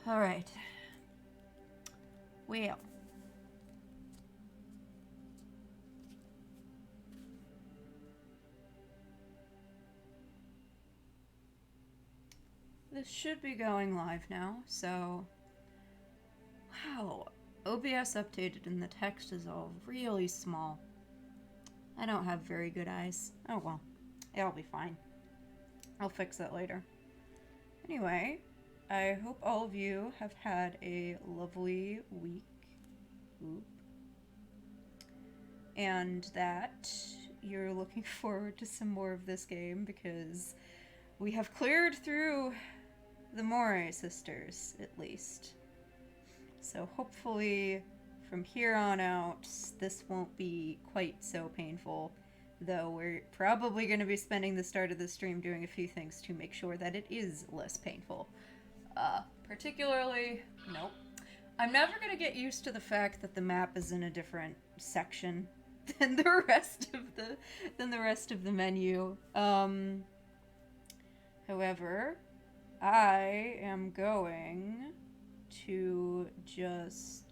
Alright. Well. This should be going live now, so... Wow. OBS updated and the text is all really small. I don't have very good eyes. Oh well. It'll be fine. I'll fix that later. Anyway, I hope all of you have had a lovely week. Oop. And that you're looking forward to some more of this game because we have cleared through the Moray sisters, at least. So hopefully from here on out, this won't be quite so painful. Though we're probably going to be spending the start of the stream doing a few things to make sure that it is less painful. Particularly, nope. I'm never going to get used to the fact that the map is in a different section than the rest of the menu. However, I am going to just...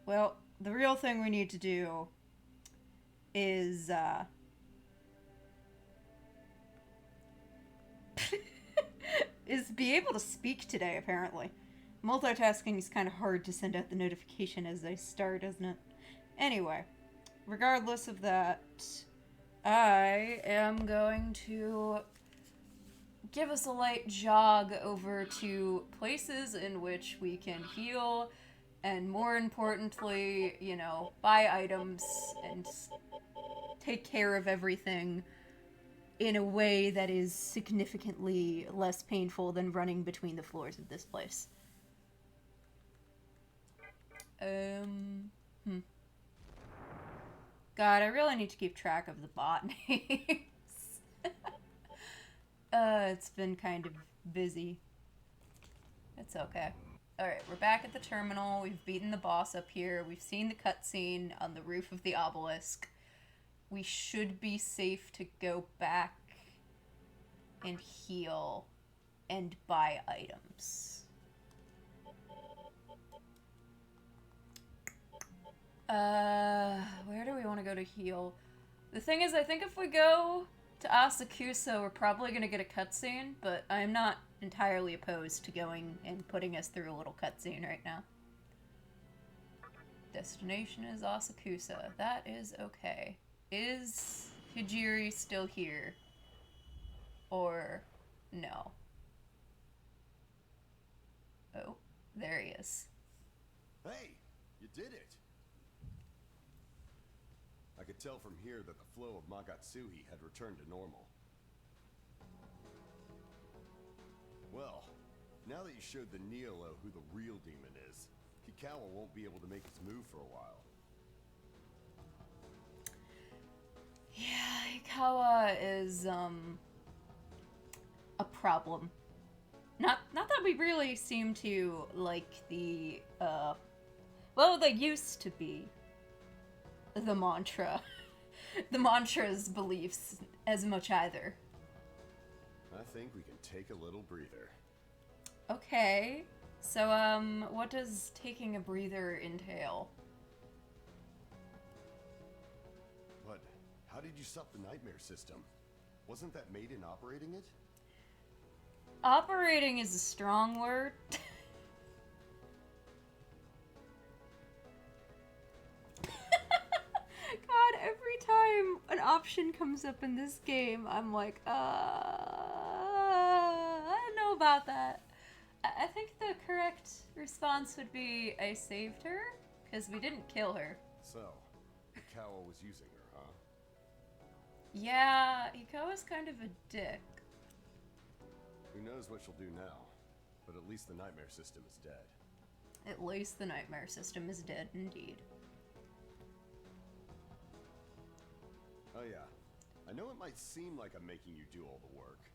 Well, the real thing we need to do is, is be able to speak today, apparently. Multitasking is kind of hard to send out the notification as I start, isn't it? Anyway, regardless of that, I am going to give us a light jog over to places in which we can heal and, more importantly, you know, buy items and take care of everything in a way that is significantly less painful than running between the floors of this place. God, I really need to keep track of the bot names. It's been kind of busy. It's okay. Alright, we're back at the terminal. We've beaten the boss up here. We've seen the cutscene on the roof of the obelisk. We should be safe to go back and heal and buy items. Where do we want to go to heal? The thing is, I think if we go to Asakusa, we're probably going to get a cutscene, but I'm not entirely opposed to going and putting us through a little cutscene right now. Destination is Asakusa. That is okay. Is Hijiri still here? Or no? Oh, there he is. Hey, you did it! I could tell from here that the flow of Magatsuhi had returned to normal. Well, now that you showed the Neolo who the real demon is, Kikawa won't be able to make his move for a while. Yeah, Hikawa is, a problem. Not that we really seem to like the, well, they used to be the mantra. The mantra's beliefs as much either. I think we can take a little breather. Okay. So, what does taking a breather entail? But how did you stop the nightmare system? Wasn't that Maiden operating it? Operating is a strong word. God, every time an option comes up in this game, I'm like, I don't know about that. I think the correct response would be, I saved her, because we didn't kill her. So, Kikawa was using her, huh? Yeah, Hikawa's kind of a dick. Who knows what she'll do now, but at least the nightmare system is dead. At least the nightmare system is dead, indeed. Oh yeah, I know it might seem like I'm making you do all the work,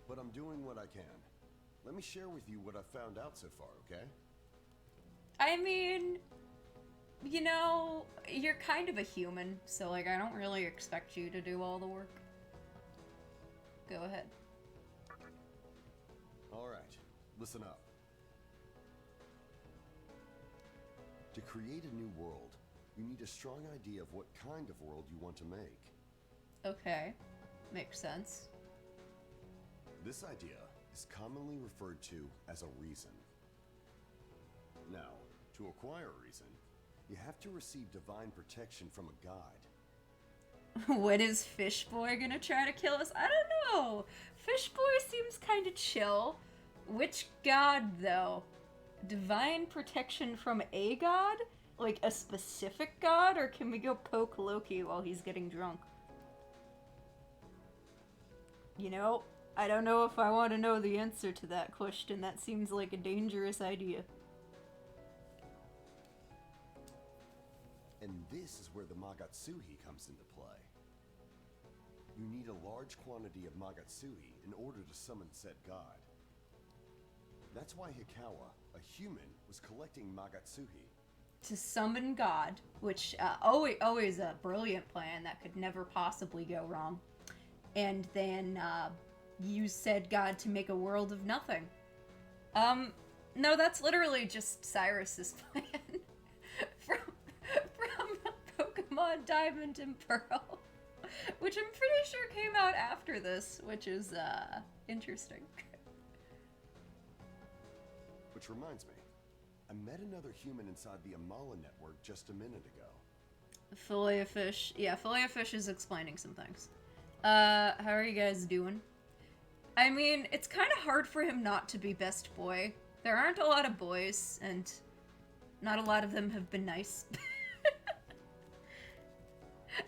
but I'm doing what I can. Let me share with you what I've found out so far, okay? I mean, you know, you're kind of a human, so like I don't really expect you to do all the work. Go ahead. Alright, listen up. To create a new world, you need a strong idea of what kind of world you want to make. Okay. Makes sense. This idea is commonly referred to as a reason. Now, to acquire a reason, you have to receive divine protection from a god. When is Fish Boy gonna try to kill us? I don't know. Fish Boy seems kind of chill. Which god, though? Divine protection from a god? Like a specific god? Or can we go poke Loki while he's getting drunk? You know, I don't know if I want to know the answer to that question. That seems like a dangerous idea. And this is where the Magatsuhi comes into play. You need a large quantity of Magatsuhi in order to summon said god. That's why Hikawa, a human, was collecting Magatsuhi. To summon God, which always a brilliant plan that could never possibly go wrong. And then use said God to make a world of nothing. No, that's literally just Cyrus's plan. from Pokemon Diamond and Pearl. Which I'm pretty sure came out after this, which is interesting. Which reminds me, I met another human inside the Amala network just a minute ago. Fillet of Fish. Yeah, Fillet of Fish is explaining some things. How are you guys doing? I mean, it's kind of hard for him not to be best boy. There aren't a lot of boys, and not a lot of them have been nice.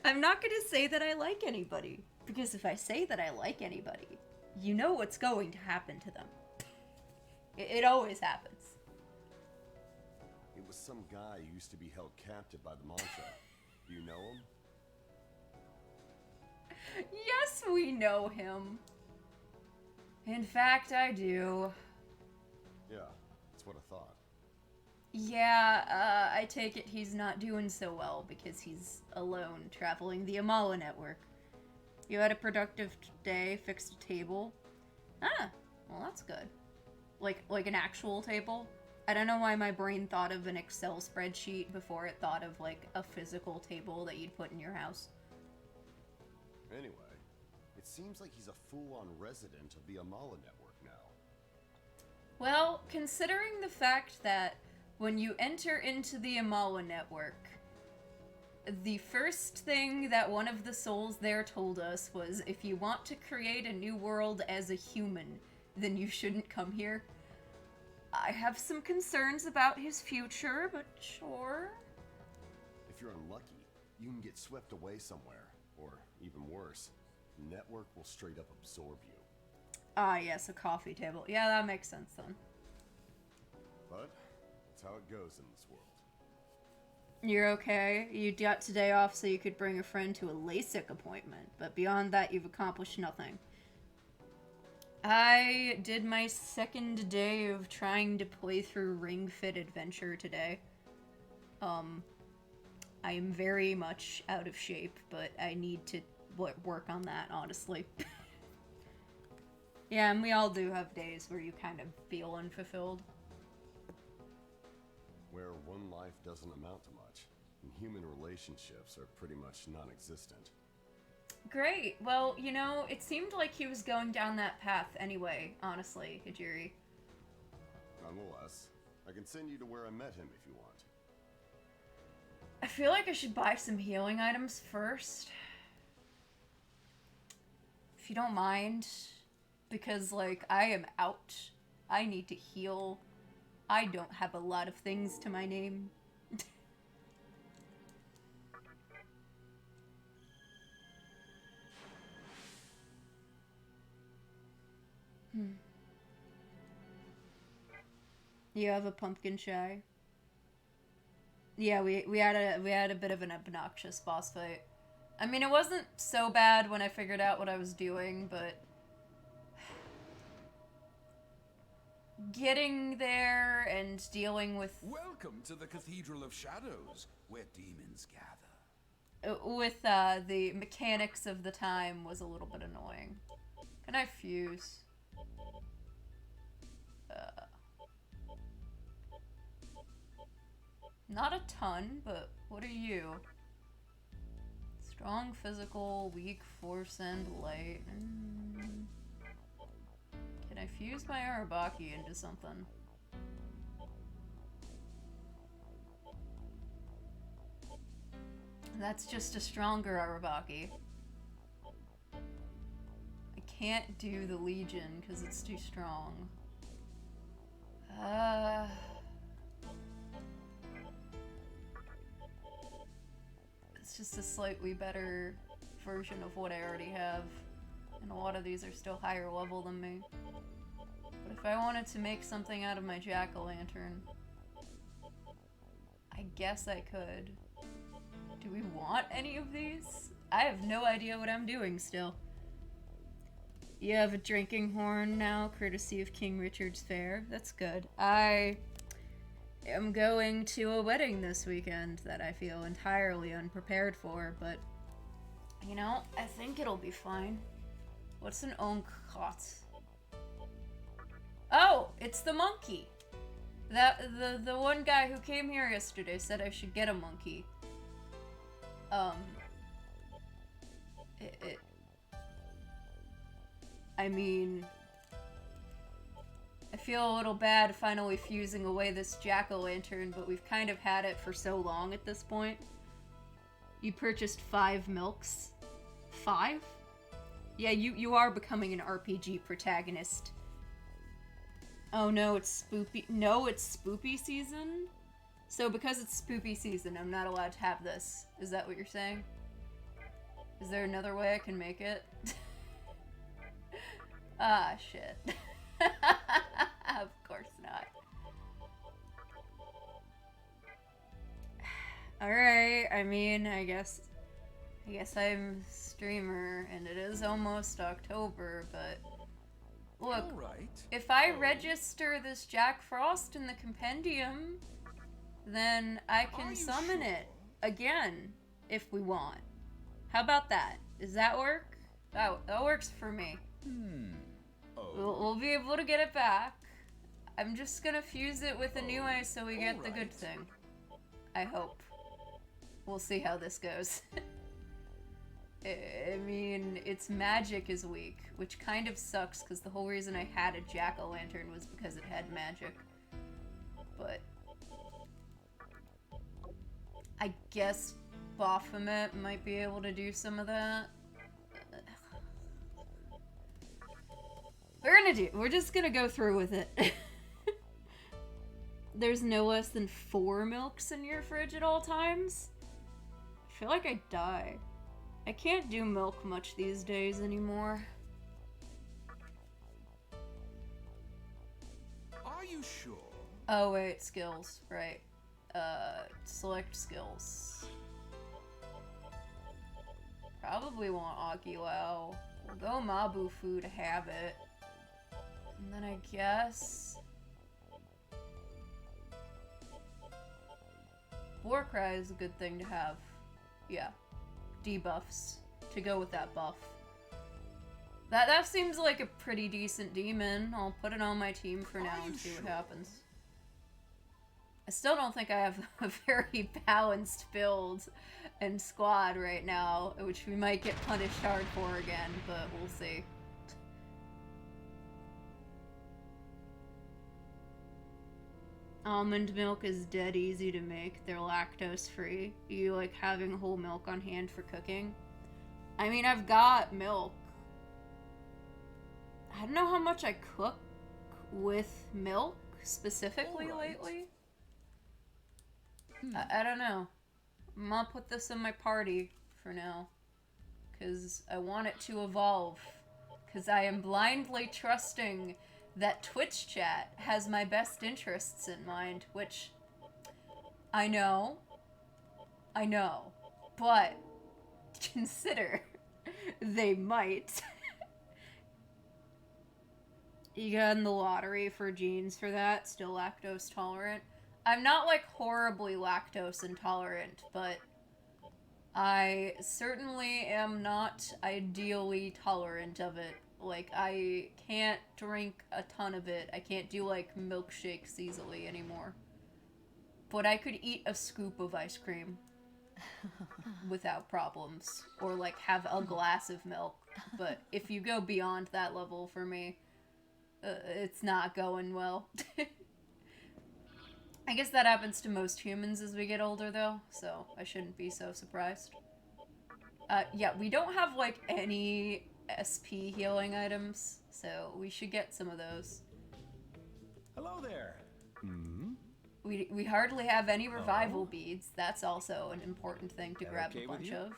I'm not gonna say that I like anybody, because if I say that I like anybody, you know what's going to happen to them. It always happens. It was some guy who used to be held captive by the mantra. Do you know him? Yes, we know him. In fact, I do. Yeah, that's what I thought. Yeah, I take it he's not doing so well because he's alone traveling the Amala network. You had a productive day, fixed a table. Ah, well that's good. Like an actual table. I don't know why my brain thought of an Excel spreadsheet before it thought of like a physical table that you'd put in your house. Anyway, it seems like he's a full-on resident of the Amala network now. Well, considering the fact that when you enter into the Amala network, the first thing that one of the souls there told us was, if you want to create a new world as a human, then you shouldn't come here. I have some concerns about his future, but sure. If you're unlucky, you can get swept away somewhere, or even worse, the network will straight up absorb you. Ah, yes, a coffee table. Yeah, that makes sense then. But that's how it goes in this world. You're okay. You got today off so you could bring a friend to a LASIK appointment, but beyond that, you've accomplished nothing. I did my second day of trying to play through Ring Fit Adventure today. I am very much out of shape, but I need to work on that, honestly. Yeah, and we all do have days where you kind of feel unfulfilled. Where one life doesn't amount to much, and human relationships are pretty much non-existent. Great. Well, you know, it seemed like he was going down that path anyway, honestly, Hijiri. Nonetheless, I can send you to where I met him if you want. I feel like I should buy some healing items first. If you don't mind. Because, like, I am out. I need to heal. I don't have a lot of things to my name. You have a pumpkin shy? Yeah, we had a bit of an obnoxious boss fight. I mean, it wasn't so bad when I figured out what I was doing, but getting there and dealing with Welcome to the Cathedral of Shadows, where demons gather. with the mechanics of the time was a little bit annoying. Can I fuse? Not a ton, but what are you? Strong physical, weak force and light. Can I fuse my Arabaki into something? That's just a stronger Arabaki. I can't do the Legion because it's too strong. It's just a slightly better version of what I already have. And a lot of these are still higher level than me. But if I wanted to make something out of my jack-o'-lantern, I guess I could. Do we want any of these? I have no idea what I'm doing still. You have a drinking horn now, courtesy of King Richard's Fair. That's good. I am going to a wedding this weekend that I feel entirely unprepared for, but, you know, I think it'll be fine. What's an onkot? Oh, it's the monkey! The one guy who came here yesterday said I should get a monkey. I mean, I feel a little bad finally fusing away this jack-o'-lantern, but we've kind of had it for so long at this point. You purchased 5 milks. 5? Yeah, you are becoming an RPG protagonist. Oh no, it's spoopy. No, it's spoopy season? So because it's spoopy season, I'm not allowed to have this. Is that what you're saying? Is there another way I can make it? Ah, shit. Of course not. Alright, I mean, I guess I'm a streamer, and it is almost October, but look, if I register this Jack Frost in the compendium, then I can summon it again, if we want. How about that? Does that work? That works for me. We'll be able to get it back. I'm just gonna fuse it with a new eye so we get the good thing. I hope. We'll see how this goes. I mean, its magic is weak, which kind of sucks because the whole reason I had a jack-o'-lantern was because it had magic. But I guess Baphomet might be able to do some of that. We're just gonna go through with it. There's no less than 4 milks in your fridge at all times? I feel like I'd die. I can't do milk much these days anymore. Are you sure? Oh wait, skills, right. Select skills. Probably want Akilau. We'll go Mabufu to have it. And then I guess Warcry is a good thing to have. Yeah. Debuffs to go with that buff. That seems like a pretty decent demon. I'll put it on my team for now and see what happens. I still don't think I have a very balanced build and squad right now, which we might get punished hard for again, but we'll see. Almond milk is dead easy to make. They're lactose free. You like having whole milk on hand for cooking? I mean, I've got milk. I don't know how much I cook with milk specifically lately. I don't know. I'm gonna put this in my party for now. Because I want it to evolve. Because I am blindly trusting that Twitch chat has my best interests in mind, which I know, but consider they might. You got in the lottery for genes for that, still lactose tolerant. I'm not like horribly lactose intolerant, but I certainly am not ideally tolerant of it Like, I can't drink a ton of it. I can't do, like, milkshakes easily anymore. But I could eat a scoop of ice cream without problems. Or, like, have a glass of milk. But if you go beyond that level for me, it's not going well. I guess that happens to most humans as we get older, though, so I shouldn't be so surprised. Yeah, we don't have, like, any SP healing items, so we should get some of those. Hello there. We hardly have any revival beads. That's also an important thing to grab okay a with bunch you? of.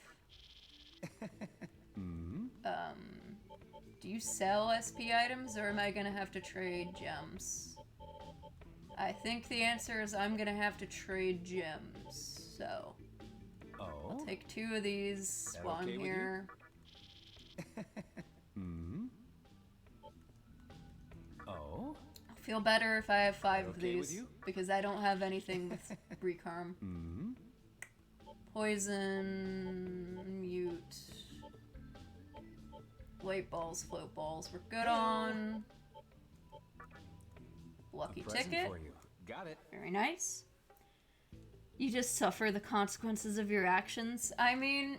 Do you sell SP items, or am I gonna have to trade gems? I think the answer is I'm gonna have to trade gems, so I'll take 2 of these That while okay I'm with you? here. Oh? I'll feel better if I have 5 of okay with these, you? because I don't have anything with recharm. Poison, mute, light balls, float balls, we're good on. Lucky Present ticket. for you. Got it. Very nice. You just suffer the consequences of your actions. I mean,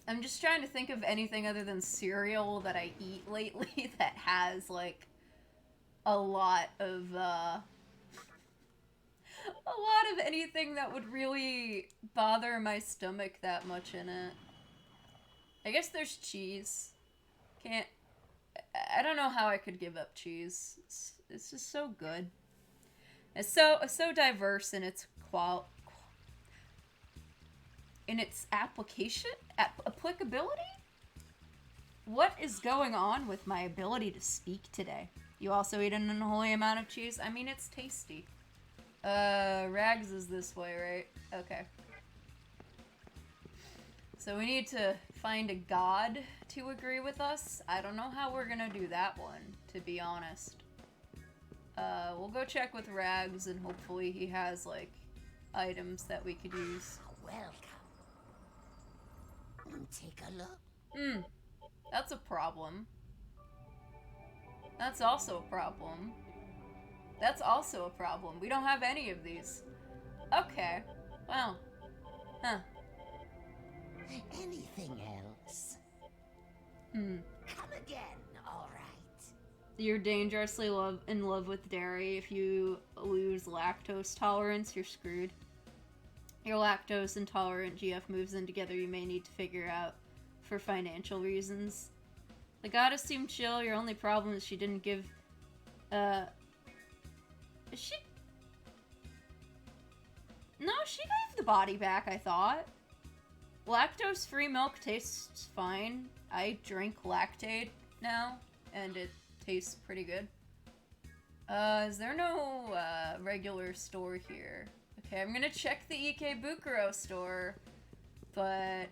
I'm just trying to think of anything other than cereal that I eat lately that has, like, a lot of anything that would really bother my stomach that much in it. I guess there's cheese. I don't know how I could give up cheese. It's just so good. It's so diverse in its in its applicability? What is going on with my ability to speak today? You also eat an unholy amount of cheese? I mean, it's tasty. Rags is this way, right? Okay. So we need to find a god to agree with us. I don't know how we're gonna do that one, to be honest. We'll go check with Rags, and hopefully he has, like, items that we could use. Welcome. Take a look. That's a problem. That's also a problem. That's also a problem. We don't have any of these. Okay. Well. Huh. Anything else? Come again, all right. You're dangerously in love with dairy. If you lose lactose tolerance, you're screwed. Your lactose intolerant GF moves in together you may need to figure out for financial reasons. The goddess seemed chill. Your only problem is she didn't give... She... No, she gave the body back, I thought. Lactose-free milk tastes fine. I drink Lactaid now, and it tastes pretty good. Is there no, regular store here? Okay, I'm gonna check the Ikebukuro store, but,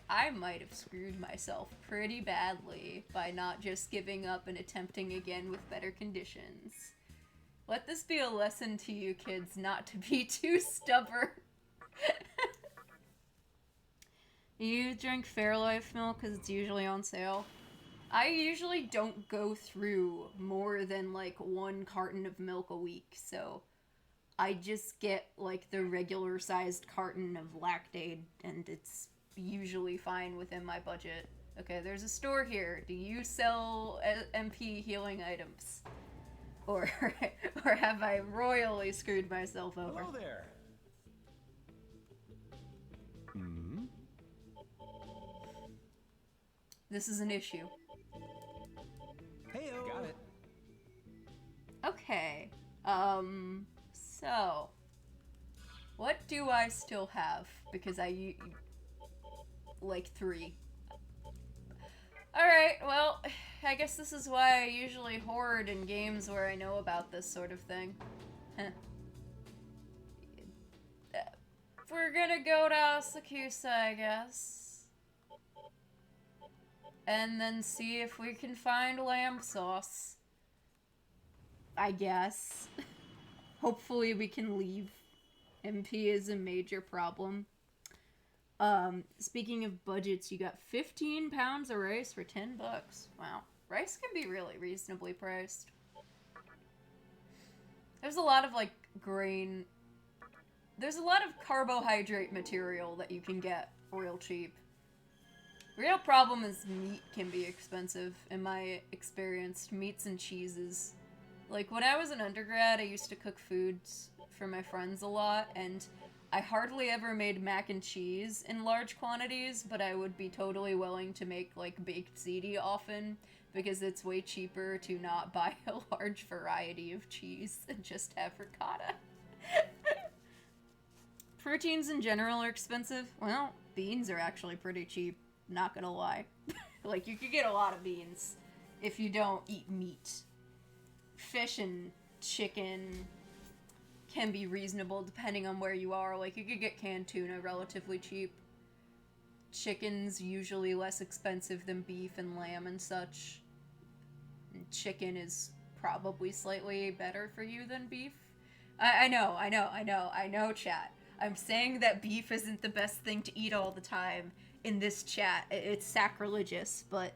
I might have screwed myself pretty badly by not just giving up and attempting again with better conditions. Let this be a lesson to you kids not to be too stubborn. You drink Fairlife milk because it's usually on sale. I usually don't go through more than, like, 1 carton of milk a week, so I just get, like, the regular sized carton of Lactaid, and it's usually fine within my budget. Okay, there's a store here. Do you sell MP healing items? Or have I royally screwed myself over? Hello there. This is an issue. Heyo. Got it. Okay. So, what do I still have? Because like 3. Alright, well, I guess this is why I usually hoard in games where I know about this sort of thing. We're gonna go to Asakusa, I guess. And then see if we can find lamb sauce. I guess. Hopefully we can leave. MP is a major problem. Speaking of budgets, you got 15 pounds of rice for 10 bucks. Wow. Rice can be really reasonably priced. There's a lot of, like, grain... There's a lot of carbohydrate material that you can get real cheap. Real problem is meat can be expensive, in my experience. Meats and cheeses. Like, when I was an undergrad, I used to cook foods for my friends a lot, and I hardly ever made mac and cheese in large quantities, but I would be totally willing to make, like, baked ziti often, because it's way cheaper to not buy a large variety of cheese and just have ricotta. Proteins in general are expensive. Well, beans are actually pretty cheap, not gonna lie. Like, you could get a lot of beans if you don't eat meat. Fish and chicken can be reasonable depending on where you are. Like, you could get canned tuna relatively cheap. Chicken's usually less expensive than beef and lamb and such. And chicken is probably slightly better for you than beef. I know, chat. I'm saying that beef isn't the best thing to eat all the time in this chat. It's sacrilegious, but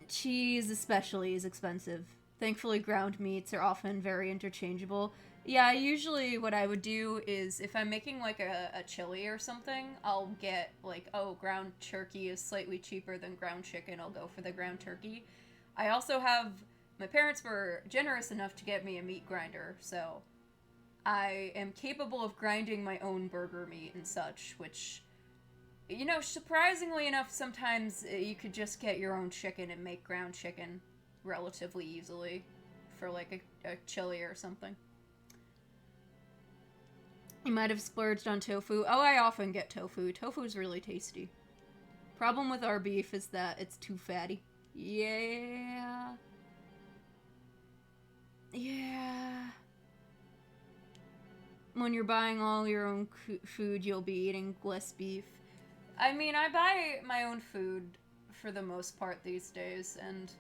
cheese especially is expensive. Thankfully, ground meats are often very interchangeable. Yeah, usually what I would do is, if I'm making, like, a chili or something, I'll get, like, oh, ground turkey is slightly cheaper than ground chicken, I'll go for the ground turkey. I also have... My parents were generous enough to get me a meat grinder, so I am capable of grinding my own burger meat and such, which, you know, surprisingly enough, sometimes you could just get your own chicken and make ground chicken relatively easily for, like, a chili or something. You might have splurged on tofu. Oh, I often get tofu. Tofu's really tasty. Problem with our beef is that it's too fatty. Yeah. When you're buying all your own food, you'll be eating less beef. I mean, I buy my own food for the most part these days, and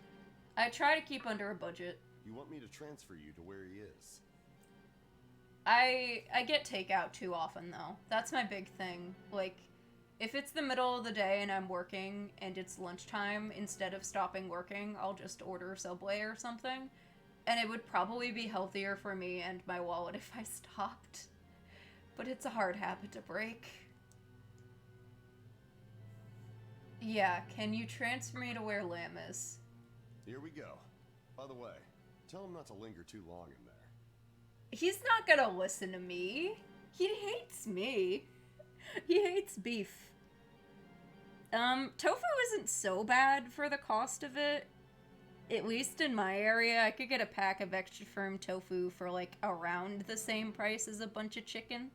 I try to keep under a budget. You want me to transfer you to where he is? I get takeout too often, though. That's my big thing. Like, if it's the middle of the day and I'm working and it's lunchtime, instead of stopping working, I'll just order Subway or something. And it would probably be healthier for me and my wallet if I stopped. But it's a hard habit to break. Yeah, can you transfer me to where Lamb is? Here we go. By the way, tell him not to linger too long in there. He's not gonna listen to me. He hates me. He hates beef. Tofu isn't so bad for the cost of it. At least in my area, I could get a pack of extra firm tofu for, like, around the same price as a bunch of chicken.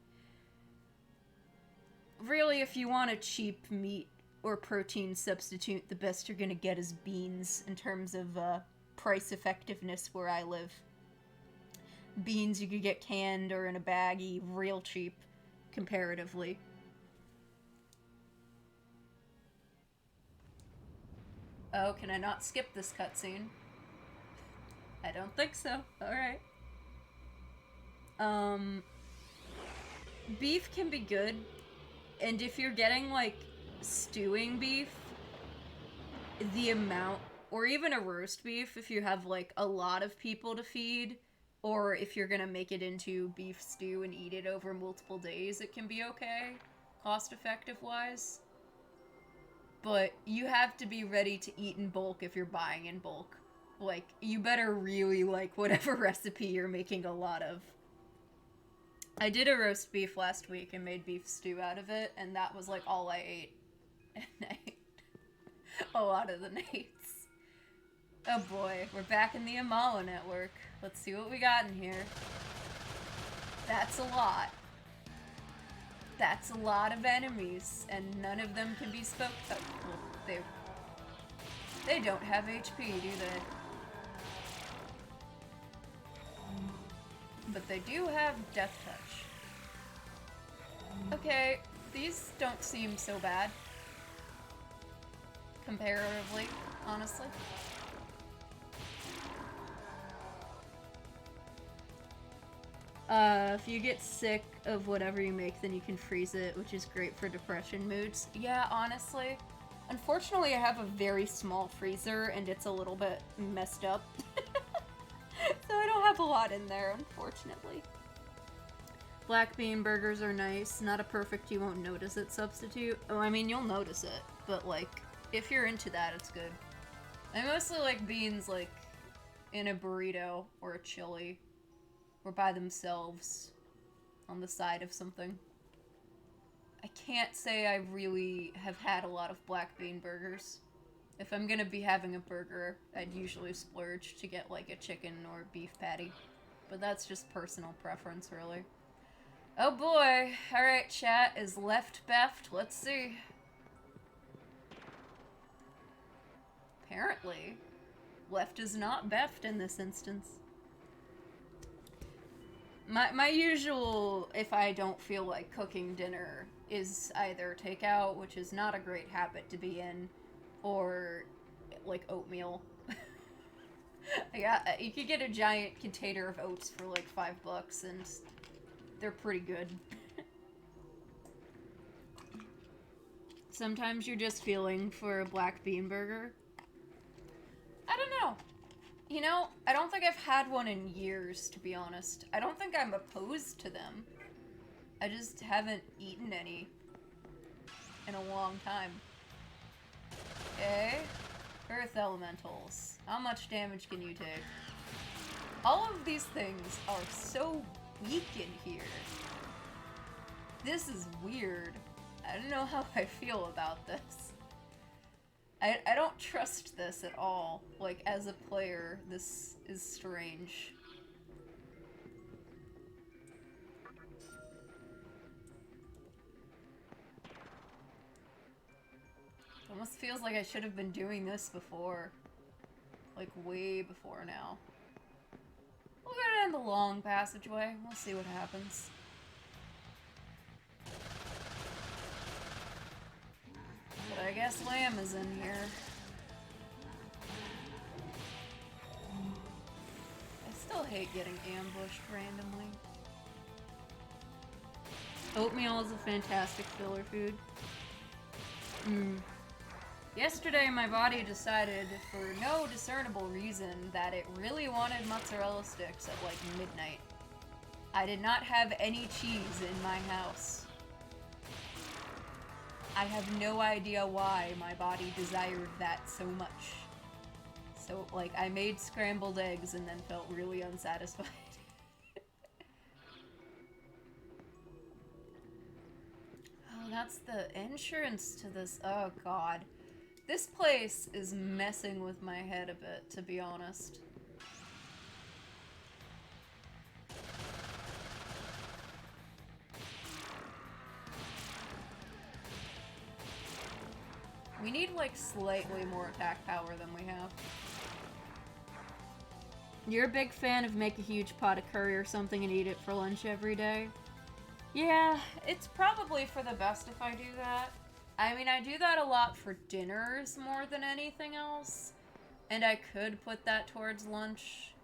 Really, if you want a cheap meat or protein substitute, the best you're gonna get is beans in terms of price effectiveness where I live. Beans you could get canned or in a baggie real cheap, comparatively. Oh, can I not skip this cutscene? I don't think so. Alright. Beef can be good, and if you're getting, like, stewing beef, the amount, or even a roast beef if you have, like, a lot of people to feed, or if you're gonna make it into beef stew and eat it over multiple days, it can be okay, cost-effective-wise. But you have to be ready to eat in bulk if you're buying in bulk. Like, you better really like whatever recipe you're making a lot of. I did a roast beef last week and made beef stew out of it, and that was, like, all I ate at night. A lot of the nights. Oh boy, we're back in the Amala network. Let's see what we got in here. That's a lot. That's a lot of enemies, and none of them can be spoke to. Well, they don't have HP, do they? But they do have Death Touch. Okay, these don't seem so bad. Comparatively, honestly. If you get sick of whatever you make, then you can freeze it, which is great for depression moods. Yeah, honestly. Unfortunately, I have a very small freezer, and it's a little bit messed up. So I don't have a lot in there, unfortunately. Black bean burgers are nice. Not a perfect you won't notice it substitute. Oh, I mean, you'll notice it, but, like, if you're into that, it's good. I mostly like beans, like, in a burrito or a chili, or by themselves on the side of something. I can't say I really have had a lot of black bean burgers. If I'm gonna be having a burger, I'd usually splurge to get, like, a chicken or beef patty. But that's just personal preference, really. Oh boy. Alright, chat. Is left beft? Let's see. Apparently, left is not beft in this instance. My usual, if I don't feel like cooking dinner, is either takeout, which is not a great habit to be in, or, like, oatmeal. Yeah, you could get a giant container of oats for, like, $5, and they're pretty good. Sometimes you're just feeling for a black bean burger. I don't know. You know, I don't think I've had one in years, to be honest. I don't think I'm opposed to them. I just haven't eaten any in a long time. Okay. Earth elementals. How much damage can you take? All of these things are so weak in here. This is weird. I don't know how I feel about this. I don't trust this at all. Like, as a player, this is strange. It almost feels like I should have been doing this before. Like, way before now. We'll go down the long passageway. We'll see what happens. But I guess Lamb is in here. I still hate getting ambushed randomly. Oatmeal is a fantastic filler food. Yesterday, my body decided, for no discernible reason, that it really wanted mozzarella sticks at, like, midnight. I did not have any cheese in my house. I have no idea why my body desired that so much. So, like, I made scrambled eggs and then felt really unsatisfied. Oh, that's the entrance to this. Oh, God. This place is messing with my head a bit, to be honest. We need, like, slightly more attack power than we have. You're a big fan of make a huge pot of curry or something and eat it for lunch every day? Yeah, it's probably for the best if I do that. I mean, I do that a lot for dinners more than anything else. And I could put that towards lunch.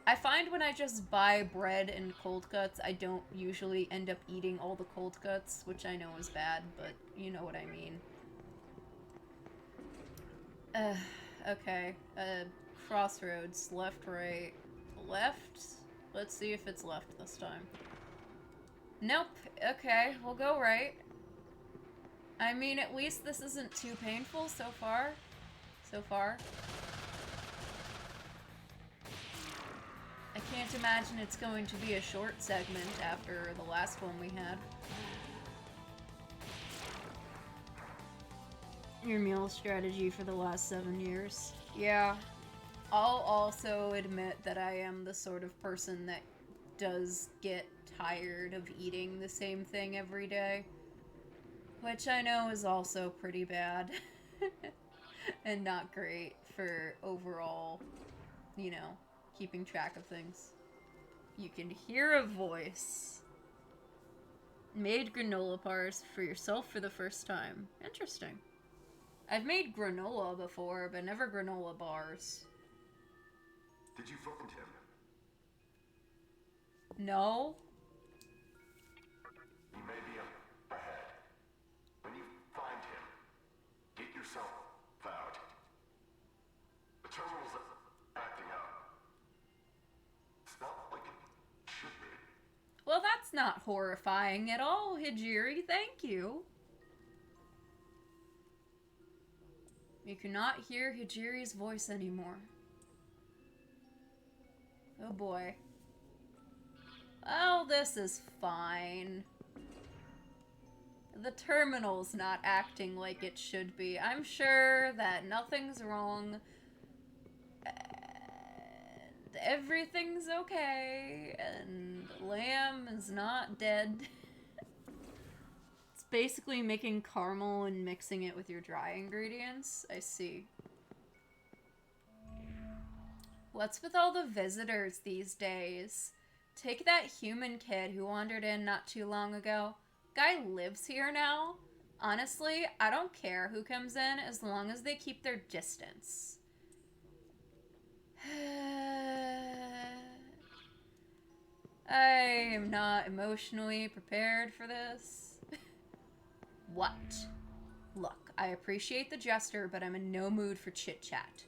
I find when I just buy bread and cold cuts, I don't usually end up eating all the cold cuts, which I know is bad, but you know what I mean. Okay. Crossroads. Left, right, left? Let's see if it's left this time. Nope. Okay, we'll go right. I mean, at least this isn't too painful so far. I can't imagine it's going to be a short segment after the last one we had. Your meal strategy for the last 7 years. Yeah. I'll also admit that I am the sort of person that does get tired of eating the same thing every day. Which I know is also pretty bad. And not great for overall, you know, keeping track of things. You can hear a voice. Made granola bars for yourself for the first time. Interesting. I've made granola before, but never granola bars. Did you find him? No? He may be up ahead. When you find him, get yourself out. The terminal's acting up. It's not like it should be. Well, that's not horrifying at all, Hijiri. Thank you. You cannot hear Hijiri's voice anymore. Oh boy. Oh, this is fine. The terminal's not acting like it should be. I'm sure that nothing's wrong. And everything's okay. And Lamb is not dead. It's basically making caramel and mixing it with your dry ingredients. I see. What's with all the visitors these days? Take that human kid who wandered in not too long ago. Guy lives here now. Honestly, I don't care who comes in as long as they keep their distance. I am not emotionally prepared for this. What? Look, I appreciate the gesture, but I'm in no mood for chit-chat.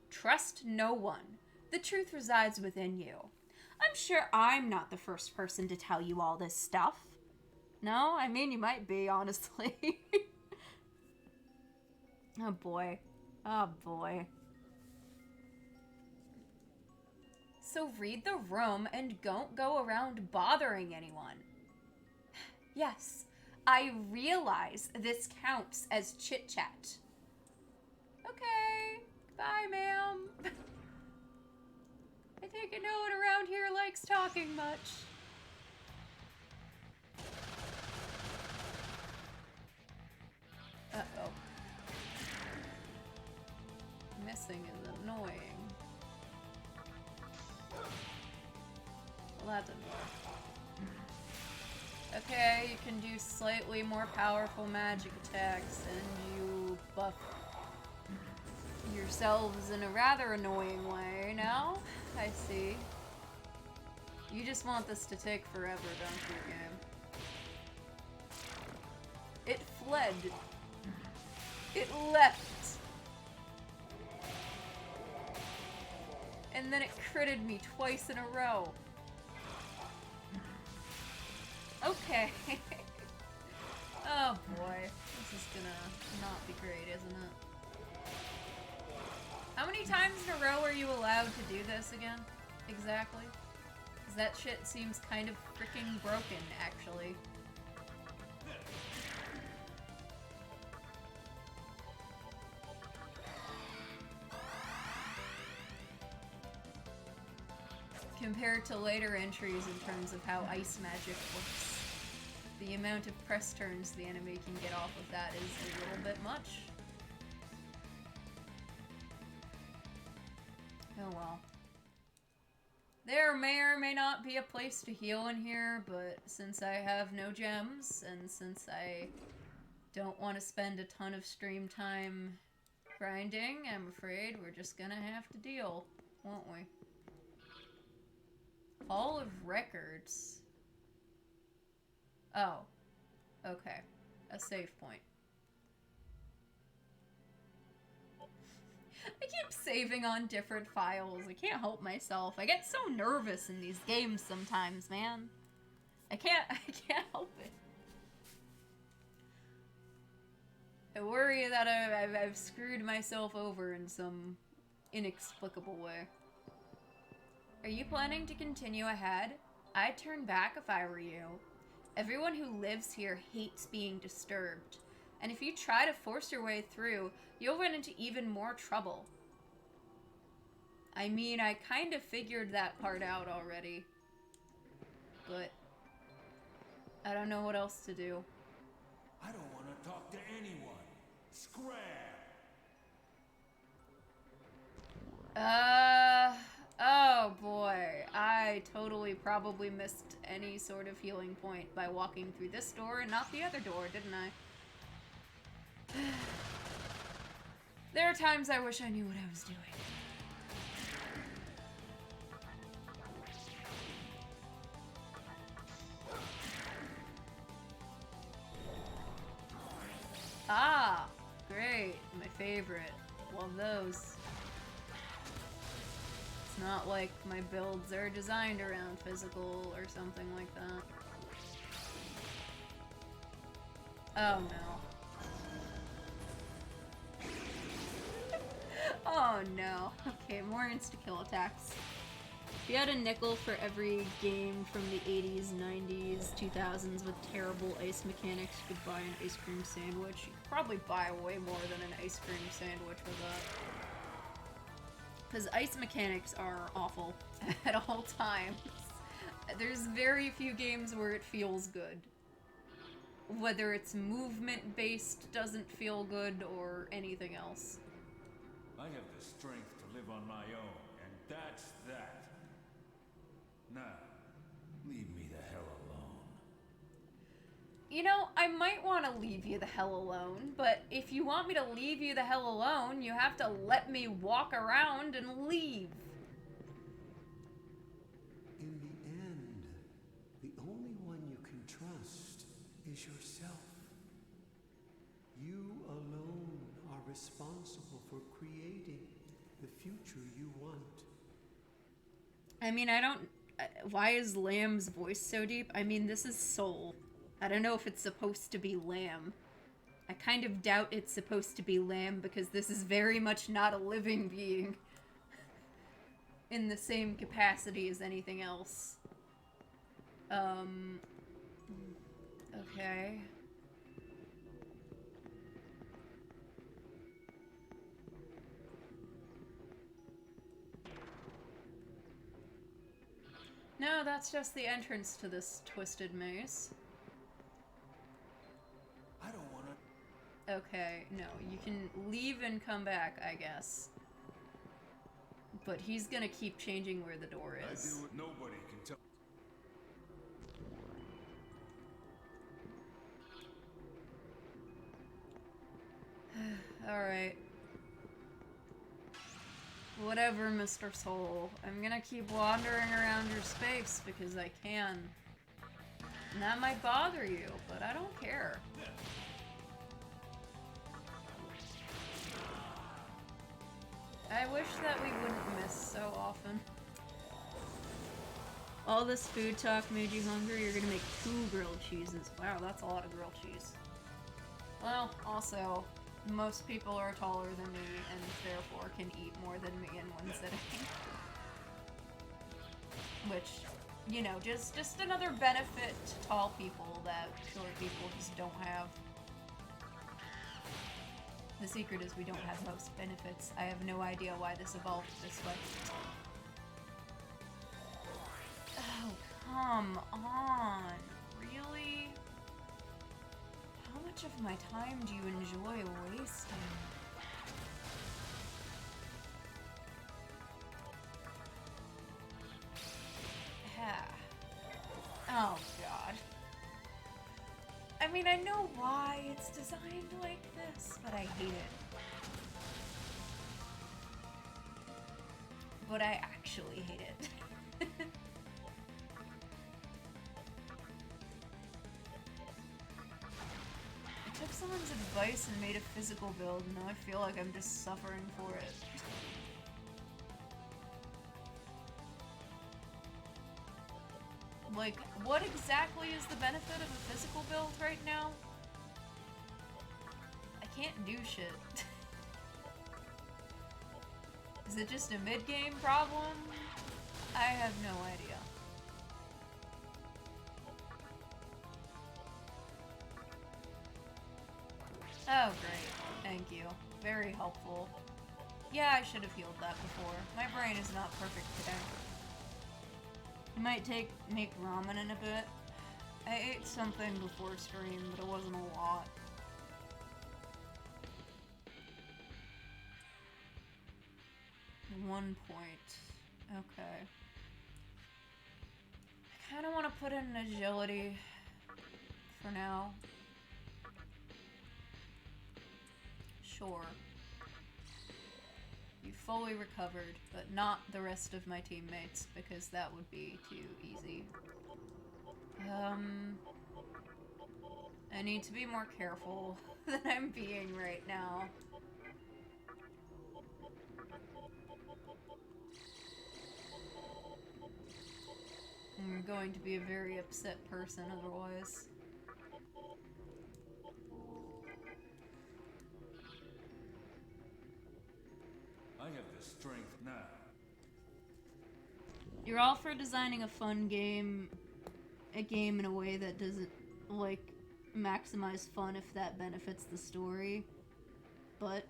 Trust no one. The truth resides within you. I'm sure I'm not the first person to tell you all this stuff. No, I mean, you might be, honestly. Oh boy. Oh boy. So read the room and don't go around bothering anyone. Yes, I realize this counts as chit-chat. Okay. Bye, ma'am. I think no one around here likes talking much. Uh-oh. Missing is annoying. Well, that didn't work. Okay, you can do slightly more powerful magic attacks, and you buff yourselves in a rather annoying way now. I see. You just want this to take forever, don't you, game? It fled. It left. And then it critted me twice in a row. Okay. Oh boy. This is gonna not be great, isn't it? How many times in a row are you allowed to do this again? Exactly? Because that shit seems kind of freaking broken, actually. Compared to later entries in terms of how ice magic works, the amount of press turns the enemy can get off of that is a little bit much. Oh well. There may or may not be a place to heal in here, but since I have no gems, and since I don't want to spend a ton of stream time grinding, I'm afraid we're just gonna have to deal, won't we? Hall of Records. Oh. Okay. A save point. I keep saving on different files. I can't help myself. I get so nervous in these games sometimes, man. I can't help it. I worry that I've screwed myself over in some inexplicable way. Are you planning to continue ahead? I'd turn back if I were you. Everyone who lives here hates being disturbed. And if you try to force your way through, you'll run into even more trouble. I mean, I kind of figured that part out already. But I don't know what else to do. I don't want to talk to anyone. Scram! Oh boy. I totally probably missed any sort of healing point by walking through this door and not the other door, didn't I? There are times I wish I knew what I was doing. Ah! Great. My favorite. Love those. It's not like my builds are designed around physical or something like that. Oh no. Oh no. Okay, more insta-kill attacks. If you had a nickel for every game from the 80s, 90s, 2000s with terrible ice mechanics, you could buy an ice cream sandwich. You could probably buy way more than an ice cream sandwich with that. Because ice mechanics are awful at all times. There's very few games where it feels good. Whether it's movement-based doesn't feel good or anything else. I have the strength to live on my own, and that's that. Now, leave me the hell alone. You know, I might want to leave you the hell alone, but if you want me to leave you the hell alone, you have to let me walk around and leave. In the end, the only one you can trust is yourself. You alone are responsible for creating the future you want. I mean, I don't... Why is Lamb's voice so deep? I mean, this is Soul. I don't know if it's supposed to be Lamb. I kind of doubt it's supposed to be Lamb because this is very much not a living being in the same capacity as anything else. Okay. No, that's just the entrance to this twisted maze. I don't wanna... Okay, no, you can leave and come back, I guess. But he's gonna keep changing where the door I is. do what nobody can tell. Alright. Whatever, Mr. Soul. I'm gonna keep wandering around your space because I can. And that might bother you, but I don't care. I wish that we wouldn't miss so often. All this food talk made you hungry? You're gonna make 2 grilled cheeses. Wow, that's a lot of grilled cheese. Well, also, most people are taller than me and therefore can eat more than me in one sitting. Which, you know, just another benefit to tall people that short people just don't have. The secret is we don't have most benefits. I have no idea why this evolved this way. Oh, come on. Really? How much of my time do you enjoy wasting? Oh, God. I mean, I know why it's designed like this, but I hate it. But I actually hate it. I took someone's advice and made a physical build, and now I feel like I'm just suffering for it. Like, what exactly is the benefit of a physical build right now? I can't do shit. Is it just a mid-game problem? I have no idea. Oh, great. Thank you. Very helpful. Yeah, I should have healed that before. My brain is not perfect today. I might make ramen in a bit. I ate something before stream, but it wasn't a lot. One point. Okay. I kind of want to put in agility for now. Sure. You fully recovered, but not the rest of my teammates, because that would be too easy. I need to be more careful than I'm being right now. I'm going to be a very upset person otherwise. I have the strength now. You're all for designing a fun game, a game in a way that doesn't, like, maximize fun if that benefits the story. But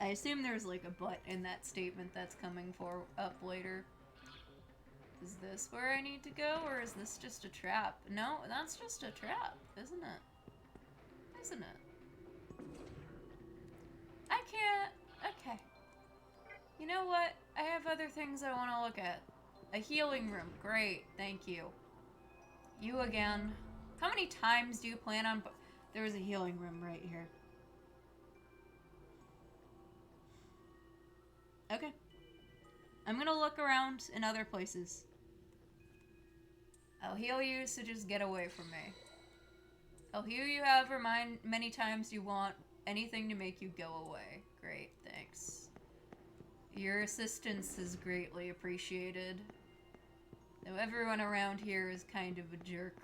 I assume there's, like, a but in that statement that's coming up later. Is this where I need to go, or is this just a trap? No, that's just a trap, isn't it? Isn't it? I can't... Okay. You know what? I have other things I want to look at. A healing room. Great, thank you. You again. How many times do you plan on... There was a healing room right here. Okay. I'm gonna look around in other places. I'll heal you, so just get away from me. I'll heal you however many times you want. Anything to make you go away. Great, thanks. Your assistance is greatly appreciated. Though everyone around here is kind of a jerk.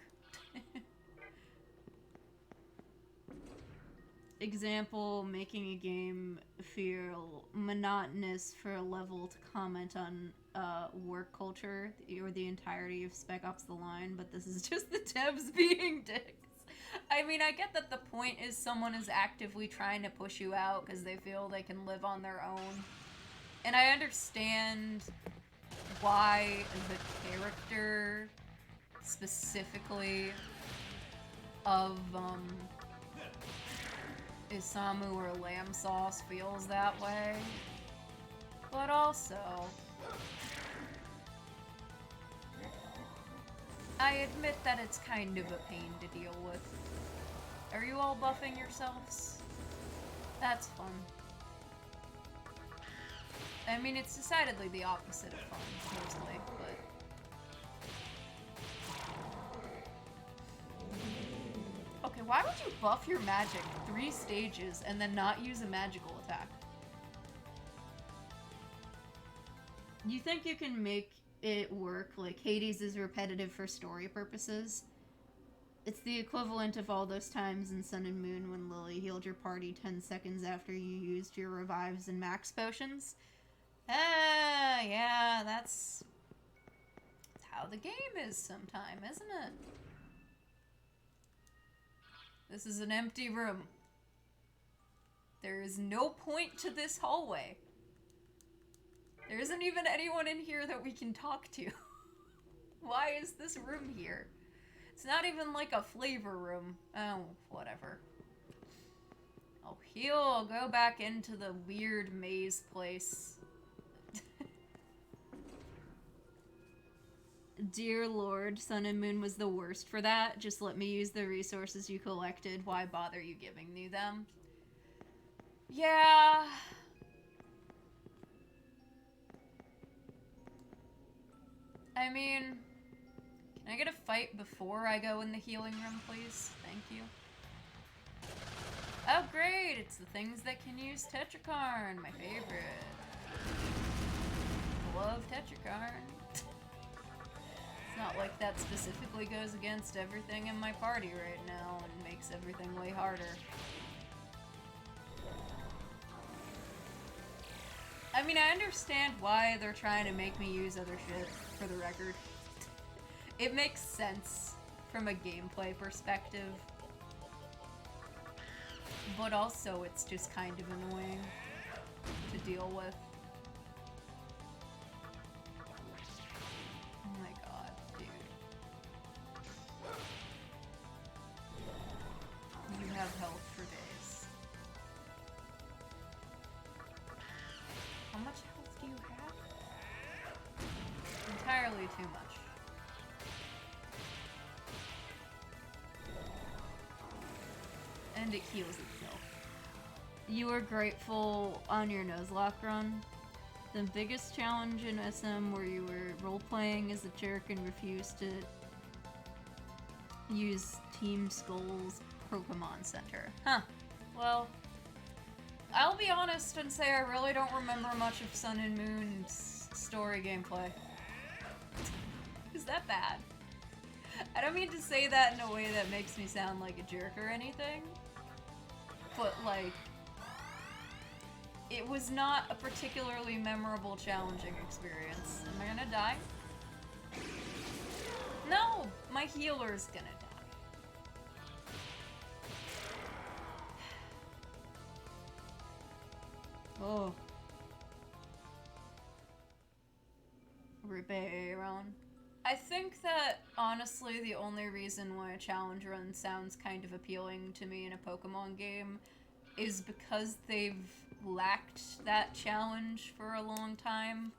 Example, making a game feel monotonous for a level to comment on work culture or the entirety of Spec Ops: The Line, but this is just the devs being dicks. I mean, I get that the point is someone is actively trying to push you out because they feel they can live on their own. And I understand why the character specifically of Isamu or Lamb Sauce feels that way. But also, I admit that it's kind of a pain to deal with. Are you all buffing yourselves? That's fun. I mean, it's decidedly the opposite of fun, mostly, but... Okay, why would you buff your magic 3 stages and then not use a magical attack? You think you can make it work, like Hades is repetitive for story purposes? It's the equivalent of all those times in Sun and Moon when Lily healed your party 10 seconds after you used your revives and max potions. Yeah, that's how the game is sometime, isn't it? This is an empty room. There is no point to this hallway. There isn't even anyone in here that we can talk to. Why is this room here? It's not even like a flavor room. Oh, whatever. I'll heal, I'll go back into the weird maze place. Dear Lord, Sun and Moon was the worst for that. Just let me use the resources you collected. Why bother you giving me them? Yeah. I mean, can I get a fight before I go in the healing room, please? Thank you. Oh, great! It's the things that can use Tetrakarn, my favorite. Love Tetrakarn. It's not like that specifically goes against everything in my party right now and makes everything way harder. I mean, I understand why they're trying to make me use other shit, for the record. It makes sense from a gameplay perspective. But also, it's just kind of annoying to deal with. Oh my god, dude. You have health for days. How much health do you have? Entirely too much. And it heals itself. You were grateful on your Nuzlocke run. The biggest challenge in SM where you were role-playing as a jerk and refused to use Team Skull's Pokemon Center. Huh. Well, I'll be honest and say I really don't remember much of Sun and Moon's story gameplay. Is that bad? I don't mean to say that in a way that makes me sound like a jerk or anything, but like, it was not a particularly memorable, challenging experience. Am I gonna die? No! My healer's gonna die. Oh. Riberon. I think that, honestly, the only reason why a challenge run sounds kind of appealing to me in a Pokemon game is because they've lacked that challenge for a long time.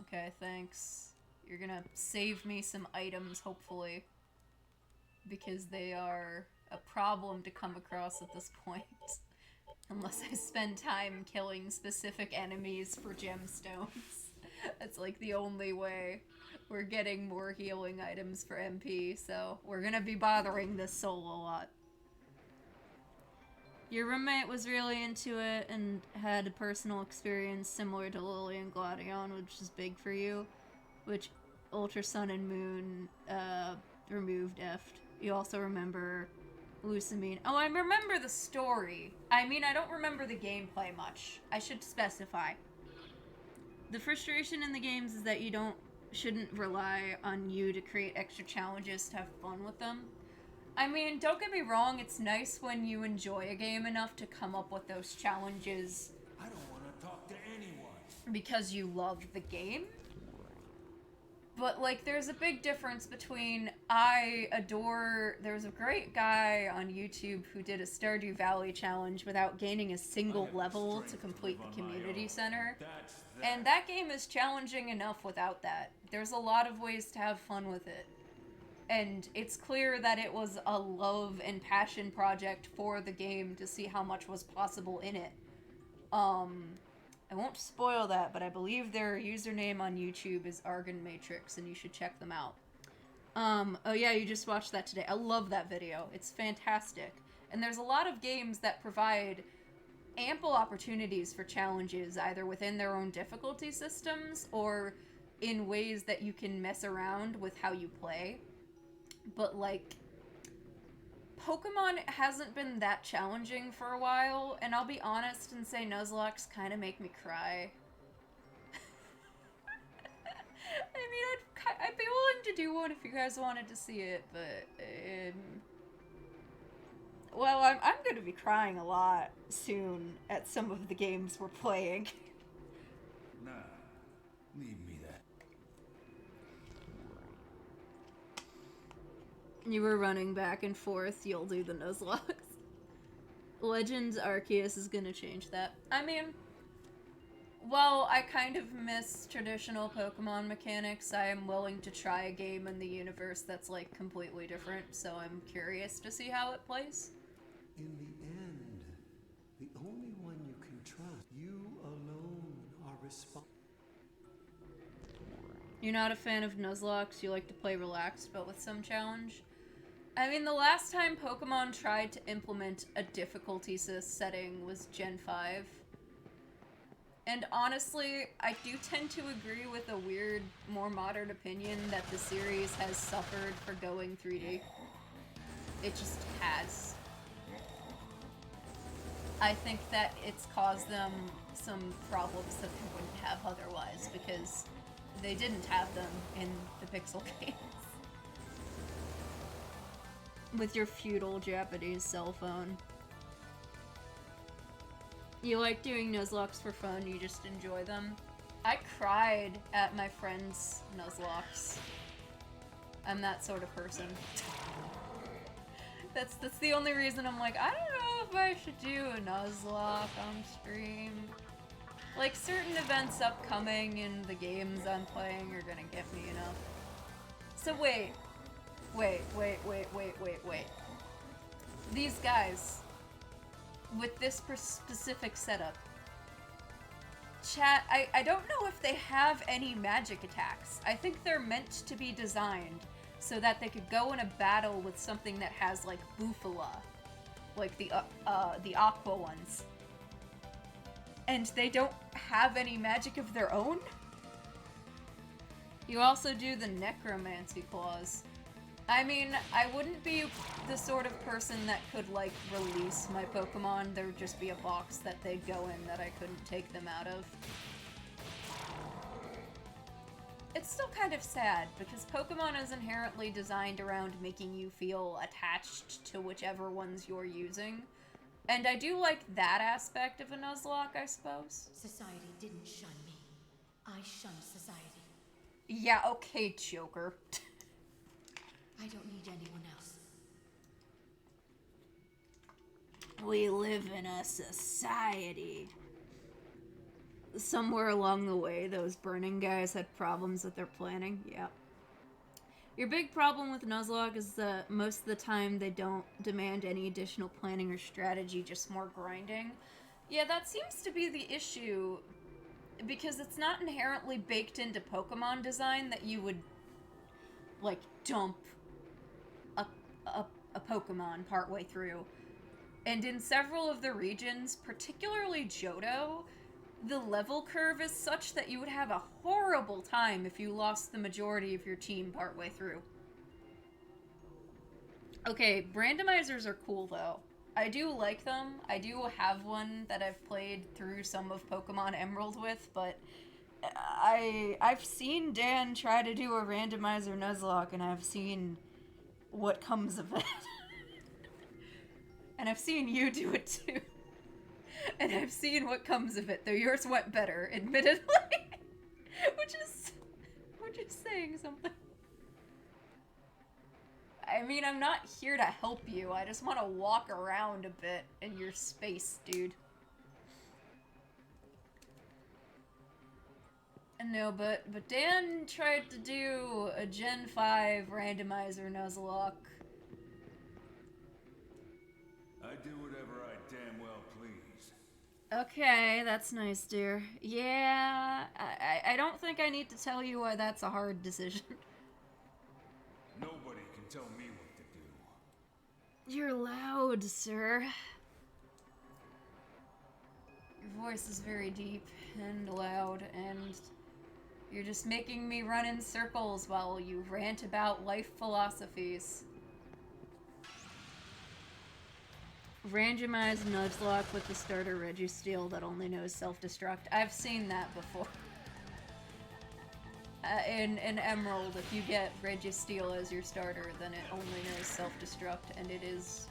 Okay, thanks. You're gonna save me some items, hopefully, because they are a problem to come across at this point. Unless I spend time killing specific enemies for gemstones. That's like the only way we're getting more healing items for MP, so we're gonna be bothering this soul a lot. Your roommate was really into it and had a personal experience similar to Lily and Gladion, which is big for you, which Ultra Sun and Moon removed effed. You also remember Lucamine. Oh, I remember the story. I mean, I don't remember the gameplay much. I should specify. The frustration in the games is that you shouldn't rely on you to create extra challenges to have fun with them. I mean, don't get me wrong, it's nice when you enjoy a game enough to come up with those challenges. I don't want to talk to anyone. Because you love the game. But, like, there's a big difference between there's a great guy on YouTube who did a Stardew Valley challenge without gaining a single level to complete the community center. And that game is challenging enough without that. There's a lot of ways to have fun with it. And it's clear that it was a love and passion project for the game to see how much was possible in it. I won't spoil that, but I believe their username on YouTube is Argon Matrix, and you should check them out. Oh yeah, you just watched that today. I love that video. It's fantastic. And there's a lot of games that provide ample opportunities for challenges, either within their own difficulty systems or in ways that you can mess around with how you play. But, like, Pokemon hasn't been that challenging for a while, and I'll be honest and say Nuzlocke kind of make me cry. I mean, I'd be willing to do one if you guys wanted to see it, but, well, I'm gonna be crying a lot soon at some of the games we're playing. Nah, leave me that. You were running back and forth, you'll do the Nuzlocke. Legends Arceus is gonna change that. I mean, while I kind of miss traditional Pokemon mechanics, I am willing to try a game in the universe that's, like, completely different, so I'm curious to see how it plays. In the end, the only one you can trust, you alone are responsible. You're not a fan of Nuzlocke, you like to play relaxed, but with some challenge? I mean, the last time Pokemon tried to implement a difficulty setting was Gen 5. And honestly, I do tend to agree with a weird, more modern opinion that the series has suffered for going 3D. It just has. I think that it's caused them some problems that they wouldn't have otherwise, because they didn't have them in the Pixel games. With your feudal Japanese cell phone. You like doing Nuzlocke for fun, you just enjoy them. I cried at my friends' Nuzlocke. I'm that sort of person. That's the only reason I'm like, I don't know if I should do a Nuzlocke on stream. Like, certain events upcoming in the games I'm playing are gonna get me enough. So wait. These guys, with this specific setup, chat, I don't know if they have any magic attacks. I think they're meant to be designed so that they could go in a battle with something that has, like, Bufala. Like the Aqua ones. And they don't have any magic of their own? You also do the Necromancy clause. I mean, I wouldn't be the sort of person that could, like, release my Pokemon. There would just be a box that they'd go in that I couldn't take them out of. It's still kind of sad, because Pokemon is inherently designed around making you feel attached to whichever ones you're using. And I do like that aspect of a Nuzlocke, I suppose. Society didn't shun me. I shunned society. Yeah, okay, Joker. I don't need anyone else. We live in a society. Somewhere along the way, those burning guys had problems with their planning. Yeah. Your big problem with Nuzlocke is that most of the time they don't demand any additional planning or strategy, just more grinding. Yeah, that seems to be the issue, because it's not inherently baked into Pokemon design that you would, like, dump a Pokemon partway through. And in several of the regions, particularly Johto, the level curve is such that you would have a horrible time if you lost the majority of your team partway through. Okay, randomizers are cool though. I do like them. I do have one that I've played through some of Pokemon Emerald with, but I've seen Dan try to do a randomizer Nuzlocke, and I've seen what comes of it. And I've seen you do it too. And I've seen what comes of it, though yours went better, admittedly. which is saying something. I mean, I'm not here to help you. I just want to walk around a bit in your space, dude. No, but Dan tried to do a Gen 5 randomizer Nuzlocke. I do whatever I damn well please. Okay, that's nice, dear. Yeah, I don't think I need to tell you why that's a hard decision. Nobody can tell me what to do. You're loud, sir. Your voice is very deep and loud, and you're just making me run in circles while you rant about life philosophies. Randomized Nuzlocke with the starter Registeel that only knows self-destruct. I've seen that before. In Emerald, if you get Registeel as your starter, then it only knows self-destruct, and it is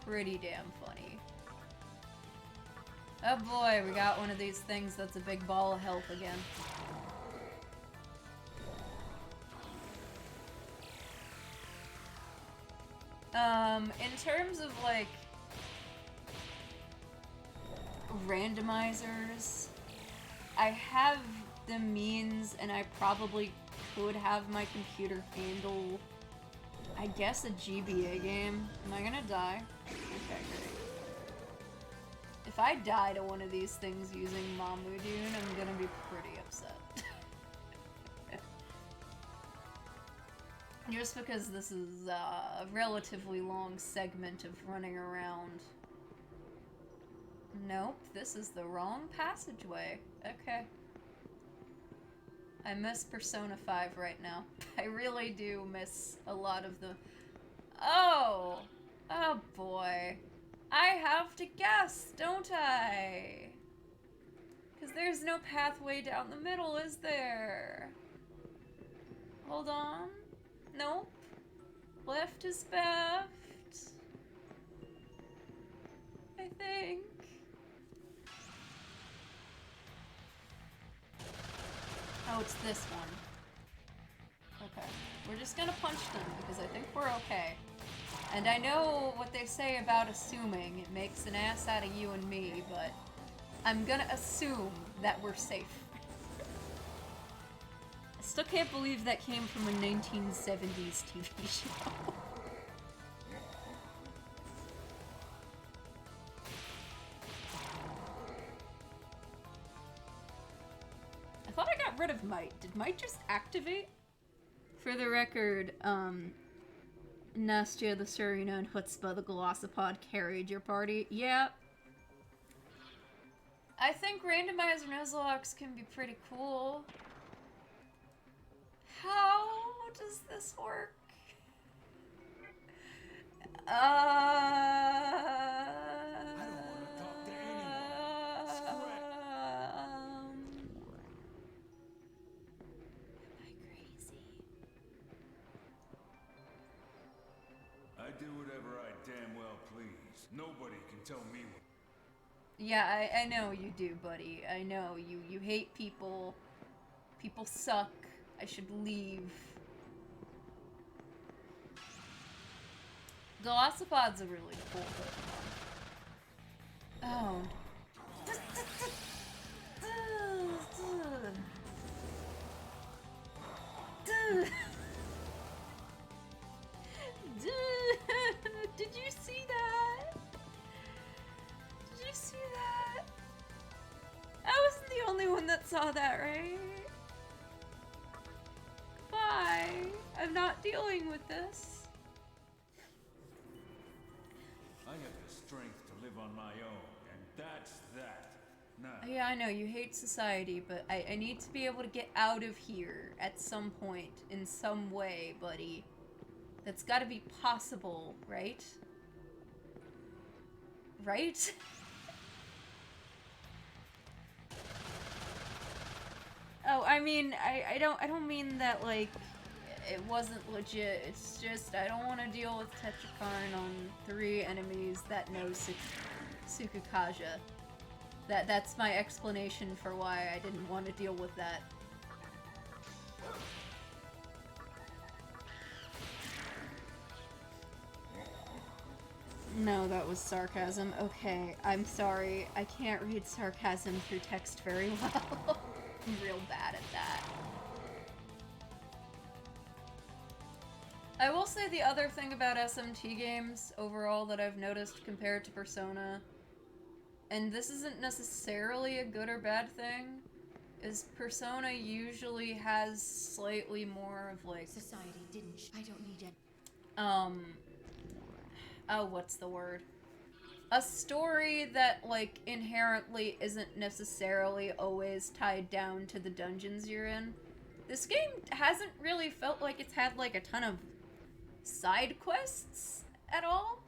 pretty damn funny. Oh boy, we got one of these things that's a big ball of health again. In terms of, like, randomizers, I have the means, and I probably could have my computer handle, I guess, a GBA game. Am I gonna die? Okay, great. If I die to one of these things using Mamudune, I'm gonna be pretty upset. Just because this is a relatively long segment of running around. Nope, this is the wrong passageway. Okay. I miss Persona 5 right now. I really do miss a lot of the... Oh! Oh boy. I have to guess, don't I? Because there's no pathway down the middle, is there? Hold on. Nope. Left is left. I think. Oh, it's this one. Okay. We're just gonna punch them because I think we're okay. And I know what they say about assuming. It makes an ass out of you and me, but I'm gonna assume that we're safe. I still can't believe that came from a 1970s TV show. I thought I got rid of Might. Did Might just activate? For the record, Nastia, the Serena, and Hutzpah, the Glossopod, carried your party. Yeah. I think randomizer Nuzlocke can be pretty cool. How does this work? I don't want to talk to anyone. Scrap. Am I crazy? I do whatever I damn well please. Nobody can tell me what. Yeah, I know you do, buddy. I know you hate people. People suck. I should leave. Glossopod's a really cool Pokemon. Oh. Did you see that? Did you see that? I wasn't the only one that saw that, right? Bye. I'm not dealing with this. I have the strength to live on my own, and that's that. Now, Yeah, I know, you hate society, but I need to be able to get out of here at some point, in some way, buddy. That's gotta be possible, right? Right? Oh, I mean, I don't mean that, like, it wasn't legit. It's just, I don't want to deal with Tetrakarn on 3 enemies that know Sukukaja. That's my explanation for why I didn't want to deal with that. No, that was sarcasm. Okay, I'm sorry. I can't read sarcasm through text very well. I'm real bad at that. I will say the other thing about SMT games overall that I've noticed compared to Persona, and this isn't necessarily a good or bad thing, is Persona usually has slightly more of like... Society didn't I don't need it. Oh, what's the word? A story that, like, inherently isn't necessarily always tied down to the dungeons you're in. This game hasn't really felt like it's had, like, a ton of side quests at all.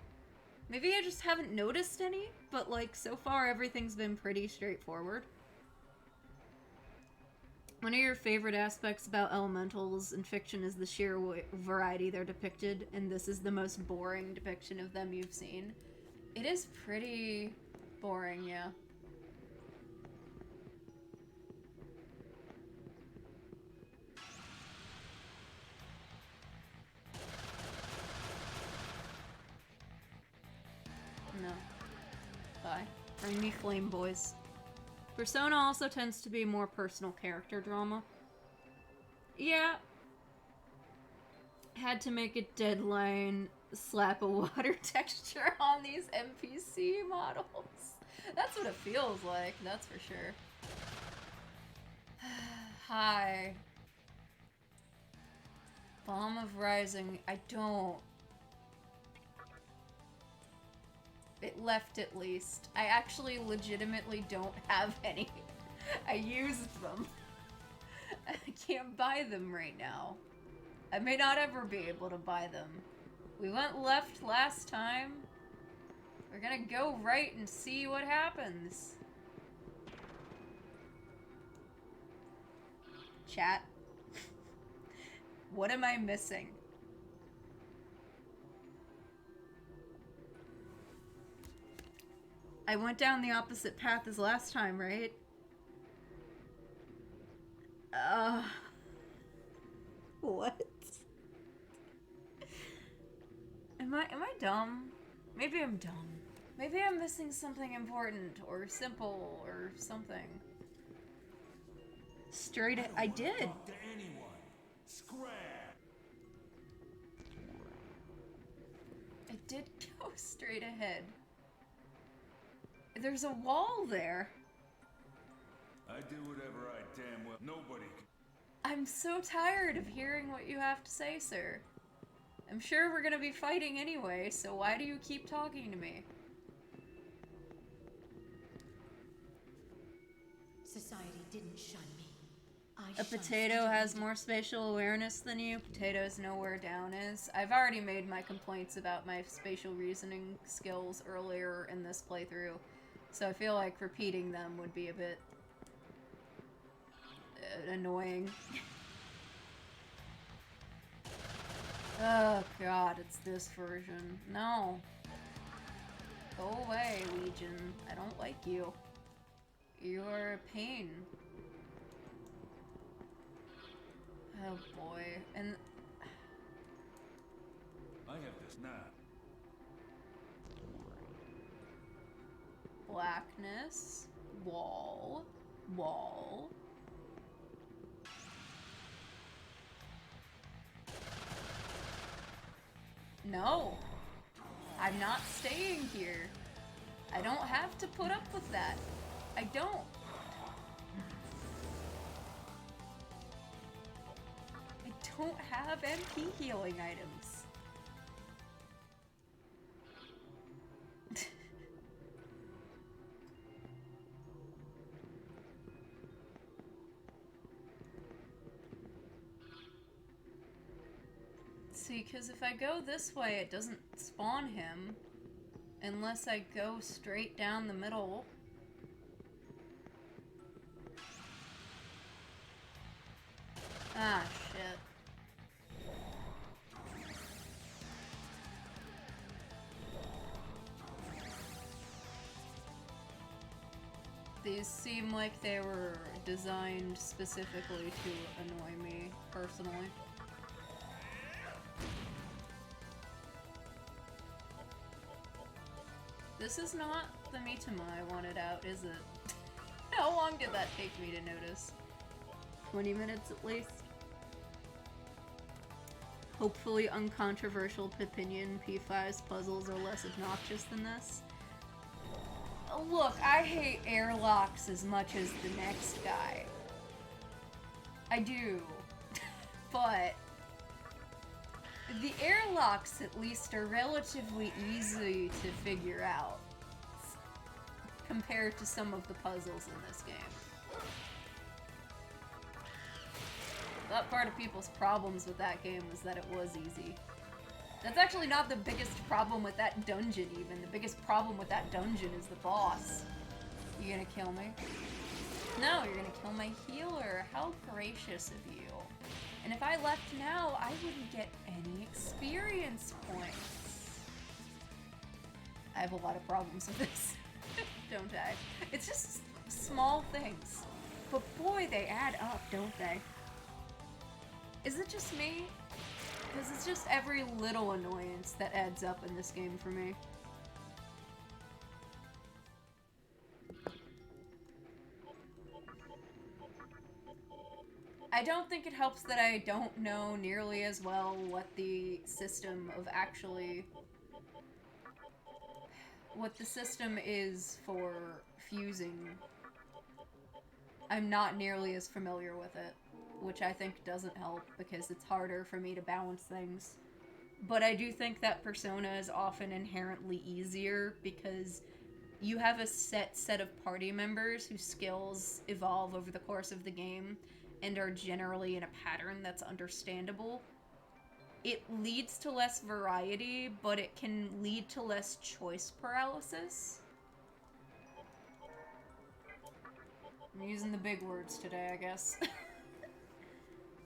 Maybe I just haven't noticed any, but, like, so far everything's been pretty straightforward. One of your favorite aspects about elementals in fiction is the sheer variety they're depicted, and this is the most boring depiction of them you've seen. It is pretty boring, yeah. No. Bye. Bring me flame boys. Persona also tends to be more personal character drama. Yeah. Had to make a deadline, slap a water texture on these NPC models. That's what it feels like, that's for sure. Hi. Bomb of Rising, I don't. It left at least. I actually legitimately don't have any. I used them. I can't buy them right now. I may not ever be able to buy them. We went left last time. We're gonna go right and see what happens. Chat. What am I missing? I went down the opposite path as last time, right? What? Am I dumb? Maybe I'm dumb. Maybe I'm missing something important or simple or something. Straight at I did. talk to anyone. Scrap. I did go straight ahead. There's a wall there. I do whatever I damn well. Nobody can. I'm so tired of hearing what you have to say, sir. I'm sure we're gonna be fighting anyway, so why do you keep talking to me? Society didn't shun me. I A shunned potato such has leader. more spatial awareness than you. Potatoes know where down is. I've already made my complaints about my spatial reasoning skills earlier in this playthrough, so I feel like repeating them would be a bit annoying. Oh god, it's this version. No. Go away, Legion. I don't like you. You are a pain. Oh boy. And I have this now. blackness. Wall. Wall. No. I'm not staying here. I don't have to put up with that. I don't. I don't have MP healing items. See, because if I go this way, it doesn't spawn him. Unless I go straight down the middle. Ah, shit. These seem like they were designed specifically to annoy me, personally. This is not the Mitama I wanted out, is it? How long did that take me to notice? 20 minutes at least? Hopefully uncontroversial opinion, P5's puzzles are less obnoxious than this. Look, I hate airlocks as much as the next guy. I do. But the airlocks, at least, are relatively easy to figure out compared to some of the puzzles in this game. That part of people's problems with that game was that it was easy. That's actually not the biggest problem with that dungeon, even. The biggest problem with that dungeon is the boss. You gonna kill me? No, you're gonna kill my healer. How gracious of you. And if I left now, I wouldn't get any experience points. I have a lot of problems with this, don't I? It's just small things. But boy, they add up, don't they? Is it just me? Because it's just every little annoyance that adds up in this game for me. I don't think it helps that I don't know nearly as well what the system of actually... what the system is for fusing. I'm not nearly as familiar with it, which I think doesn't help because it's harder for me to balance things. But I do think that Persona is often inherently easier because you have a set of party members whose skills evolve over the course of the game and are generally in a pattern that's understandable. It leads to less variety, but it can lead to less choice paralysis. I'm using the big words today, I guess.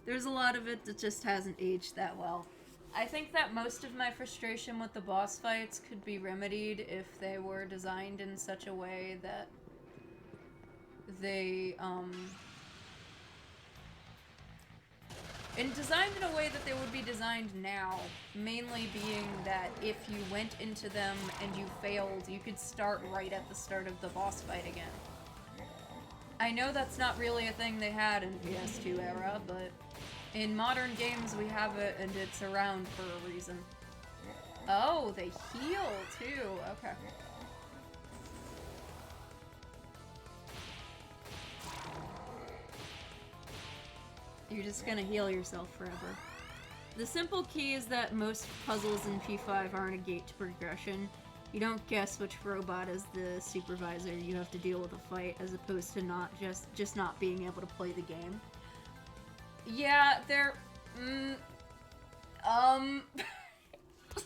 There's a lot of it that just hasn't aged that well. I think that most of my frustration with the boss fights could be remedied if they were designed in such a way that they, and designed in a way that they would be designed now, mainly being that if you went into them and you failed, you could start right at the start of the boss fight again. I know that's not really a thing they had in PS2 era, but in modern games we have it and it's around for a reason. Oh, they heal too, okay. You're just gonna heal yourself forever. The simple key is that most puzzles in P5 aren't a gate to progression. You don't guess which robot is the supervisor. You have to deal with a fight as opposed to not just not being able to play the game. Yeah, they're...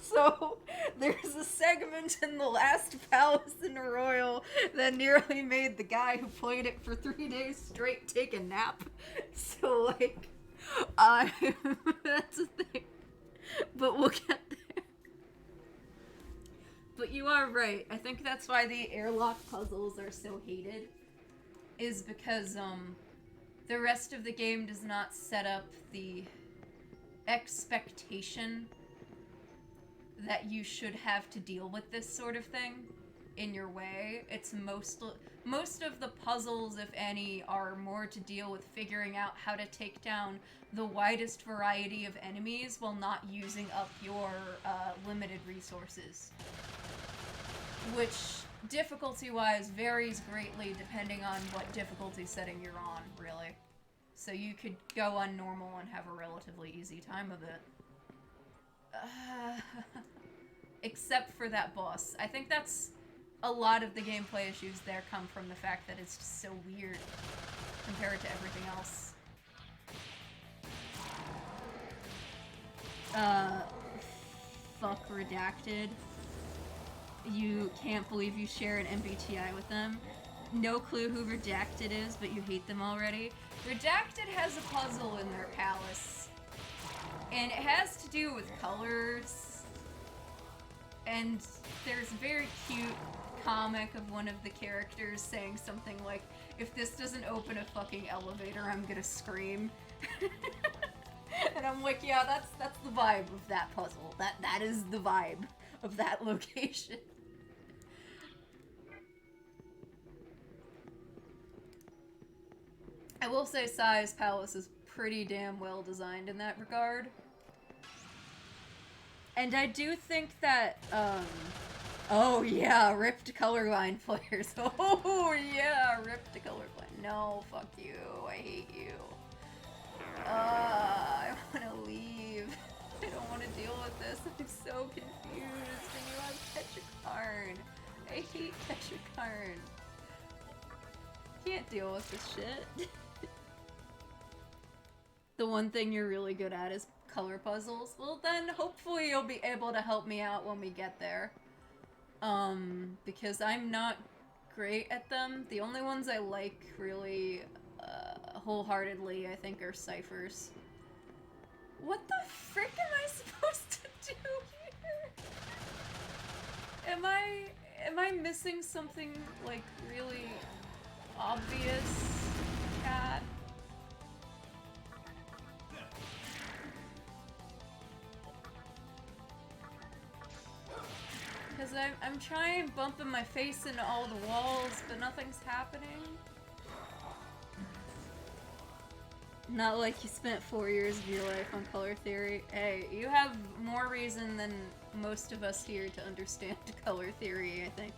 So, there's a segment in the last Palace in the Royal that nearly made the guy who played it for 3 days straight take a nap. So, like, that's a thing. But we'll get there. But you are right. I think that's why the airlock puzzles are so hated. Is because, the rest of the game does not set up the expectation that you should have to deal with this sort of thing in your way. It's most of the puzzles, if any, are more to deal with figuring out how to take down the widest variety of enemies while not using up your limited resources. Which, difficulty-wise, varies greatly depending on what difficulty setting you're on, really. So you could go on normal and have a relatively easy time of it. Except for that boss. I think that's a lot of the gameplay issues there come from the fact that it's just so weird compared to everything else. Fuck Redacted. You can't believe you share an MBTI with them. No clue who Redacted is, but you hate them already. Redacted has a puzzle in their palace. And it has to do with colors. And there's a very cute comic of one of the characters saying something like, if this doesn't open a fucking elevator, I'm gonna scream. And I'm like, yeah, that's the vibe of that puzzle. That is the vibe of that location. I will say Sai's palace is pretty damn well designed in that regard. And I do think that, oh yeah, ripped colorblind players. Oh yeah, ripped colorblind. No, fuck you. I hate you. I wanna leave. I don't wanna deal with this. I'm so confused. And you have Tetrakarn. I hate Tetrakarn. Can't deal with this shit. The one thing you're really good at is color puzzles. Well then, hopefully you'll be able to help me out when we get there. Because I'm not great at them. The only ones I like really, wholeheartedly, I think, are ciphers. What the frick am I supposed to do here? Am I missing something, like, really obvious, cat? Because I'm trying bumping my face into all the walls, but nothing's happening. Not like you spent 4 years of your life on color theory. Hey, you have more reason than most of us here to understand color theory, I think.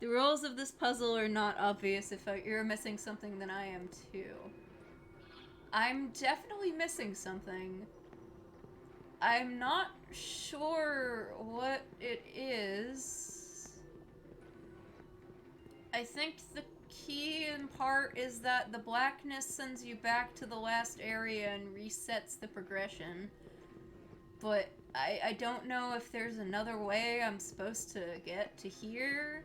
The rules of this puzzle are not obvious. If you're missing something, then I am too. I'm definitely missing something. I'm not sure what it is. I think the key in part is that the blackness sends you back to the last area and resets the progression. But I don't know if there's another way I'm supposed to get to here.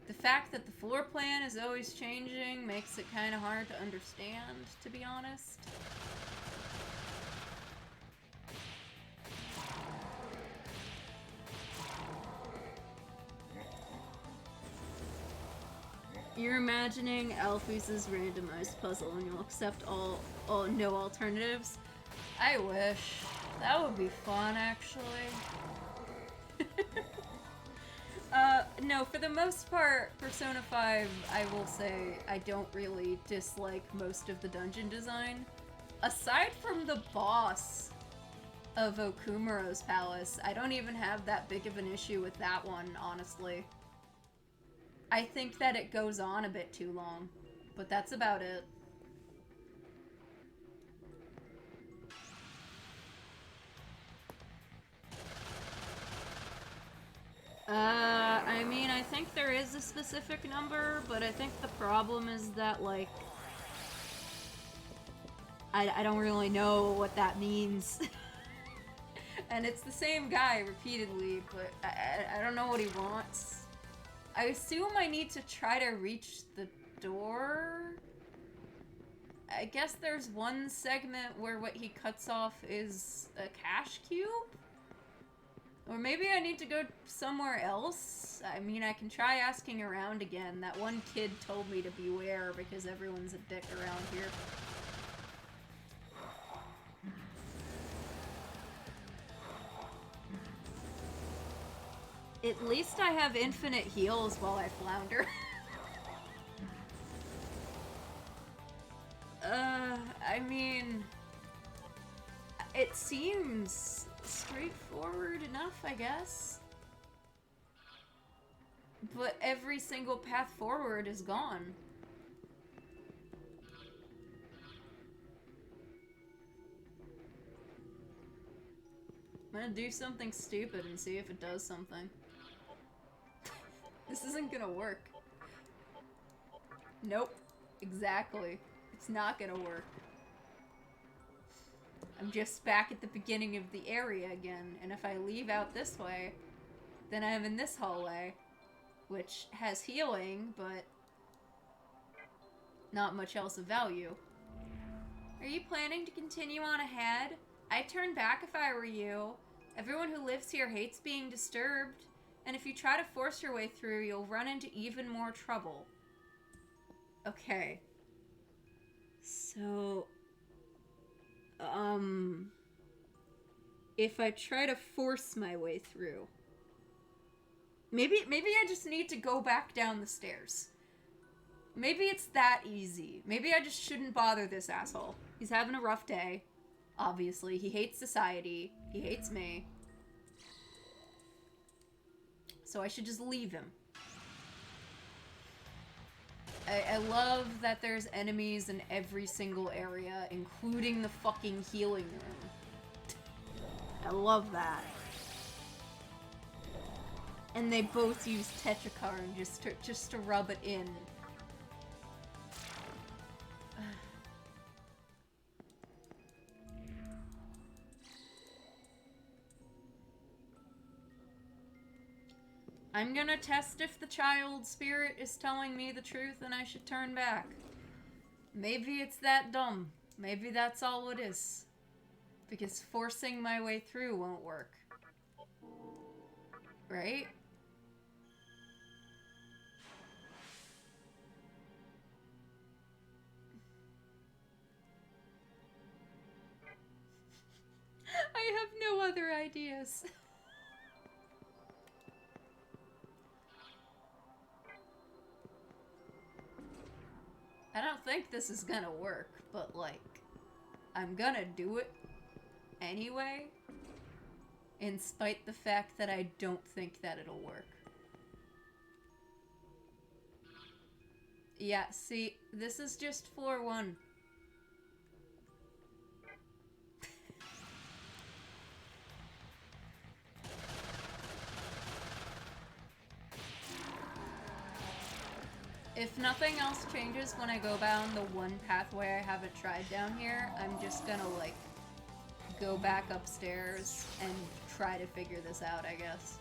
The fact that the floor plan is always changing makes it kind of hard to understand, to be honest. You're imagining Alphys' randomized puzzle and you'll accept all no alternatives? I wish. That would be fun, actually. No, for the most part, Persona 5, I will say, I don't really dislike most of the dungeon design. Aside from the boss of Okumuro's palace, I don't even have that big of an issue with that one, honestly. I think that it goes on a bit too long, but that's about it. I mean, I think there is a specific number, but I think the problem is that, like, I don't really know what that means. And it's the same guy repeatedly, but I don't know what he wants. I assume I need to try to reach the door? I guess there's one segment where what he cuts off is a cash cube? Or maybe I need to go somewhere else? I mean, I can try asking around again. That one kid told me to beware because everyone's a dick around here. At least I have infinite heals while I flounder. I mean... It seems straightforward enough, I guess. But every single path forward is gone. I'm gonna do something stupid and see if it does something. This isn't gonna work. Nope. Exactly. It's not gonna work. I'm just back at the beginning of the area again, and if I leave out this way, then I'm in this hallway, which has healing, but not much else of value. Are you planning to continue on ahead? I'd turn back if I were you. Everyone who lives here hates being disturbed, and if you try to force your way through, you'll run into even more trouble. Okay. So... if I try to force my way through... Maybe I just need to go back down the stairs. Maybe it's that easy. Maybe I just shouldn't bother this asshole. He's having a rough day. Obviously, he hates society. He hates me. So I should just leave him. I love that there's enemies in every single area, including the fucking healing room. I love that. And they both use Tetrakarn just to rub it in. I'm gonna test if the child spirit is telling me the truth and I should turn back. Maybe it's that dumb. Maybe that's all it is. Because forcing my way through won't work. Right? I have no other ideas. I don't think this is gonna work, but like, I'm gonna do it anyway, in spite the fact that I don't think that it'll work. Yeah, see, this is just floor 1. If nothing else changes when I go down the one pathway I haven't tried down here, I'm just gonna, like, go back upstairs and try to figure this out, I guess.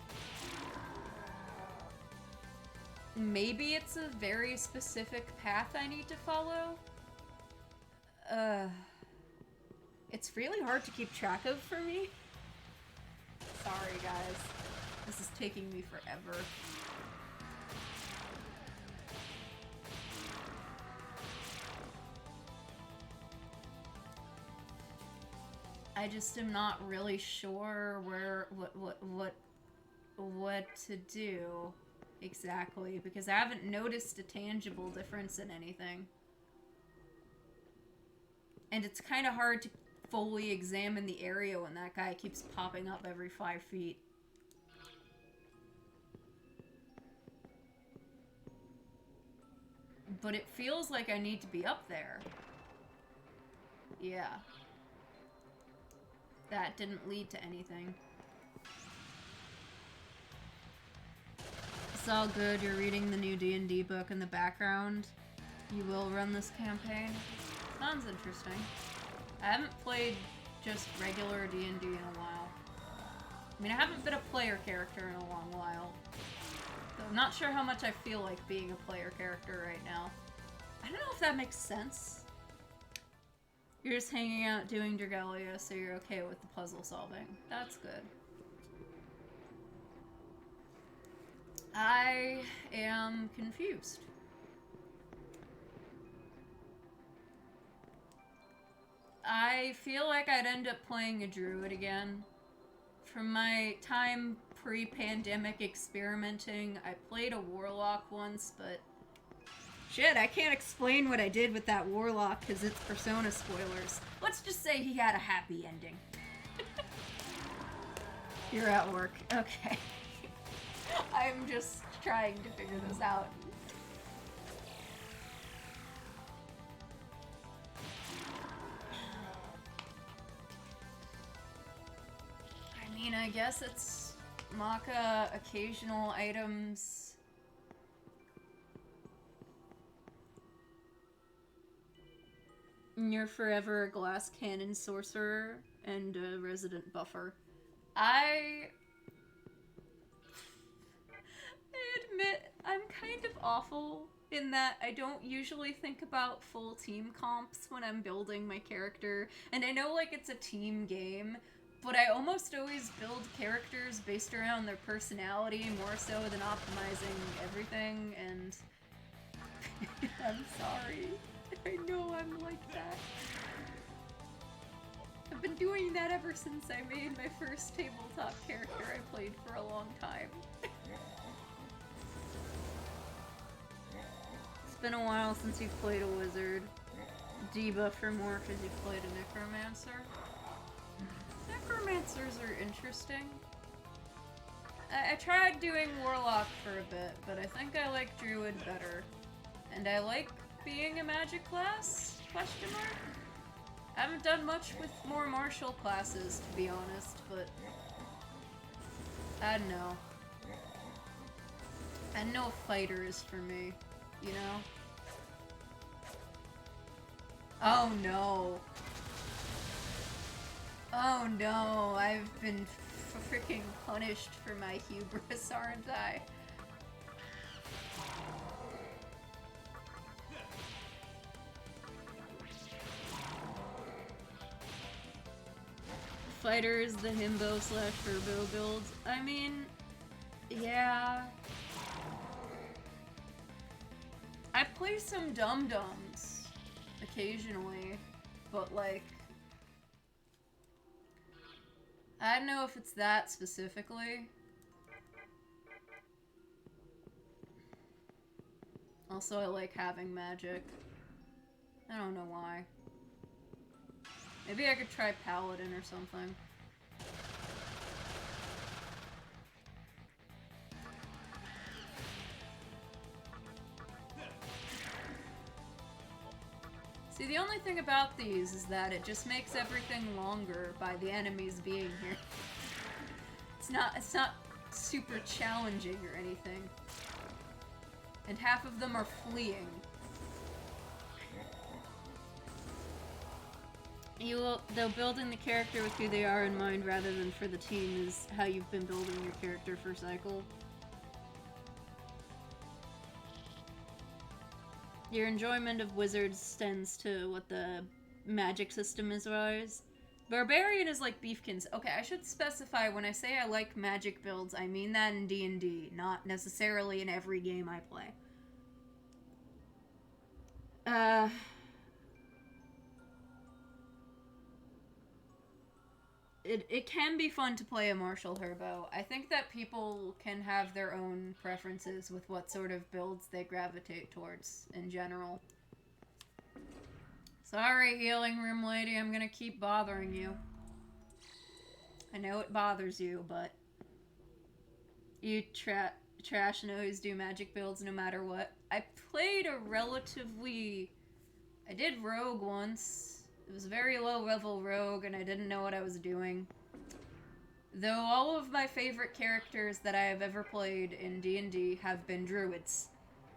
Maybe it's a very specific path I need to follow? It's really hard to keep track of for me. Sorry, guys. This is taking me forever. I just am not really sure what to do exactly, because I haven't noticed a tangible difference in anything. And it's kind of hard to fully examine the area when that guy keeps popping up every 5 feet. But it feels like I need to be up there. Yeah. That didn't lead to anything. It's all good. You're reading the new D&D book in the background. You will run this campaign. Sounds interesting. I haven't played just regular D&D in a while. I mean, I haven't been a player character in a long while. So I'm not sure how much I feel like being a player character right now. I don't know if that makes sense. You're just hanging out doing Dragalia, so you're okay with the puzzle solving. That's good. I am confused. I feel like I'd end up playing a druid again. From my time pre-pandemic experimenting, I played a warlock once, but shit, I can't explain what I did with that warlock because it's Persona spoilers. Let's just say he had a happy ending. You're at work. Okay. I'm just trying to figure this out. I mean, I guess it's Maka occasional items. You're forever a glass cannon sorcerer and a resident buffer. I admit I'm kind of awful in that I don't usually think about full team comps when I'm building my character. And I know, like, it's a team game, but I almost always build characters based around their personality more so than optimizing everything, and I'm sorry. I know I'm like that. I've been doing that ever since I made my first tabletop character I played for a long time. It's been a while since you've played a wizard. Debuff for more because you've played a necromancer. Necromancers are interesting. I tried doing warlock for a bit, but I think I like druid better. And I like being a magic class? Question mark? I haven't done much with more martial classes, to be honest, but I don't know. I know fighter is for me, you know? Oh no. Oh no, I've been freaking punished for my hubris, aren't I? Fighter is the himbo slash herbo build. I mean, yeah. I play some dum-dums occasionally, but like, I don't know if it's that specifically. Also, I like having magic. I don't know why. Maybe I could try Paladin or something. See, the only thing about these is that it just makes everything longer by the enemies being here. It's not super challenging or anything. And half of them are fleeing. Though building the character with who they are in mind rather than for the team is how you've been building your character for Cycle. Your enjoyment of wizards extends to what the magic system is wise. Barbarian is like Beefkins. Okay, I should specify when I say I like magic builds, I mean that in D&D, not necessarily in every game I play. It can be fun to play a martial herbo. I think that people can have their own preferences with what sort of builds they gravitate towards in general. Sorry, healing room lady, I'm gonna keep bothering you. I know it bothers you, but you trash and always do magic builds no matter what. I played a relatively... I did rogue once. It was a very low level rogue and I didn't know what I was doing. Though all of my favorite characters that I have ever played in D&D have been druids.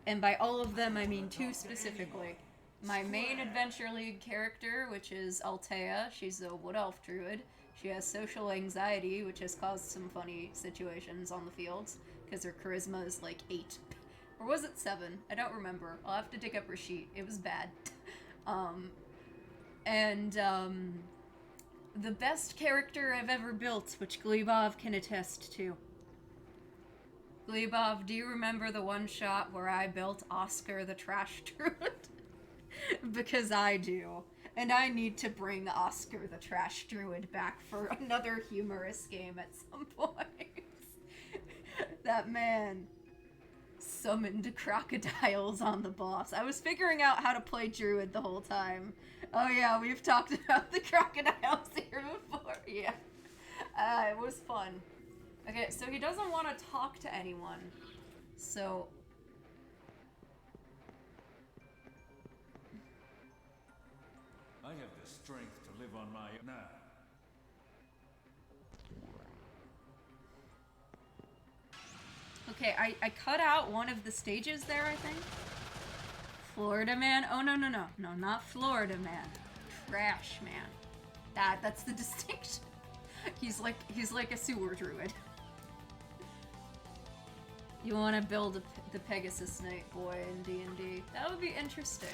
And by all of them, I mean two specifically. My main Adventure League character, which is Altea, she's a Wood Elf druid. She has social anxiety, which has caused some funny situations on the fields, because her charisma is like 8. Or was it 7? I don't remember. I'll have to dig up her sheet. It was bad. The best character I've ever built, which Glebov can attest to. Glebov, do you remember the one shot where I built Oscar the Trash Druid? Because I do. And I need to bring Oscar the Trash Druid back for another humorous game at some point. That man summoned crocodiles on the boss. I was figuring out how to play Druid the whole time. Oh yeah, we've talked about the crocodiles here before. Yeah. It was fun. Okay, so he doesn't want to talk to anyone. So... I have the strength to live on my own. Now. Okay, I cut out one of the stages there, I think. Florida man? Oh, no. No, not Florida man. Trash man. That's the distinction. He's like a sewer druid. You want to build the Pegasus Knight boy in D&D. That would be interesting.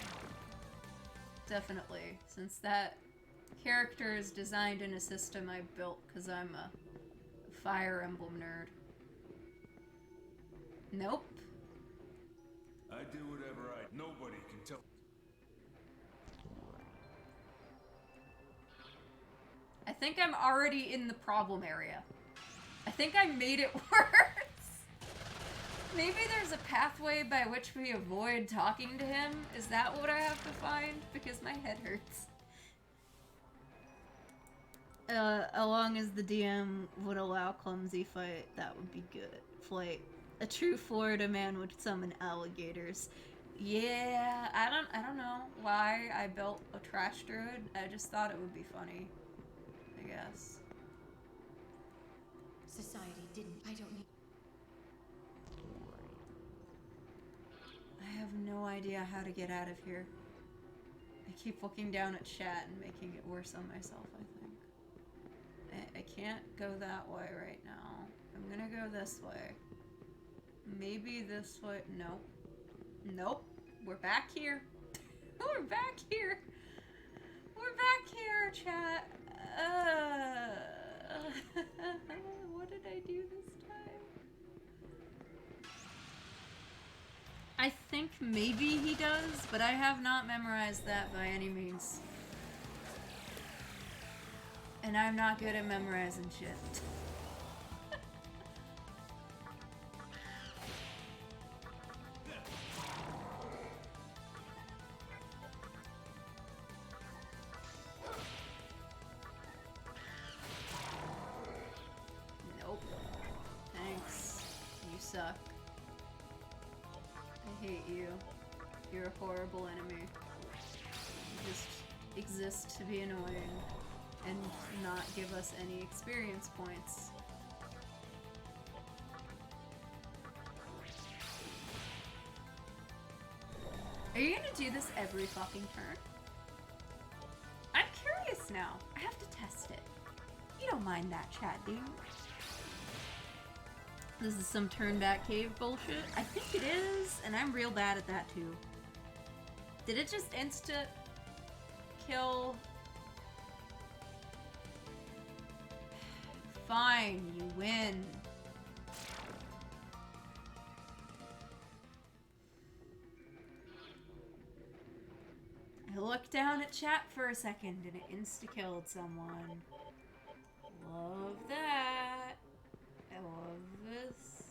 Definitely. Since that character is designed in a system I built because I'm a Fire Emblem nerd. Nope. I do whatever nobody can tell. I think I'm already in the problem area. I think I made it worse. Maybe there's a pathway by which we avoid talking to him. Is that what I have to find? Because my head hurts. As long as the DM would allow clumsy fight, that would be good. Flight. A true Florida man would summon alligators. Yeah, I don't know why I built a trash druid. I just thought it would be funny. I guess. Society didn't. I don't need. I have no idea how to get out of here. I keep looking down at chat and making it worse on myself, I think. I can't go that way right now. I'm gonna go this way. Maybe this way. Nope. Nope. We're back here. We're back here. We're back here, chat. What did I do this time? I think maybe he does, but I have not memorized that by any means. And I'm not good at memorizing shit. Nope. Thanks. You suck. I hate you. You're a horrible enemy. You just exist to be annoying and not give us any experience points. Are you gonna do this every fucking turn? I'm curious now. I have to test it. You don't mind that, chat, do you? This is some turn back cave bullshit. I think it is, and I'm real bad at that too. Did it just insta kill? Fine, you win. I looked down at chat for a second and it insta-killed someone. Love that. I love this.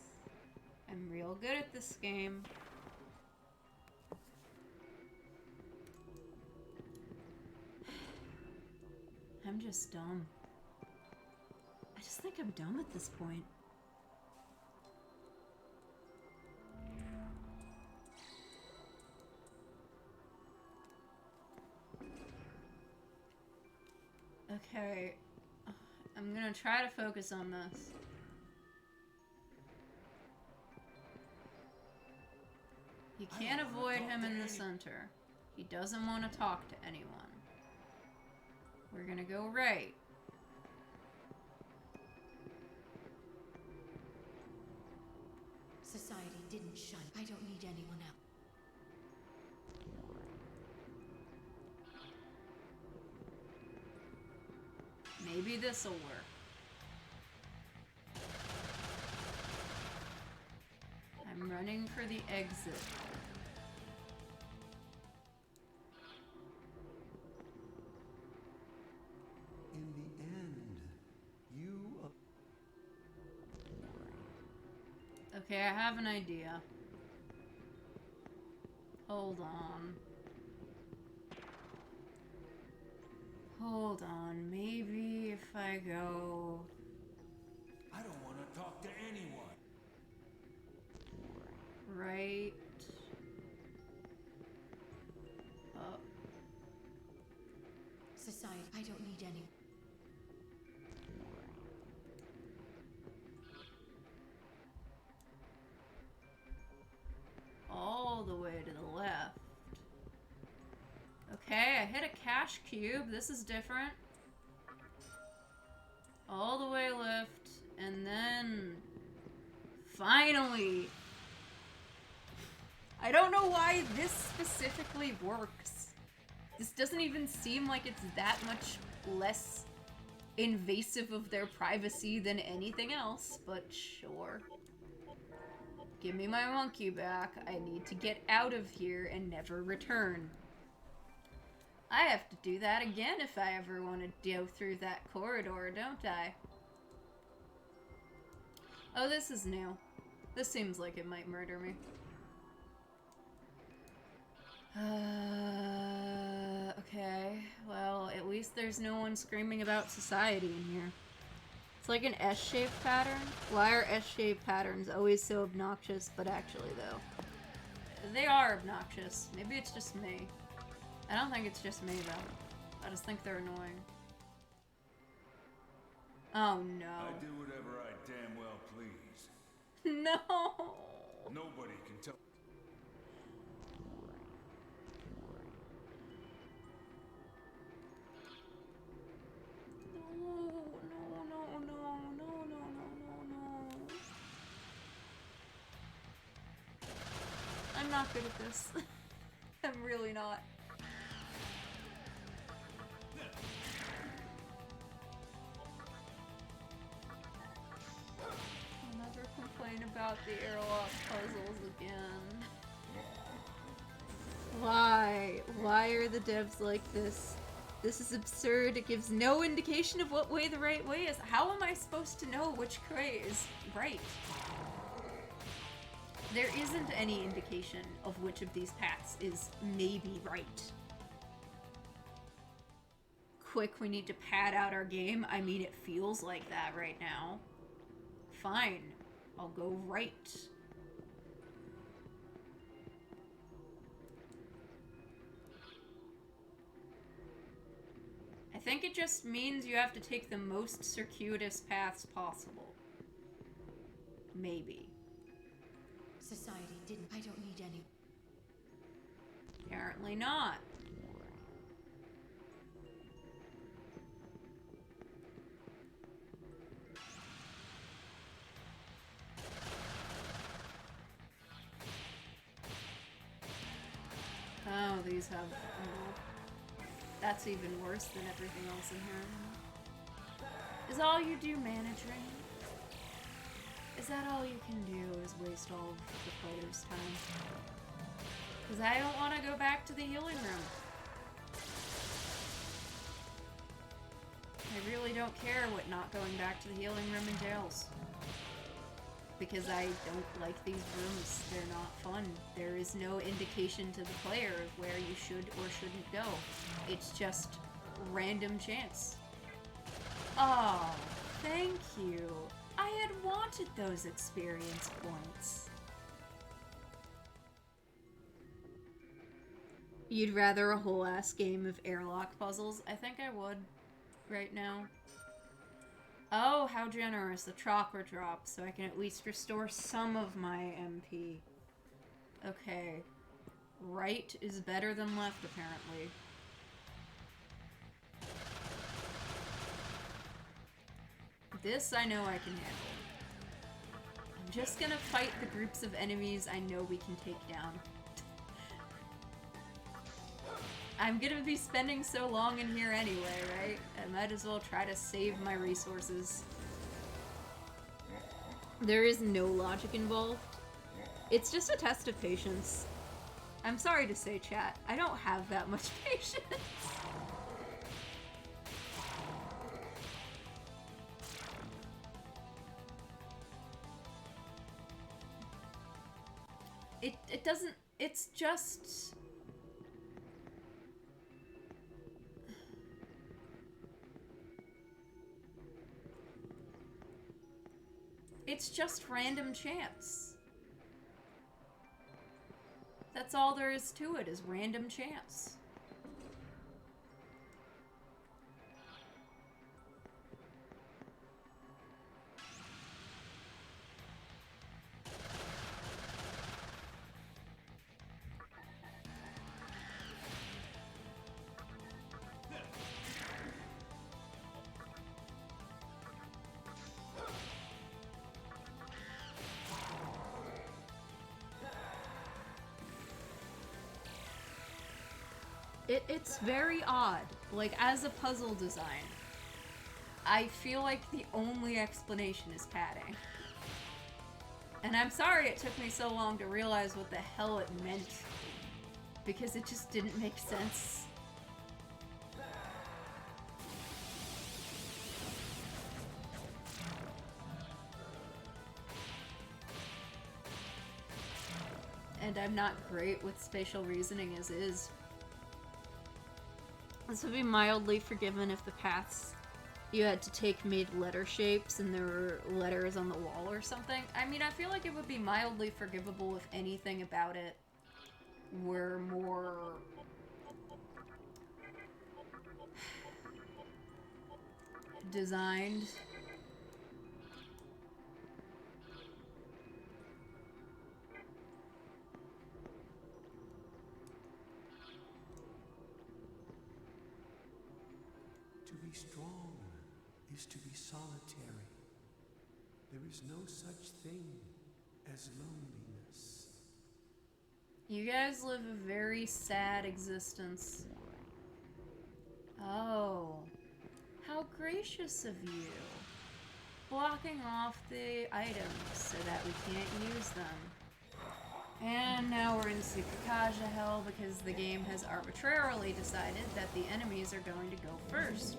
I'm real good at this game. I'm just dumb. I just think I'm dumb at this point. Okay. I'm gonna try to focus on this. You can't avoid him in the center. He doesn't want to talk to anyone. We're gonna go right. Society didn't shun. I don't need anyone else. Maybe this'll work. I'm running for the exit. In the end, you... Okay, I have an idea. Hold on. Hold on. Maybe if I go... I don't want to talk to anyone. right... up. Society, I don't need anyone. All the way to the left. Okay, I hit a cash cube. This is different. All the way left, and then... finally! I don't know why this specifically works. This doesn't even seem like it's that much less invasive of their privacy than anything else, but sure. Give me my monkey back. I need to get out of here and never return. I have to do that again if I ever want to go through that corridor, don't I? Oh, this is new. This seems like it might murder me. Okay. Well, at least there's no one screaming about society in here. It's like an S-shaped pattern. Why are S-shaped patterns always so obnoxious? But actually, though, they are obnoxious. Maybe it's just me. I don't think it's just me, though. I just think they're annoying. Oh, no. I do whatever I damn well please. No! Nobody can tell. No. I'm not good at this. I'm really not. I'll never complain about the airlock puzzles again. Why? Why are the devs like this? This is absurd. It gives no indication of what way the right way is. How am I supposed to know which way is right? There isn't any indication of which of these paths is maybe right. Quick, we need to pad out our game. I mean, it feels like that right now. Fine. I'll go right. I think it just means you have to take the most circuitous paths possible. Maybe. Society didn't. I don't need any. Apparently not. Oh, these have... oh, that's even worse than everything else in here. Is all you do managing? Is that all you can do, is waste all of the player's time? Because I don't want to go back to the healing room. I really don't care what not going back to the healing room entails. Because I don't like these rooms. They're not fun. There is no indication to the player of where you should or shouldn't go. It's just random chance. Oh, thank you. I had wanted those experience points. You'd rather a whole ass game of airlock puzzles? I think I would right now. Oh, how generous. The chakra drop, so I can at least restore some of my MP. Okay. Right is better than left, apparently. This I know I can handle. I'm just gonna fight the groups of enemies I know we can take down. I'm gonna be spending so long in here anyway, right? I might as well try to save my resources. There is no logic involved. It's just a test of patience. I'm sorry to say, chat, I don't have that much patience. It doesn't, it's just... It's just random chance. That's all there is to it, is random chance. It's very odd. Like, as a puzzle design, I feel like the only explanation is padding. And I'm sorry it took me so long to realize what the hell it meant, because it just didn't make sense. And I'm not great with spatial reasoning as is. This would be mildly forgiven if the paths you had to take made letter shapes and there were letters on the wall or something. I mean, I feel like it would be mildly forgivable if anything about it were more... designed. To be strong is to be solitary. There is no such thing as loneliness. You guys live a very sad existence. Oh. How gracious of you. Blocking off the items so that we can't use them. And now we're in Sukakaja Hell because the game has arbitrarily decided that the enemies are going to go first.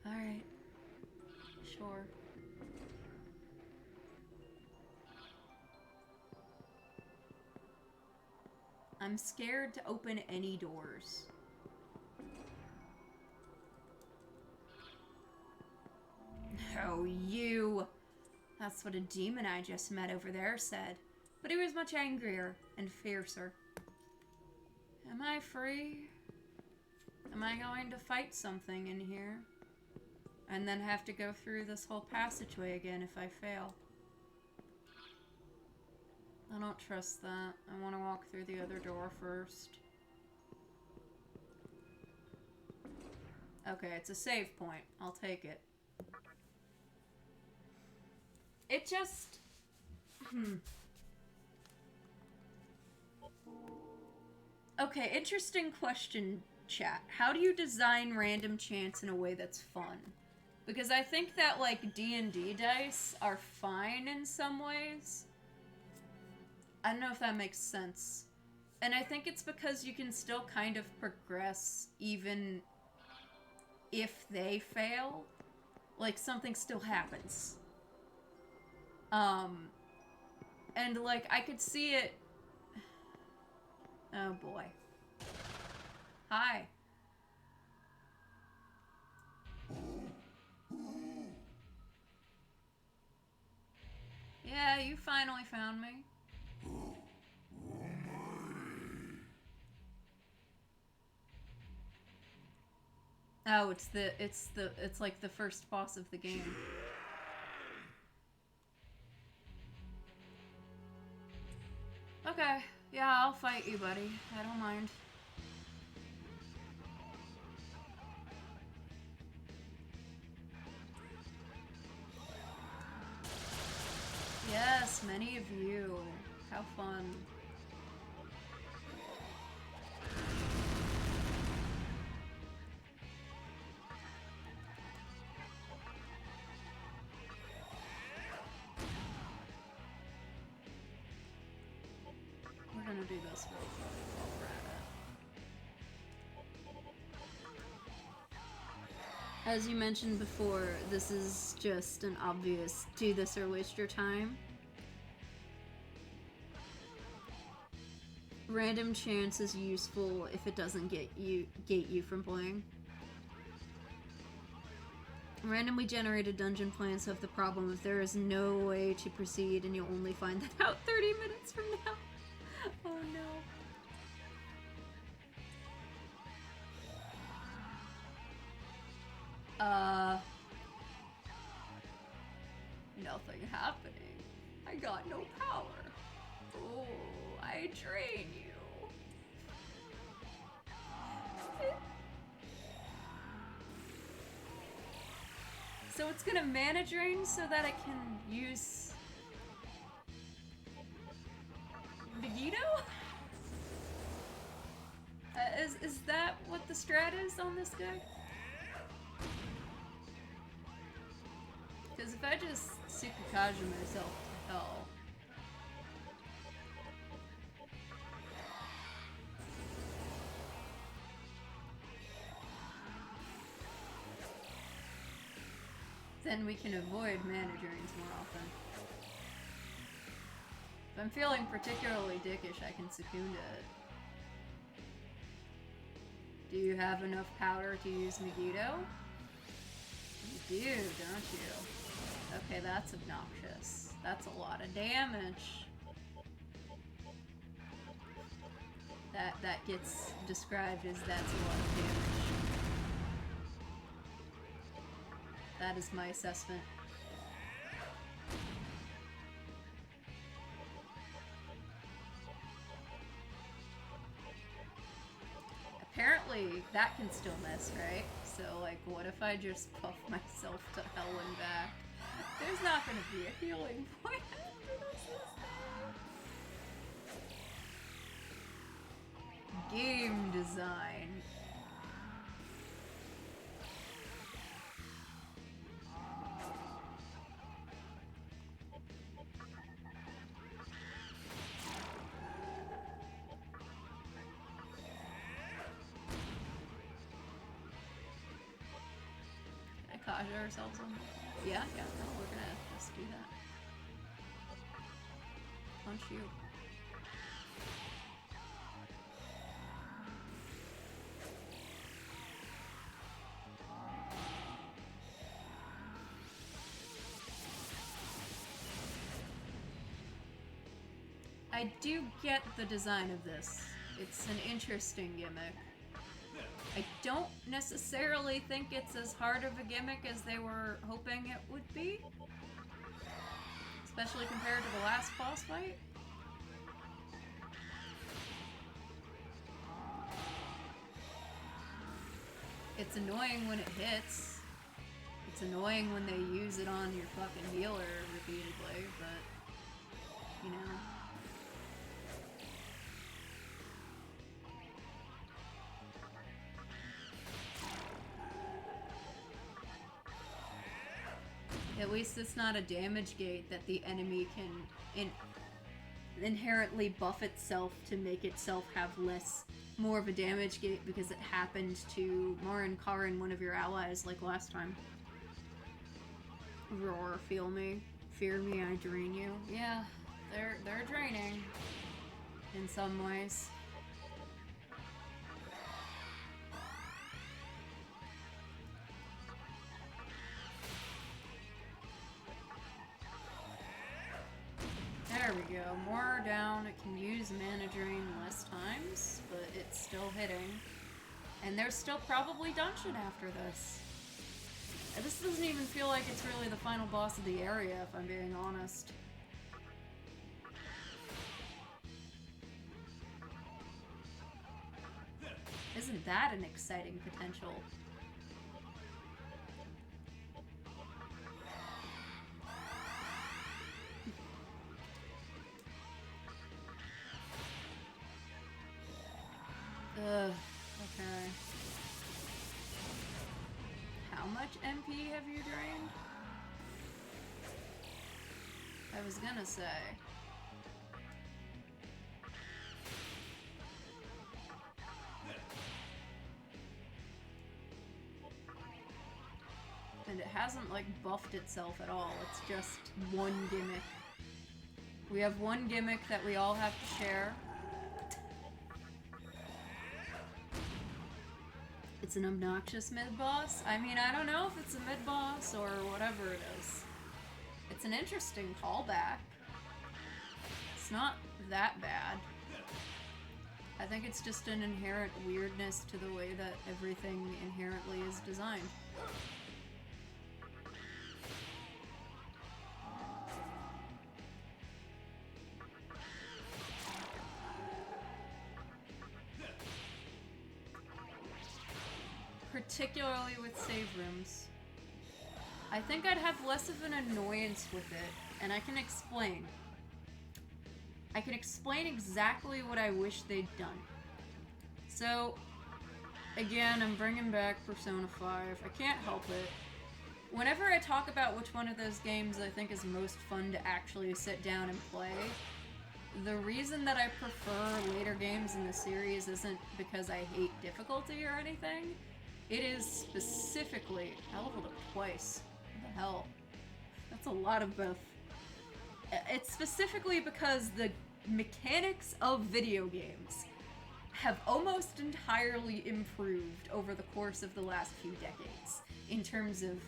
Alright. Sure. I'm scared to open any doors. Oh, you! That's what a demon I just met over there said. But he was much angrier and fiercer. Am I free? Am I going to fight something in here? And then have to go through this whole passageway again if I fail? I don't trust that. I want to walk through the other door first. Okay, it's a save point. I'll take it. It just... Okay, interesting question, chat. How do you design random chance in a way that's fun? Because I think that, like, D&D dice are fine in some ways. I don't know if that makes sense. And I think it's because you can still kind of progress even if they fail. Like, something still happens. And, like, I could see it... Oh, boy. Hi. Yeah, you finally found me. Oh, it's like the first boss of the game. Okay, yeah, I'll fight you, buddy. I don't mind. Yes, many of you. How fun. We're gonna do this real quick while we're at it. As you mentioned before, this is just an obvious do this or waste your time. Random chance is useful if it doesn't gate you from playing. Randomly generated dungeon plans have the problem if there is no way to proceed and you'll only find that out 30 minutes from now. Oh no. Nothing happening. I got no power. Oh, I drain you. So it's gonna mana drain so that it can use Megiddo? Is that what the strat is on this guy? Because if I just Tsukikaja myself to hell... then we can avoid mana drains more often. If I'm feeling particularly dickish, I can Secunda it. Do you have enough powder to use Megiddo? You do, don't you? Okay, that's obnoxious. That's a lot of damage. That gets described as that's a lot of damage. That is my assessment. Apparently, that can still miss, right? So, like, what if I just puff myself to hell and back? There's not gonna be a healing point after this, is there? Game design. Kaja ourselves on? Yeah, no, we're gonna just do that. Punch you. I do get the design of this. It's an interesting gimmick. I don't necessarily think it's as hard of a gimmick as they were hoping it would be. Especially compared to the last boss fight. It's annoying when it hits. It's annoying when they use it on your fucking healer repeatedly, but, you know. At least it's not a damage gate that the enemy can inherently buff itself to make itself have more of a damage gate because it happened to Marin Karin, one of your allies, like last time. Roar, feel me. Fear me, I drain you. Yeah, they're draining. In some ways. There we go. More down. It can use mana drain less times, but it's still hitting. And there's still probably dungeon after this. This doesn't even feel like it's really the final boss of the area, if I'm being honest. Isn't that an exciting potential? Ugh, okay. How much MP have you drained? I was gonna say. And it hasn't, like, buffed itself at all. It's just one gimmick. We have one gimmick that we all have to share. It's an obnoxious mid-boss. I mean, I don't know if it's a mid-boss or whatever it is. It's an interesting callback. It's not that bad. I think it's just an inherent weirdness to the way that everything inherently is designed. Particularly with save rooms. I think I'd have less of an annoyance with it, and I can explain. I can explain exactly what I wish they'd done. So, again, I'm bringing back Persona 5. I can't help it. Whenever I talk about which one of those games I think is most fun to actually sit down and play, the reason that I prefer later games in the series isn't because I hate difficulty or anything. It is specifically... I leveled up twice. What the hell? That's a lot of both. It's specifically because the mechanics of video games have almost entirely improved over the course of the last few decades in terms of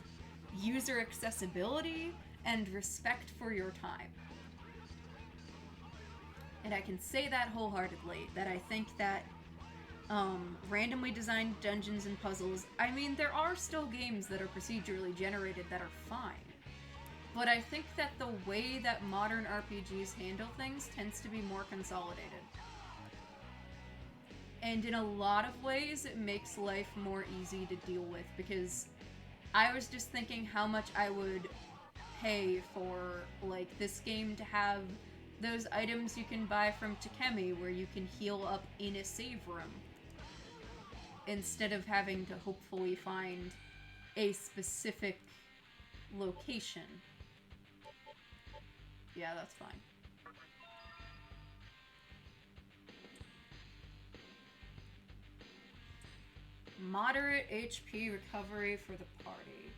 user accessibility and respect for your time. And I can say that wholeheartedly, that I think that randomly designed dungeons and puzzles, I mean, there are still games that are procedurally generated that are fine. But I think that the way that modern RPGs handle things tends to be more consolidated. And in a lot of ways, it makes life more easy to deal with, because I was just thinking how much I would pay for, like, this game to have those items you can buy from Takemi, where you can heal up in a save room, instead of having to hopefully find a specific location. Yeah, that's fine. Moderate HP recovery for the party.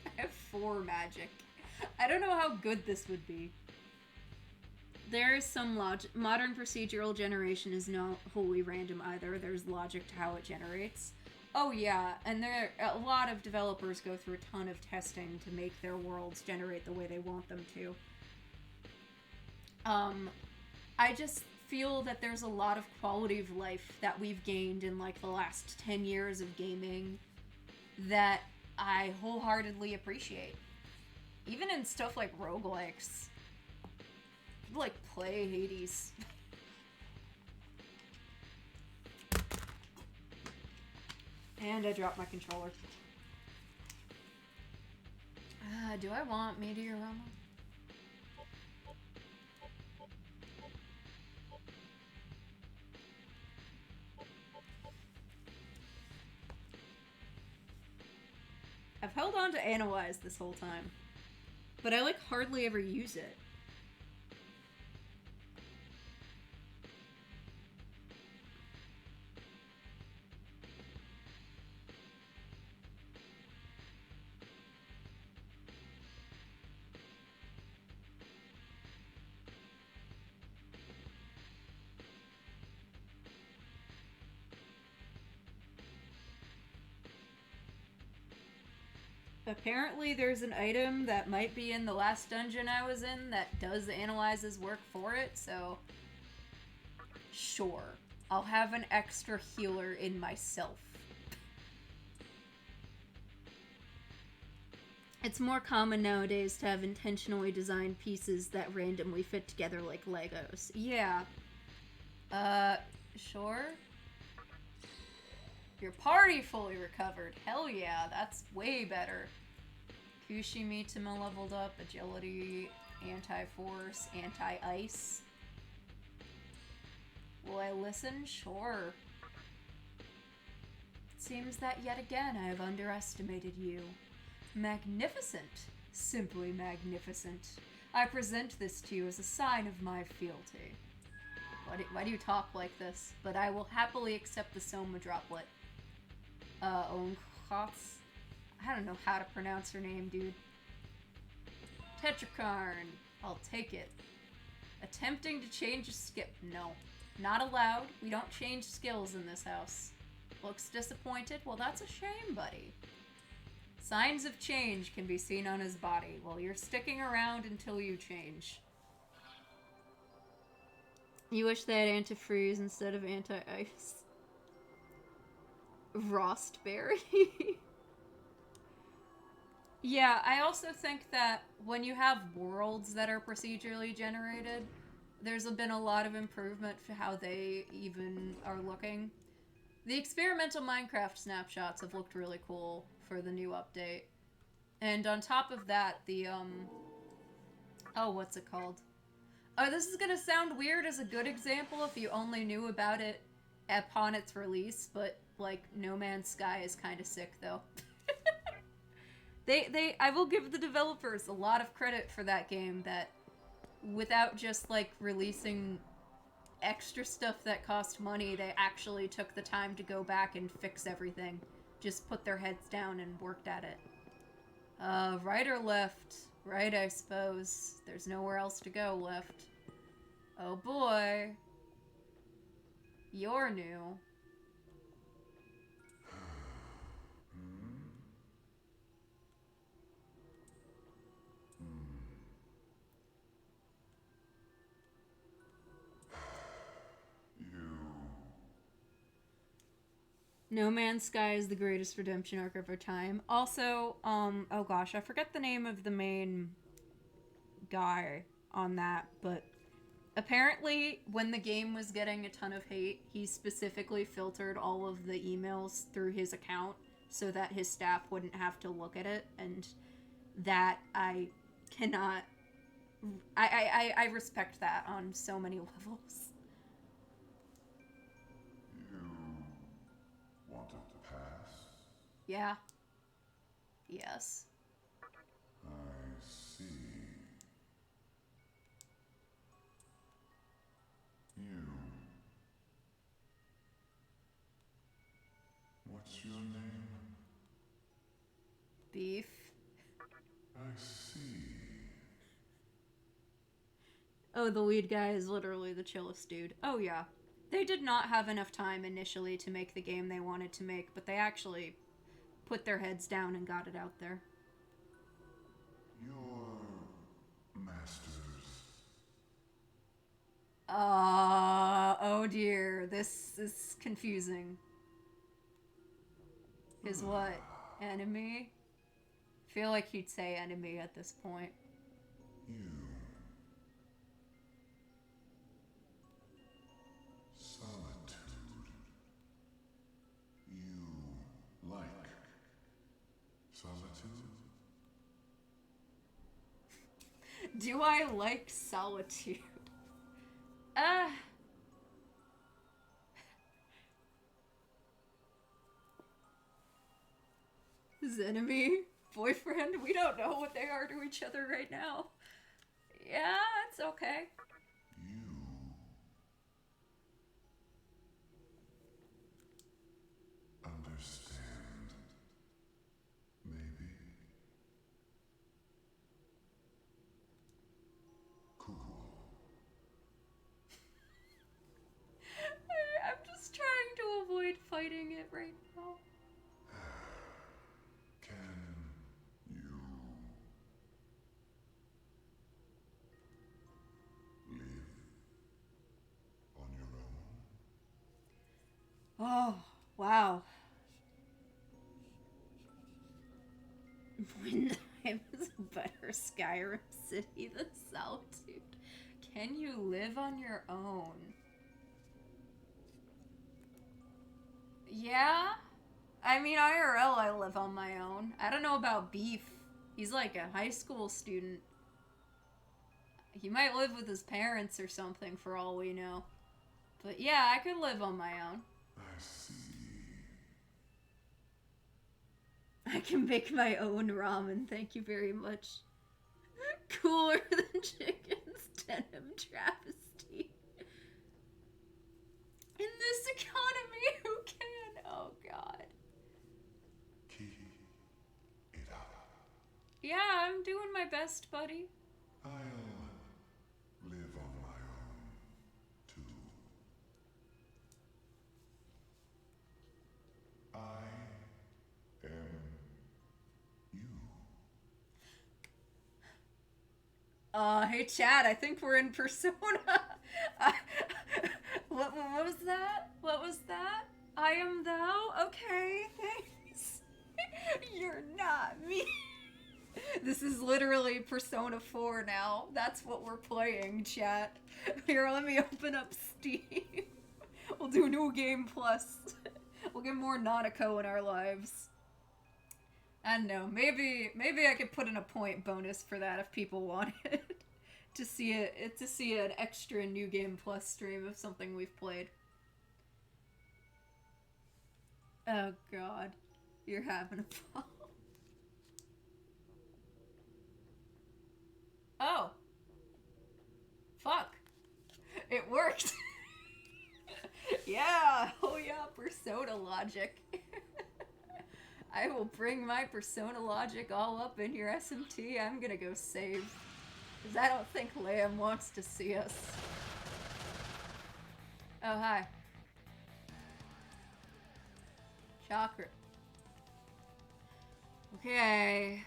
I have 4 magic. I don't know how good this would be. There is some logic. Modern procedural generation is not wholly random either. There's logic to how it generates. Oh yeah, and a lot of developers go through a ton of testing to make their worlds generate the way they want them to. I just feel that there's a lot of quality of life that we've gained in, like, the last 10 years of gaming that I wholeheartedly appreciate. Even in stuff like roguelikes. I'd, like, play Hades. And I dropped my controller. Do I want Meteorama? I've held on to Analyze this whole time, but I, like, hardly ever use it. Apparently there's an item that might be in the last dungeon I was in that does Analyze's work for it, so sure. I'll have an extra healer in myself. It's more common nowadays to have intentionally designed pieces that randomly fit together like Legos. Yeah. Sure. Your party fully recovered. Hell yeah, that's way better. Kushimitama leveled up, agility, anti-force, anti-ice. Will I listen? Sure. It seems that yet again I have underestimated you. Magnificent. Simply magnificent. I present this to you as a sign of my fealty. Why do you talk like this? But I will happily accept the Soma droplet. Onkots? I don't know how to pronounce her name, dude. Tetrakarn. I'll take it. Attempting to change a skip. No. Not allowed. We don't change skills in this house. Looks disappointed? Well, that's a shame, buddy. Signs of change can be seen on his body. Well, you're sticking around until you change. You wish they had antifreeze instead of anti-ice. Rostberry. Yeah, I also think that when you have worlds that are procedurally generated, there's been a lot of improvement for how they even are looking. The experimental Minecraft snapshots have looked really cool for the new update. And on top of that, the, oh, what's it called? Oh, this is gonna sound weird as a good example if you only knew about it upon its release, but, like, No Man's Sky is kind of sick, though. I will give the developers a lot of credit for that game, that without just, like, releasing extra stuff that cost money, they actually took the time to go back and fix everything. Just put their heads down and worked at it. Right or left? Right, I suppose. There's nowhere else to go left. Oh boy. You're new. No Man's Sky is the greatest redemption arc of our time. Also, oh gosh, I forget the name of the main guy on that, but apparently when the game was getting a ton of hate, he specifically filtered all of the emails through his account so that his staff wouldn't have to look at it, and that I cannot... I respect that on so many levels. Wanted to pass? Yeah. Yes. I see. You. What's your name? Beef. I see. Oh, the lead guy is literally the chillest dude. Oh yeah. They did not have enough time initially to make the game they wanted to make, but they actually put their heads down and got it out there. Your masters. Oh dear. This is confusing. His what? Enemy? I feel like he'd say enemy at this point. You. Solitude. You like solitude? Do I like solitude? His enemy? Boyfriend? We don't know what they are to each other right now. Yeah, it's okay. You. Understand. Maybe. Cool. I'm just trying to avoid fighting it right now. Can you Oh, wow. When I was a better Skyrim City than Solitude. Can you live on your own? Yeah? I mean, IRL, I live on my own. I don't know about Beef. He's like a high school student. He might live with his parents or something for all we know. But yeah, I could live on my own. I see. I can make my own ramen, thank you very much. Cooler than chicken's denim travesty. In this economy, who can? Oh god. Keep it up. Yeah, I'm doing my best, buddy. I'll live on my own, too. I am you. Hey Chad, I think we're in Persona. What was that? What was that? I am thou? Okay, thanks. You're not me. This is literally Persona 4 now. That's what we're playing, chat. Here, let me open up Steam. We'll do New Game Plus. We'll get more Nanako in our lives. I don't know. Maybe I could put in a point bonus for that if people want it. To see an extra New Game Plus stream of something we've played. Oh god. You're having a ball. Oh. Fuck. It worked. Yeah. Oh yeah, Persona logic. I will bring my Persona logic all up in your SMT. I'm gonna go save. Because I don't think Liam wants to see us. Oh, hi. Chakra. Okay.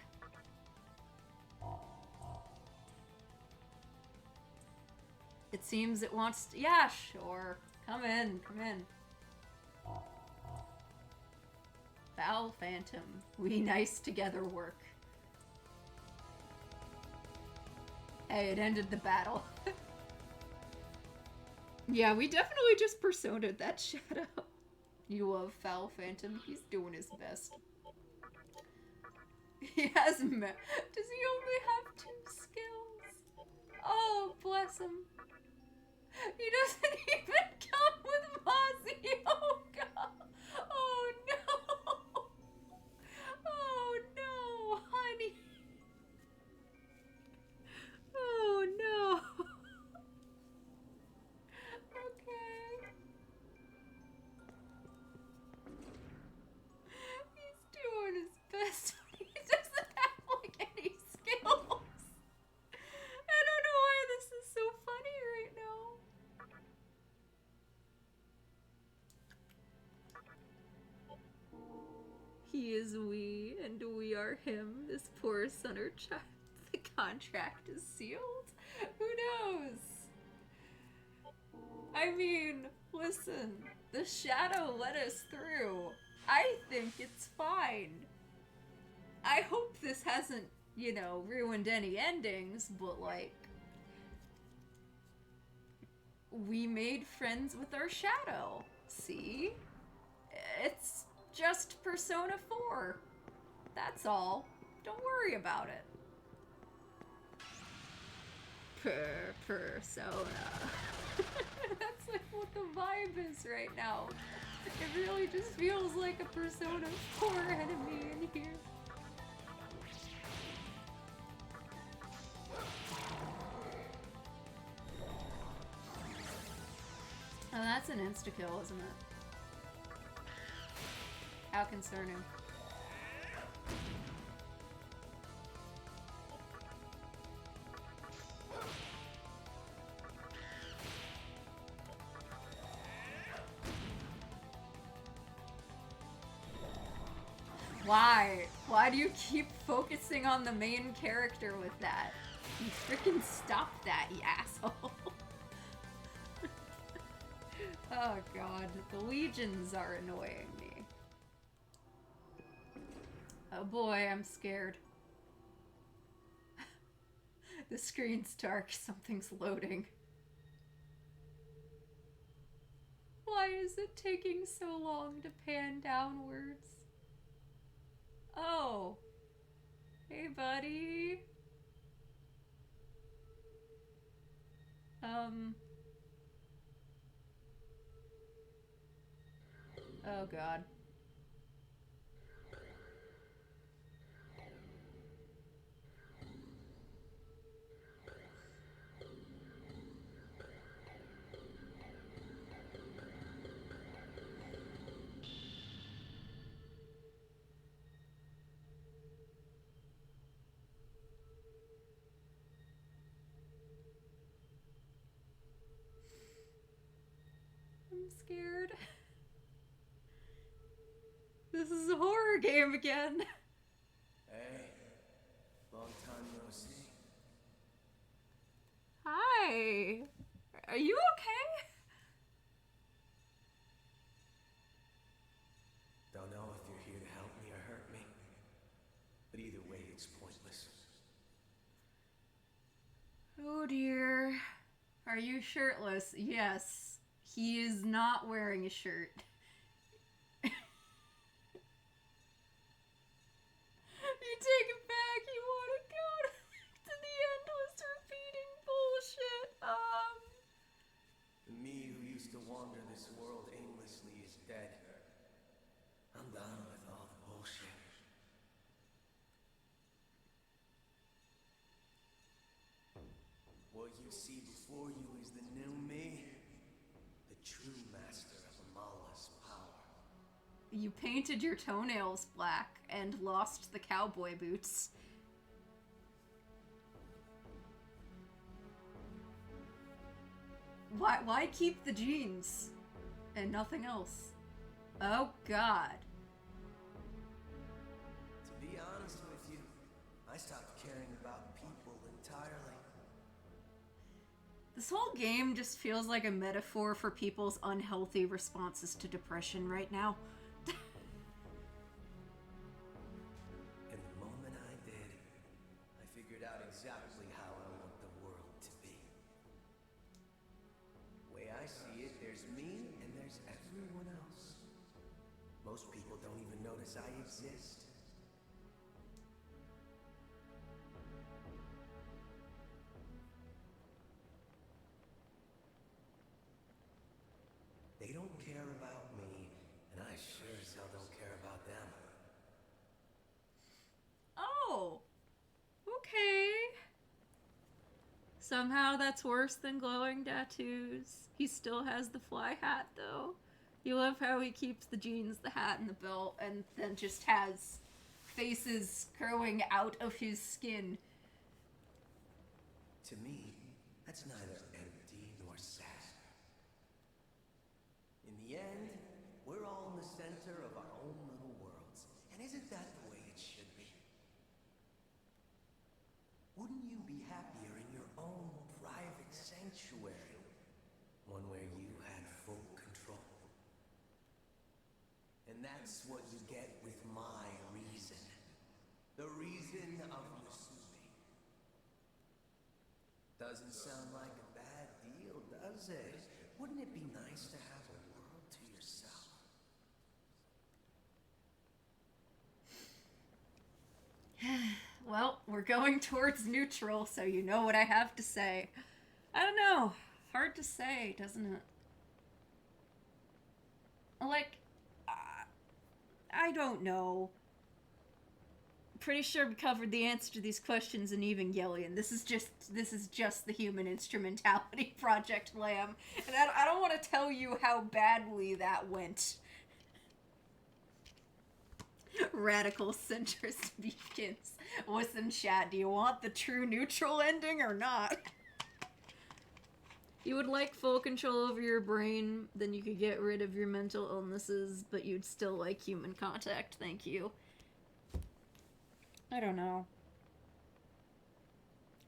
It seems it wants to... Yeah, sure. Come in, come in. Foul Phantom. We nice together work. Hey, it ended the battle. Yeah, we definitely just persona'd that shadow. You love Foul Phantom. He's doing his best. He has does he only have 2 skills? Oh, bless him. He doesn't even come with Mozzie. Oh, God. Oh, no. Oh, no, honey. Oh no. Okay. He's doing his best, but he doesn't have like any skills. I don't know why this is so funny right now. He is we, and we are him, this poor son or child. The contract is sealed? Who knows? I mean, listen, the shadow let us through. I think it's fine. I hope this hasn't, you know, ruined any endings, but like, we made friends with our shadow. See? It's just Persona 4. That's all. Don't worry about it. Persona. That's like what the vibe is right now. It really just feels like a Persona 4 enemy in here. Oh, that's an insta-kill, isn't it? How concerning. Why? Why do you keep focusing on the main character with that? You freaking stop that, you asshole. Oh god, the legions are annoying me. Oh boy, I'm scared. The screen's dark, something's loading. Why is it taking so long to pan downwards? Oh. Hey, buddy. Oh god. I'm scared. This is a horror game again. Hey, long time no see. Hi. Are you okay? Don't know if you're here to help me or hurt me, but either way, it's pointless. Oh dear. Are you shirtless? Yes. He is not wearing a shirt. You take it back. You want to go to the endless repeating bullshit. The me who used to wander this world aimlessly is dead. I'm done with all the bullshit. What you see before you is the new me, the true master of Amala's power. You painted your toenails black and lost the cowboy boots. Why keep the jeans and nothing else? Oh god. To be honest with you, I stopped caring about people entirely. This whole game just feels like a metaphor for people's unhealthy responses to depression right now. And the moment I did, I figured out exactly how I want the world to be. The way I see it, there's me and there's everyone else. Most people don't even notice I exist. They don't care about me, and I sure as hell don't care about them. Oh. Okay. Somehow that's worse than glowing tattoos. He still has the fly hat, though. You love how he keeps the jeans, the hat, and the belt, and then just has faces growing out of his skin. To me, that's neither empty nor sad. In the end, we're all in the center of our own little worlds. And isn't that the way it should be? Wouldn't you be happier in your own private sanctuary? One where you had full control. And that's what you get with my reason. The reason of Musubi. Doesn't sound like a bad deal, does it? Wouldn't it be nice to have a world to yourself? Well, we're going towards neutral, so you know what I have to say. I don't know. Hard to say, doesn't it? Like, I don't know. Pretty sure we covered the answer to these questions in Evangelion. This is just the human instrumentality Project Lamb, and I don't want to tell you how badly that went. Radical centrist beacons. Listen, chat, do you want the true neutral ending or not? You would like full control over your brain, then you could get rid of your mental illnesses, but you'd still like human contact. Thank you. I don't know.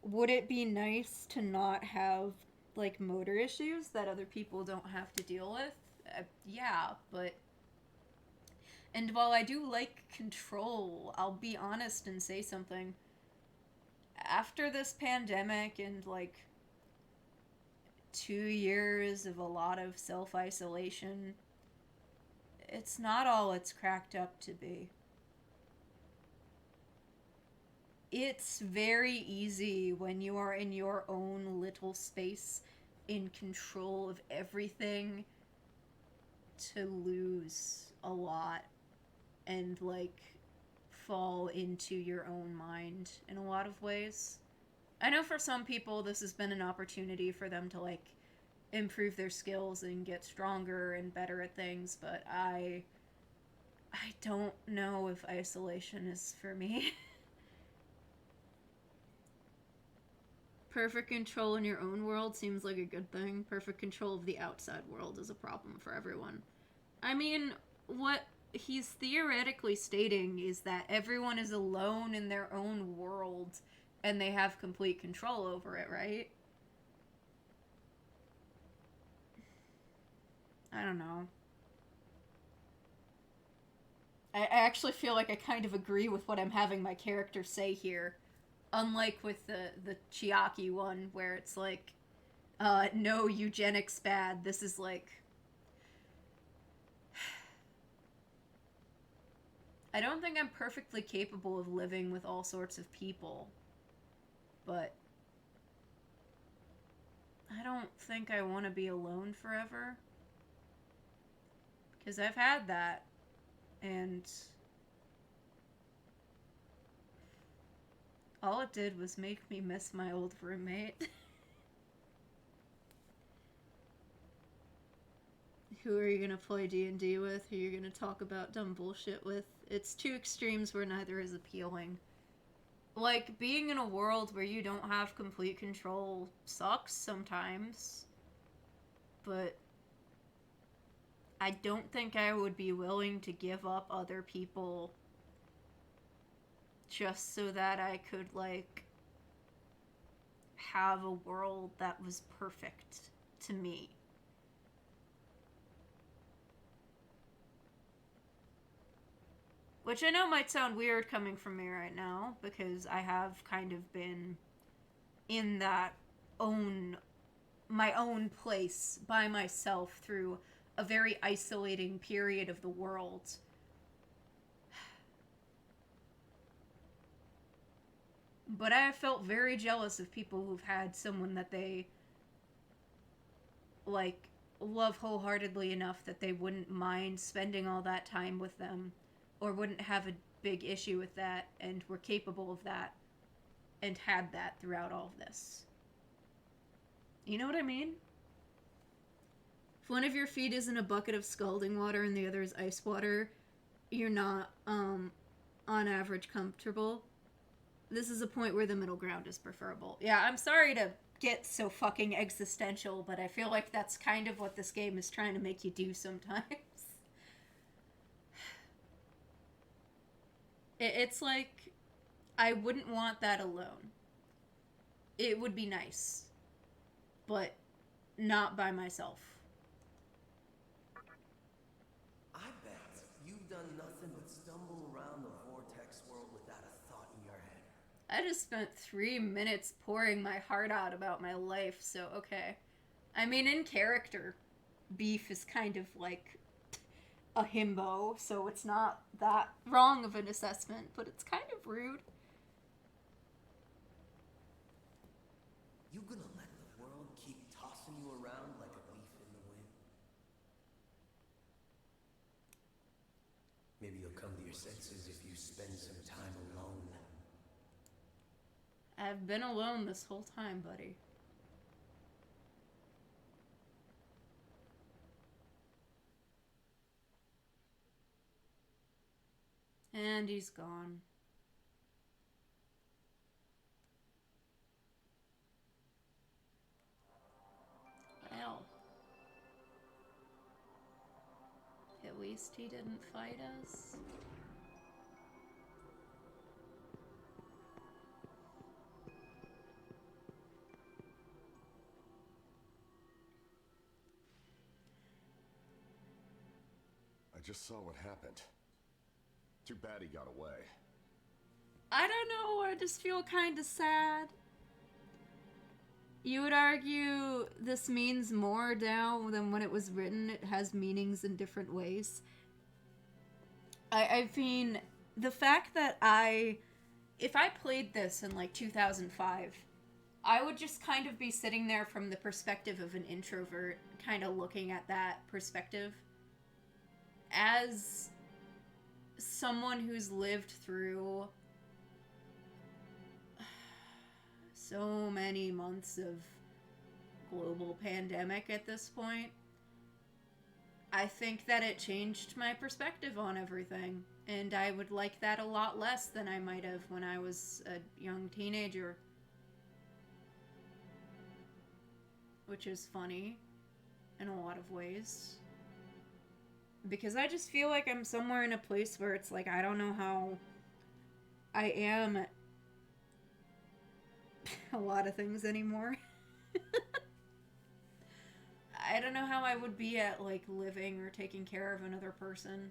Would it be nice to not have, like motor issues that other people don't have to deal with. Yeah, but and while I do like control, I'll be honest and say something. After this pandemic and like 2 years of a lot of self-isolation, it's not all it's cracked up to be. It's very easy when you are in your own little space, in control of everything, to lose a lot and like fall into your own mind in a lot of ways. I know for some people this has been an opportunity for them to like improve their skills and get stronger and better at things, but I don't know if isolation is for me. Perfect control in your own world seems like a good thing. Perfect control of the outside world is a problem for everyone. I mean, what he's theoretically stating is that everyone is alone in their own world and they have complete control over it, right? I don't know. I actually feel like I kind of agree with what I'm having my character say here. Unlike with the Chiaki one, where it's like, no, eugenics bad. This is like... I don't think I'm perfectly capable of living with all sorts of people. But I don't think I want to be alone forever. Because I've had that. And all it did was make me miss my old roommate. Who are you gonna play D&D with? Who are you gonna talk about dumb bullshit with? It's two extremes where neither is appealing. Like, being in a world where you don't have complete control sucks sometimes. But I don't think I would be willing to give up other people just so that I could, like, have a world that was perfect to me. Which I know might sound weird coming from me right now, because I have kind of been in that my own place by myself through a very isolating period of the world. But I have felt very jealous of people who've had someone that they, like, love wholeheartedly enough that they wouldn't mind spending all that time with them, or wouldn't have a big issue with that, and were capable of that, and had that throughout all of this. You know what I mean? If one of your feet is in a bucket of scalding water and the other is ice water, you're not, on average, comfortable. This is a point where the middle ground is preferable. Yeah, I'm sorry to get so fucking existential, but I feel like that's kind of what this game is trying to make you do sometimes. It's like, I wouldn't want that alone. It would be nice, but not by myself. I bet you've done nothing but stumble around the vortex world without a thought in your head. I just spent 3 minutes pouring my heart out about my life, so okay. I mean, in character, beef is kind of like a himbo, so it's not that wrong of an assessment, but it's kind of rude. You gonna let the world keep tossing you around like a leaf in the wind? Maybe you'll come to your senses if you spend some time alone. I've been alone this whole time, buddy. And he's gone. Well. At least he didn't fight us. I just saw what happened. Too bad he got away. I don't know, I just feel kind of sad. You would argue this means more now than when it was written. It has meanings in different ways. I mean, the fact that if I played this in like 2005, I would just kind of be sitting there from the perspective of an introvert, kind of looking at that perspective. As someone who's lived through so many months of global pandemic at this point, I think that it changed my perspective on everything, and I would like that a lot less than I might have when I was a young teenager. Which is funny in a lot of ways. Because I just feel like I'm somewhere in a place where it's like, I don't know how I am at a lot of things anymore. I don't know how I would be at, like, living or taking care of another person.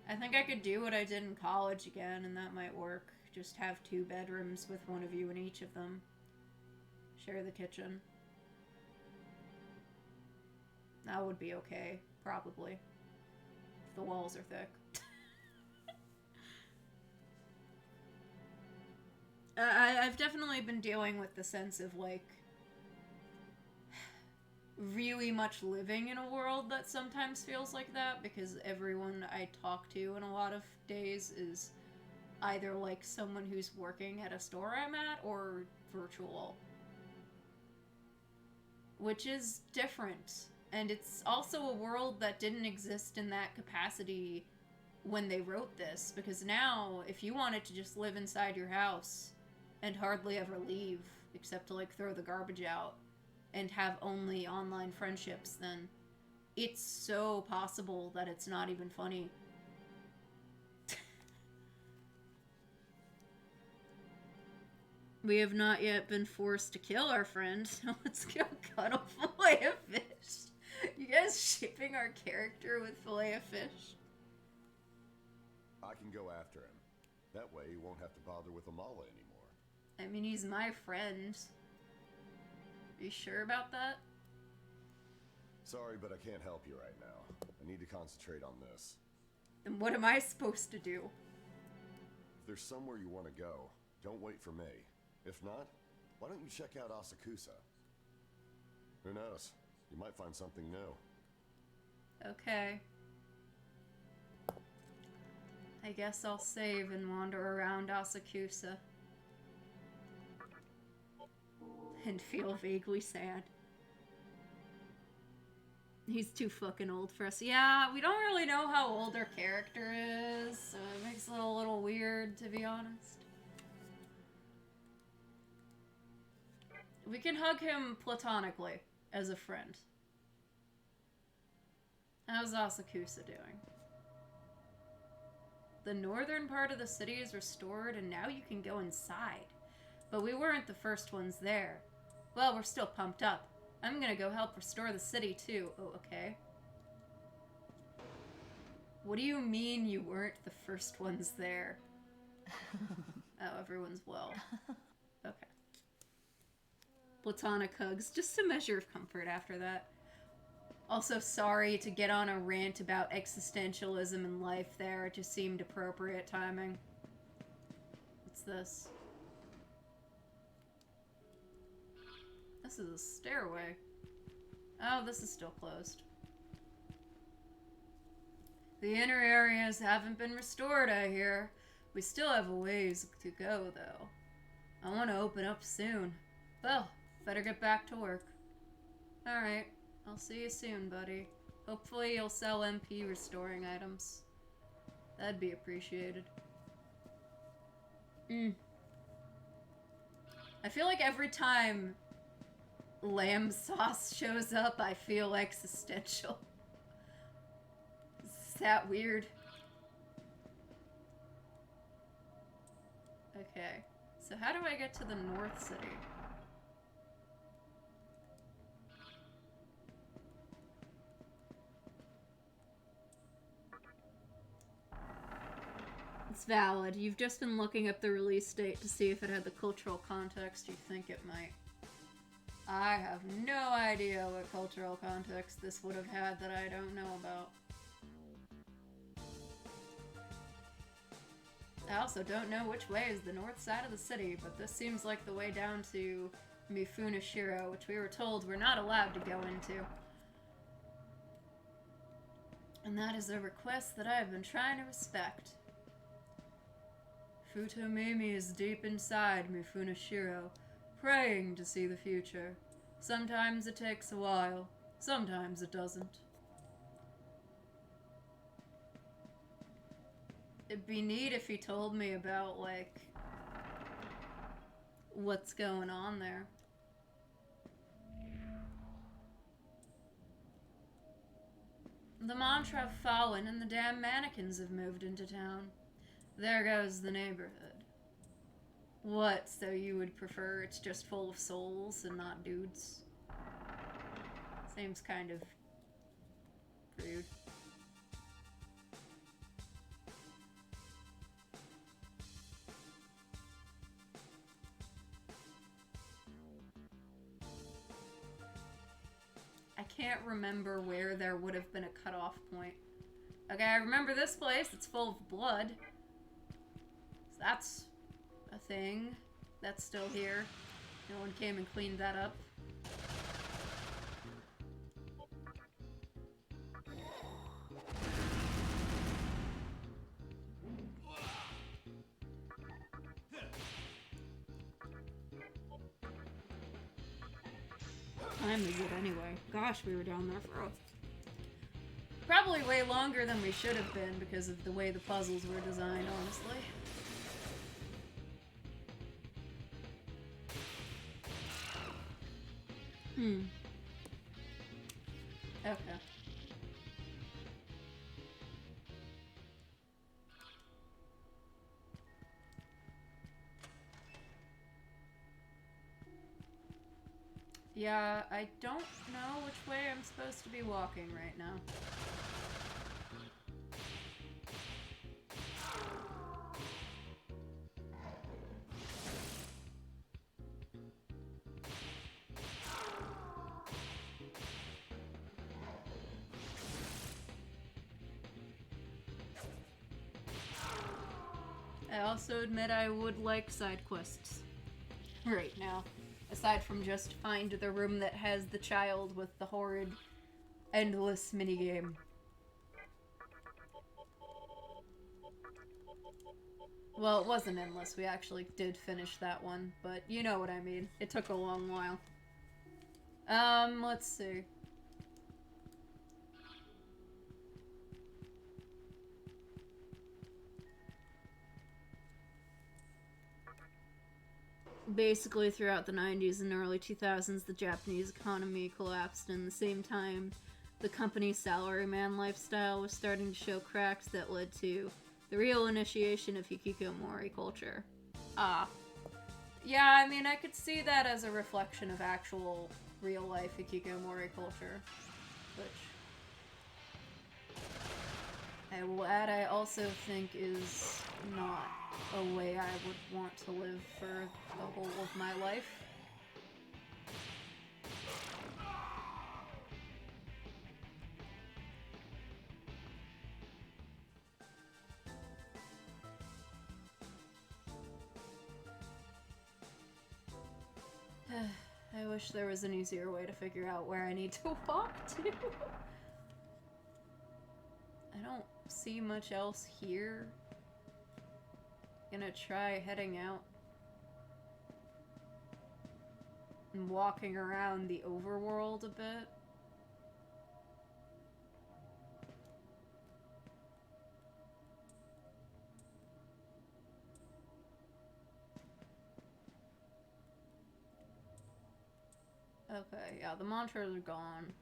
I think I could do what I did in college again, and that might work. Just have 2 bedrooms with one of you in each of them. Share the kitchen. That would be okay, probably. If the walls are thick. I've definitely been dealing with the sense of, like, really much living in a world that sometimes feels like that, because everyone I talk to in a lot of days is either, like, someone who's working at a store I'm at, or virtual. Which is different. And it's also a world that didn't exist in that capacity when they wrote this, because now, if you wanted to just live inside your house and hardly ever leave, except to, like, throw the garbage out, and have only online friendships, then it's so possible that it's not even funny. We have not yet been forced to kill our friend. Let's go cut a fillet of fish. You guys shipping our character with fillet of fish? I can go after him. That way he won't have to bother with Amala anymore. I mean, he's my friend. Are you sure about that? Sorry, but I can't help you right now. I need to concentrate on this. Then what am I supposed to do? If there's somewhere you want to go, don't wait for me. If not, why don't you check out Asakusa? Who knows? You might find something new. Okay. I guess I'll save and wander around Asakusa. And feel vaguely sad. He's too fucking old for us. Yeah, we don't really know how old our character is, so it makes it a little weird, to be honest. We can hug him platonically, as a friend. How's Asakusa doing? The northern part of the city is restored, and now you can go inside. But we weren't the first ones there. Well, we're still pumped up. I'm gonna go help restore the city, too. Oh, okay. What do you mean you weren't the first ones there? Oh, everyone's well. Okay. Platonic hugs. Just a measure of comfort after that. Also, sorry to get on a rant about existentialism in life there. It just seemed appropriate timing. What's this? This is a stairway. Oh, this is still closed. The inner areas haven't been restored, I hear. We still have a ways to go, though. I want to open up soon. Well, better get back to work. Alright, I'll see you soon, buddy. Hopefully you'll sell MP restoring items. That'd be appreciated. I feel like every time lamb sauce shows up, I feel existential. Is that weird? Okay, so how do I get to the North City? It's valid. You've just been looking up the release date to see if it had the cultural context you think it might. I have no idea what cultural context this would have had that I don't know about. I also don't know which way is the north side of the city, but this seems like the way down to Mifunashiro, which we were told we're not allowed to go into. And that is a request that I have been trying to respect. Futomimi is deep inside Mifunashiro, praying to see the future. Sometimes it takes a while, sometimes it doesn't. It'd be neat if he told me about, like, what's going on there. The mantra have fallen and the damn mannequins have moved into town. There goes the neighborhood. What, so you would prefer it's just full of souls and not dudes? Seems kind of rude. I can't remember where there would have been a cutoff point. Okay, I remember this place. It's full of blood. So that's a thing. That's still here. No one came and cleaned that up. Time is it anyway? Gosh, we were down there for probably way longer than we should have been because of the way the puzzles were designed, honestly. Okay. Yeah, I don't know which way I'm supposed to be walking right now. I also admit I would like side quests right now. Aside from just find the room that has the child with the horrid, endless minigame. Well, it wasn't endless. We actually did finish that one, but you know what I mean. It took a long while. Let's see. Basically, throughout the 90s and early 2000s, the Japanese economy collapsed, and at the same time, the company's salaryman lifestyle was starting to show cracks that led to the real initiation of hikikomori culture. Yeah, I mean, I could see that as a reflection of actual, real-life hikikomori culture, which I will add I also think is not a way I would want to live for the whole of my life. I wish there was an easier way to figure out where I need to walk to. I don't see much else here. Gonna try heading out and walking around the overworld a bit. Okay, yeah, the mantras are gone.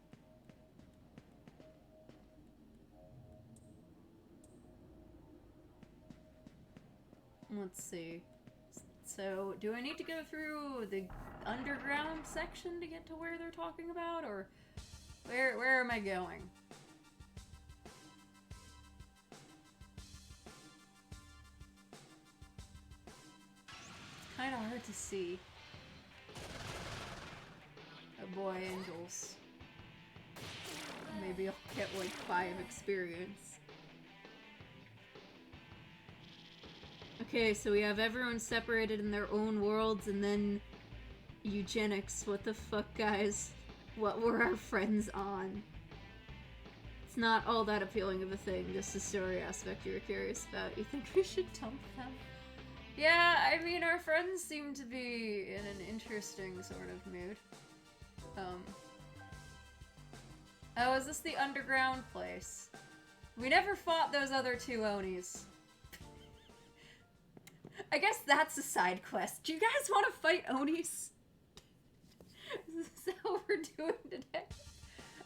Let's see. So, do I need to go through the underground section to get to where they're talking about, or where am I going? kind of hard to see. Oh boy, angels. Maybe I'll get like 5 experience. Okay, so we have everyone separated in their own worlds and then eugenics. What the fuck, guys? What were our friends on? It's not all that appealing of a thing, just the story aspect you were curious about. You think we should dump them? Yeah, I mean, our friends seem to be in an interesting sort of mood. Oh, is this the underground place? We never fought those other 2 Onis. I guess that's a side quest. Do you guys want to fight Onis? Is this how we're doing today?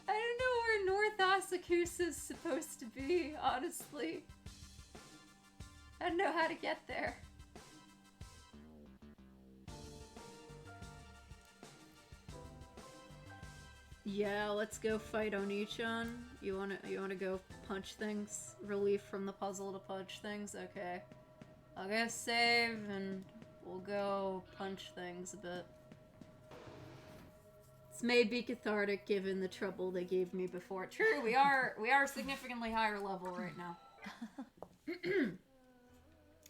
I don't know where North Asakusa is supposed to be, honestly. I don't know how to get there. Yeah, let's go fight Oni-chan. You wanna go punch things? Relief from the puzzle to punch things? Okay. I'll go save and we'll go punch things a bit. This may be cathartic given the trouble they gave me before. True, we are significantly higher level right now.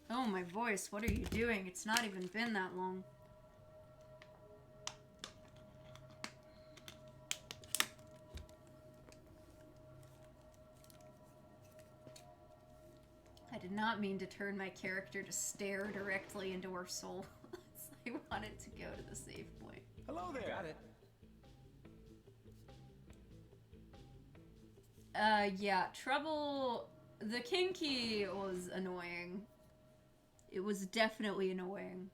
Oh, my voice, what are you doing? It's not even been that long. I did not mean to turn my character to stare directly into her soul. I wanted to go to the save point. Hello there. Got it. Yeah, trouble... The king key was annoying. It was definitely annoying.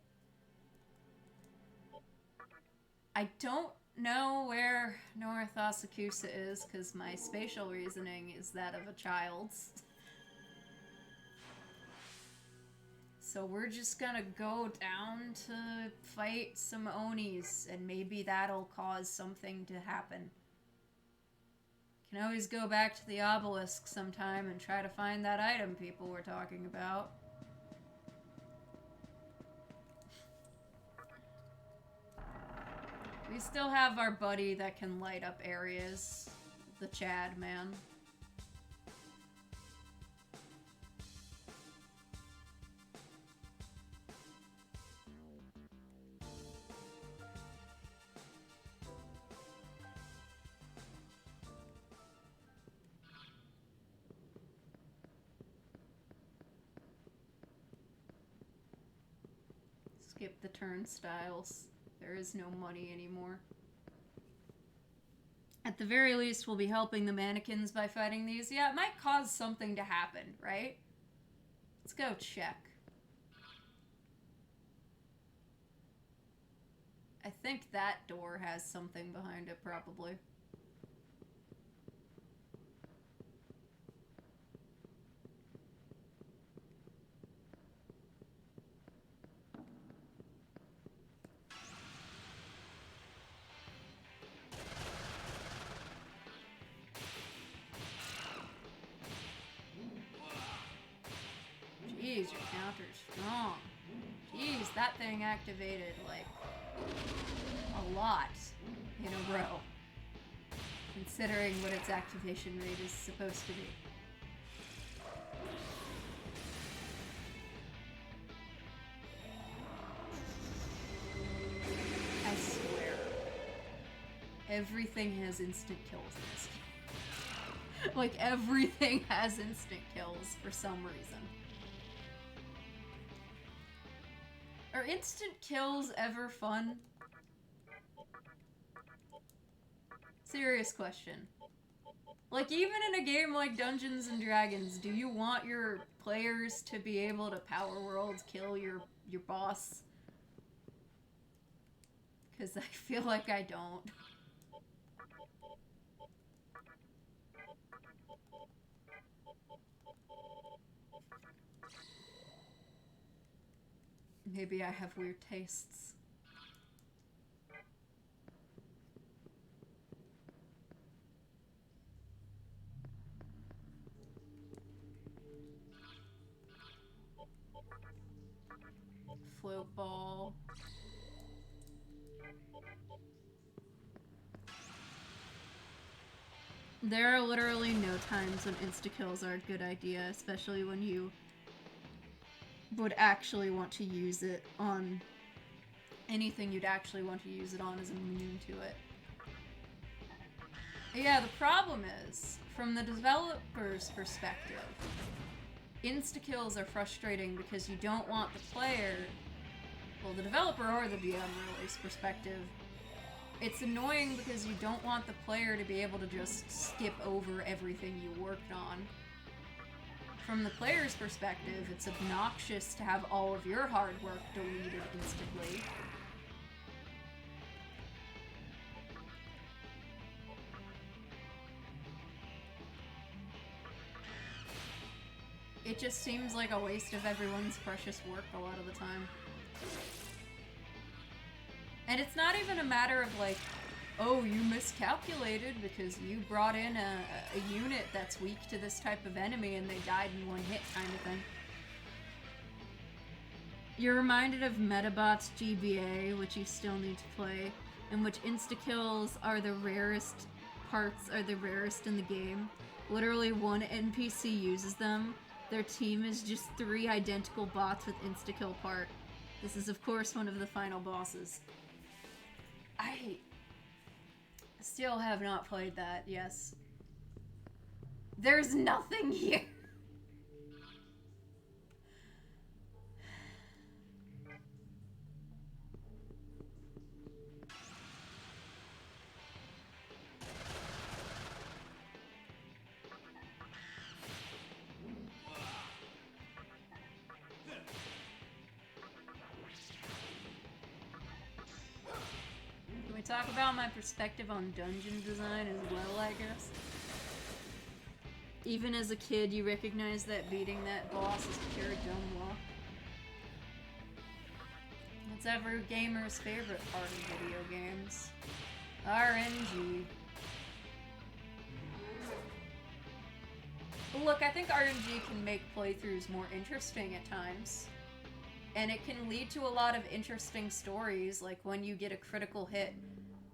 I don't know where North Asakusa is, because my spatial reasoning is that of a child's. So we're just gonna go down to fight some Onis, and maybe that'll cause something to happen. Can always go back to the obelisk sometime and try to find that item people were talking about. We still have our buddy that can light up areas. The Chad man. Skip the turnstiles. There is no money anymore. At the very least, we'll be helping the mannequins by fighting these. Yeah, it might cause something to happen, right? Let's go check. I think that door has something behind it, probably. Jeez, your counter's strong. Jeez, that thing activated, like, a lot in a row. Considering what its activation rate is supposed to be. I swear. Everything has instant kills in this game. Like, everything has instant kills for some reason. Are instant kills ever fun? Serious question. Like, even in a game like Dungeons and Dragons, do you want your players to be able to power world kill your boss? Because I feel like I don't. Maybe I have weird tastes. Float ball. There are literally no times when insta-kills are a good idea, especially when you would actually want to use it on anything you'd actually want to use it on is immune to it. Yeah, the problem is, from the developer's perspective, insta-kills are frustrating because you don't want the player, well, the developer or the DM really's perspective, it's annoying because you don't want the player to be able to just skip over everything you worked on. From the player's perspective, it's obnoxious to have all of your hard work deleted instantly. It just seems like a waste of everyone's precious work a lot of the time. And it's not even a matter of like, oh, you miscalculated because you brought in a unit that's weak to this type of enemy and they died in one hit kind of thing. You're reminded of Metabot's GBA, which you still need to play, in which insta-kills are the rarest in the game. Literally one NPC uses them. Their team is just 3 identical bots with insta-kill part. This is of course one of the final bosses. I still have not played that, yes. There's nothing here! Talk about my perspective on dungeon design as well, I guess. Even as a kid, you recognize that beating that boss is pure dumb luck. It's every gamer's favorite part of video games. RNG. Look, I think RNG can make playthroughs more interesting at times. And it can lead to a lot of interesting stories, like when you get a critical hit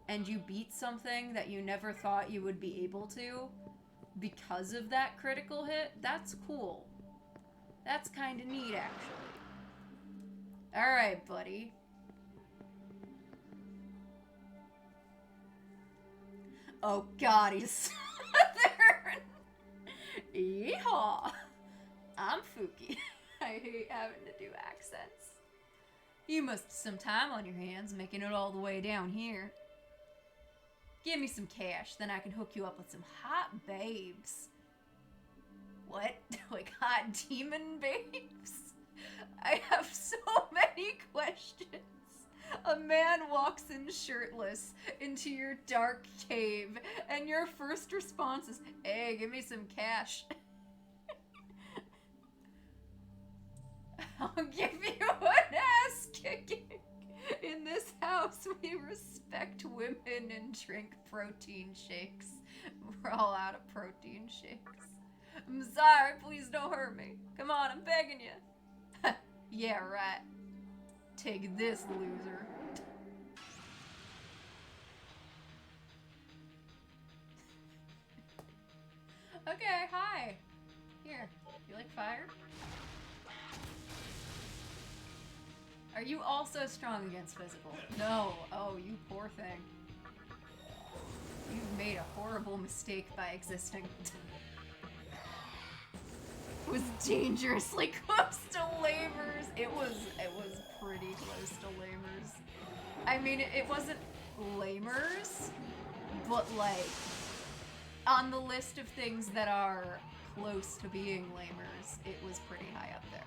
and you beat something that you never thought you would be able to because of that critical hit. That's cool. That's kind of neat, actually. Alright, buddy. Oh god, he's there. Yeehaw! I'm Fuki. I hate having to do accents. You must have some time on your hands making it all the way down here. Give me some cash, then I can hook you up with some hot babes. What? Like hot demon babes? I have so many questions. A man walks in shirtless into your dark cave, and your first response is, hey, give me some cash. I'll give you an ass kicking. In this house, we respect women and drink protein shakes. We're all out of protein shakes. I'm sorry, please don't hurt me. Come on, I'm begging you. Yeah, right. Take this, loser. Okay, hi. Here, you like fire? Are you also strong against physical? No. Oh, you poor thing. You've made a horrible mistake by existing. It was dangerously close to lamers. It was pretty close to lamers. I mean, it wasn't lamers, but like on the list of things that are close to being lamers, it was pretty high up there.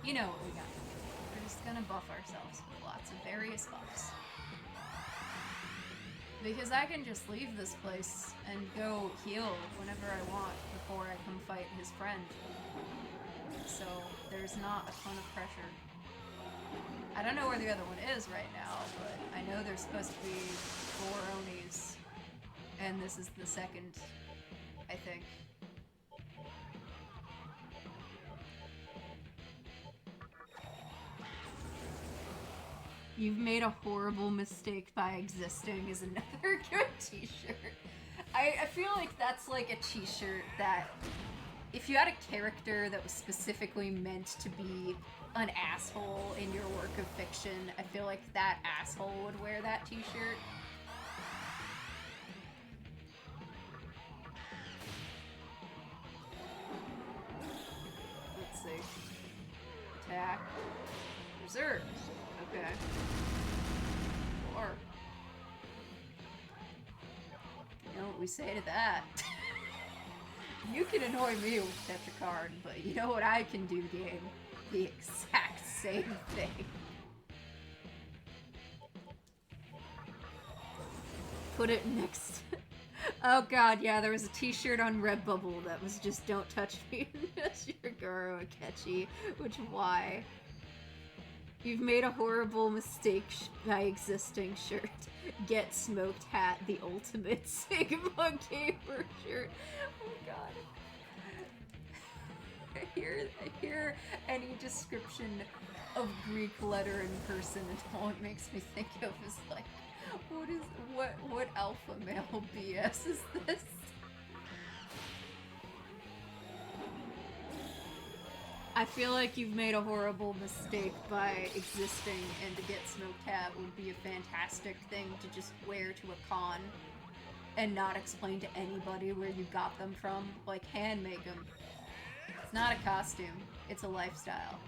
You know what we got. We're just gonna buff ourselves with lots of various buffs. Because I can just leave this place and go heal whenever I want before I come fight his friend. So there's not a ton of pressure. I don't know where the other one is right now, but I know there's supposed to be 4 Onis. And this is the second, I think. You've made a horrible mistake by existing is another good t-shirt. I feel like that's like a t-shirt that if you had a character that was specifically meant to be an asshole in your work of fiction, I feel like that asshole would wear that t-shirt. Let's see. Attack. Reserve. Okay. Or you know what we say to that? You can annoy me with Tetracard, but you know what I can do, game? The exact same thing. Put it next. Oh god, yeah, there was a t-shirt on Redbubble that was just "Don't touch me, Shirogoro Akechi," which why? You've made a horrible mistake by existing shirt. Get smoked hat, the ultimate Sigma gamer shirt. Oh god. I hear any description of Greek letter in person, and all it makes me think of is like, what alpha male BS is this? I feel like you've made a horrible mistake by existing, and to get smoked hat would be a fantastic thing to just wear to a con and not explain to anybody where you got them from. Like, hand make them. It's not a costume, it's a lifestyle.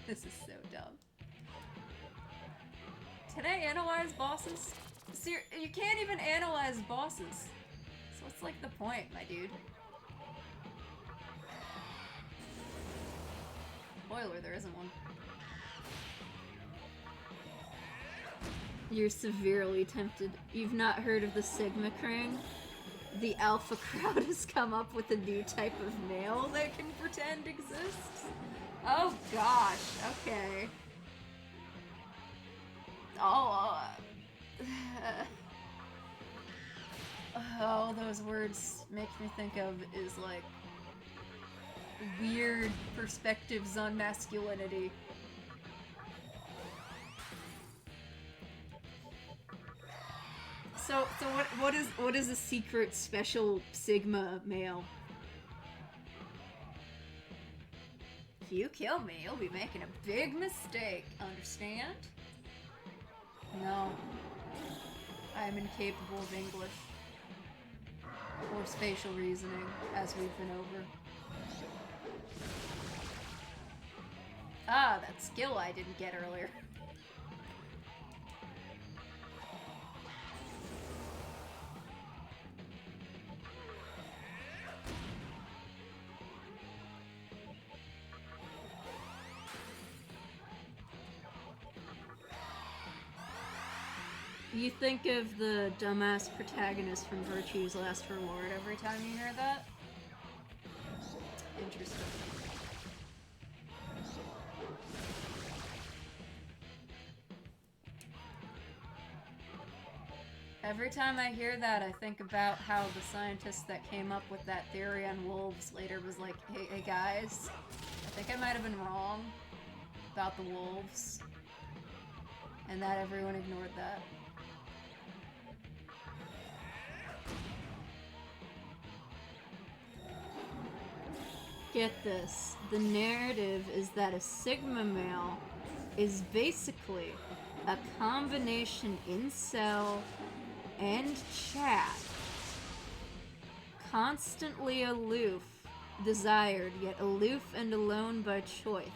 This is so dumb. Can I analyze bosses? You can't even analyze bosses. So what's like the point, my dude? Spoiler, there isn't one. You're severely tempted. You've not heard of the Sigma Krang? The Alpha crowd has come up with a new type of male that can pretend exists? Oh gosh, okay. Oh, all those words make me think of is like weird perspectives on masculinity. So what is a secret special Sigma male? If you kill me, you'll be making a big mistake, understand? No. I am incapable of English. Or spatial reasoning, as we've been over. Ah, that skill I didn't get earlier. You think of the dumbass protagonist from Virtue's Last Reward every time you hear that? Interesting. Every time I hear that, I think about how the scientist that came up with that theory on wolves later was like, hey guys, I think I might have been wrong about the wolves. And that everyone ignored that. Get this. The narrative is that a Sigma male is basically a combination incel and chat. Constantly aloof, desired, yet aloof and alone by choice.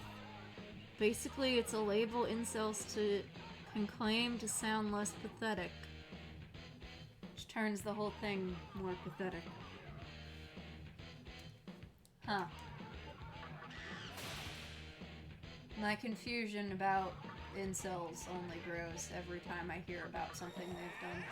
Basically, it's a label incels can claim to sound less pathetic. Which turns the whole thing more pathetic. Huh. My confusion about incels only grows every time I hear about something they've done.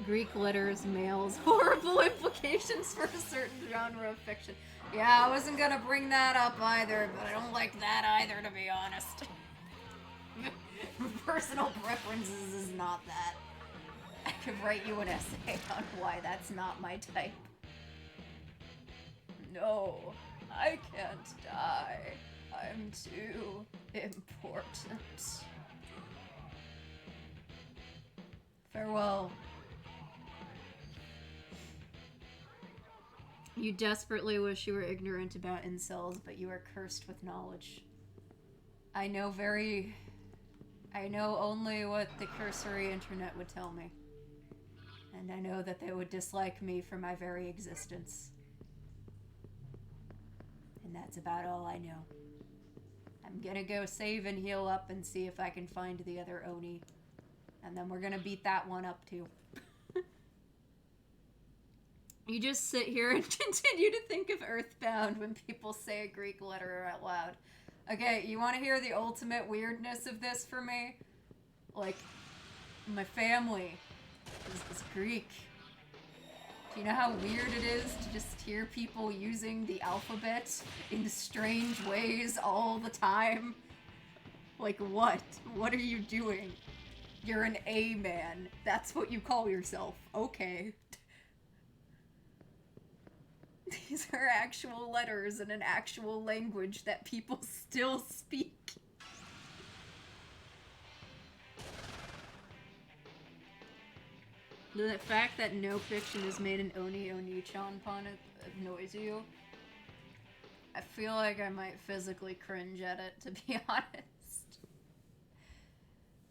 Greek letters, males, horrible implications for a certain genre of fiction. Yeah, I wasn't gonna bring that up either, but I don't like that either, to be honest. Personal preferences is not that. I could write you an essay on why that's not my type. No, I can't die. I'm too important. Farewell. You desperately wish you were ignorant about incels, but you are cursed with knowledge. I know only what the cursory internet would tell me. And I know that they would dislike me for my very existence. And that's about all I know. I'm gonna go save and heal up and see if I can find the other Oni. And then we're gonna beat that one up too. You just sit here and continue to think of Earthbound when people say a Greek letter out loud. Okay, you want to hear the ultimate weirdness of this for me? Like, my family is Greek. Do you know how weird it is to just hear people using the alphabet in strange ways all the time? Like, what? What are you doing? You're an A-man. That's what you call yourself. Okay. These are actual letters in an actual language that people still speak. The fact that no fiction has made an Oni-chan pun annoys you. I feel like I might physically cringe at it, to be honest.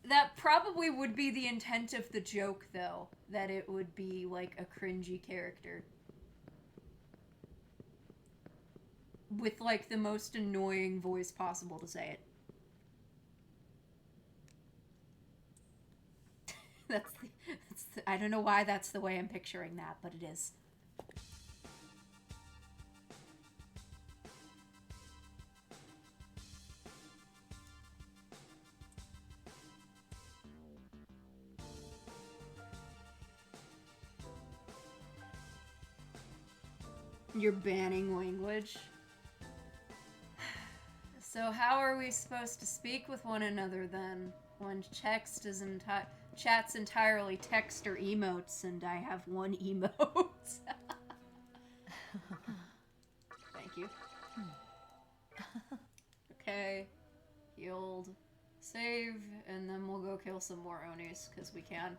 That probably would be the intent of the joke, though. That it would be, like, a cringy character. With, like, the most annoying voice possible to say it. I don't know why that's the way I'm picturing that, but it is. You're banning language. So how are we supposed to speak with one another then, when chat's entirely text or emotes, and I have one emote? Thank you. Okay, healed, save, and then we'll go kill some more Onis, because we can.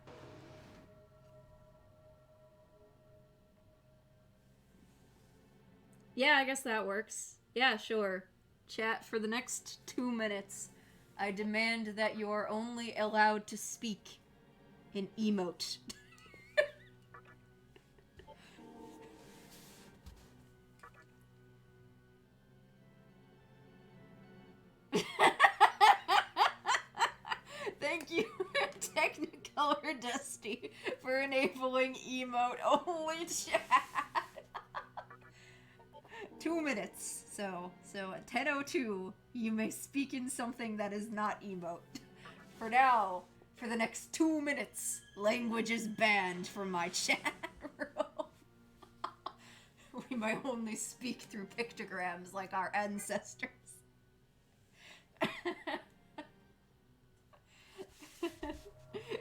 Yeah, I guess that works. Yeah, sure. Chat for the next 2 minutes. I demand that you are only allowed to speak in emote. Thank you, Technicolor Dusty, for enabling emote only chat. 2 minutes. So at 10:02, you may speak in something that is not emote. For now, for the next 2 minutes, language is banned from my chat room. We may only speak through pictograms like our ancestors.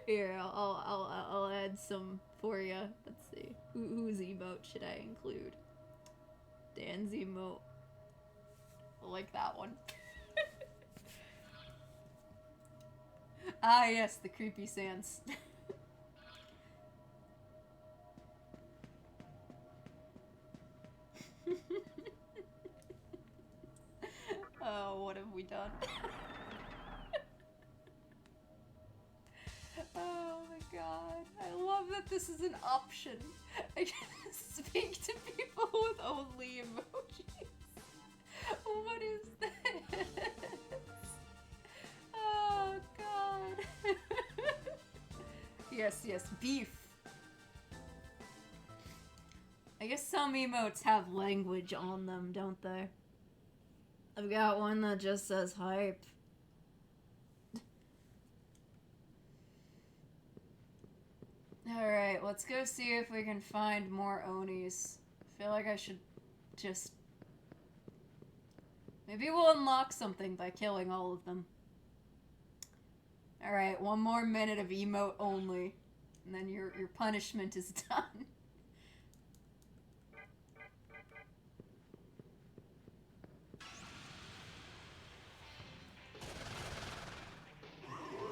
Here, I'll add some for you. Let's see. Whose emote should I include? Dan's emote. I like that one. Ah, yes, the creepy sans. Oh, what have we done? Oh my god. I love that this is an option. I can speak to people with only emojis. What is this? Oh god. Yes, beef. I guess some emotes have language on them, don't they? I've got one that just says hype. Alright, let's go see if we can find more Onis. I feel like I should just Maybe we'll unlock something by killing all of them. Alright, one more minute of emote only. And then your punishment is done.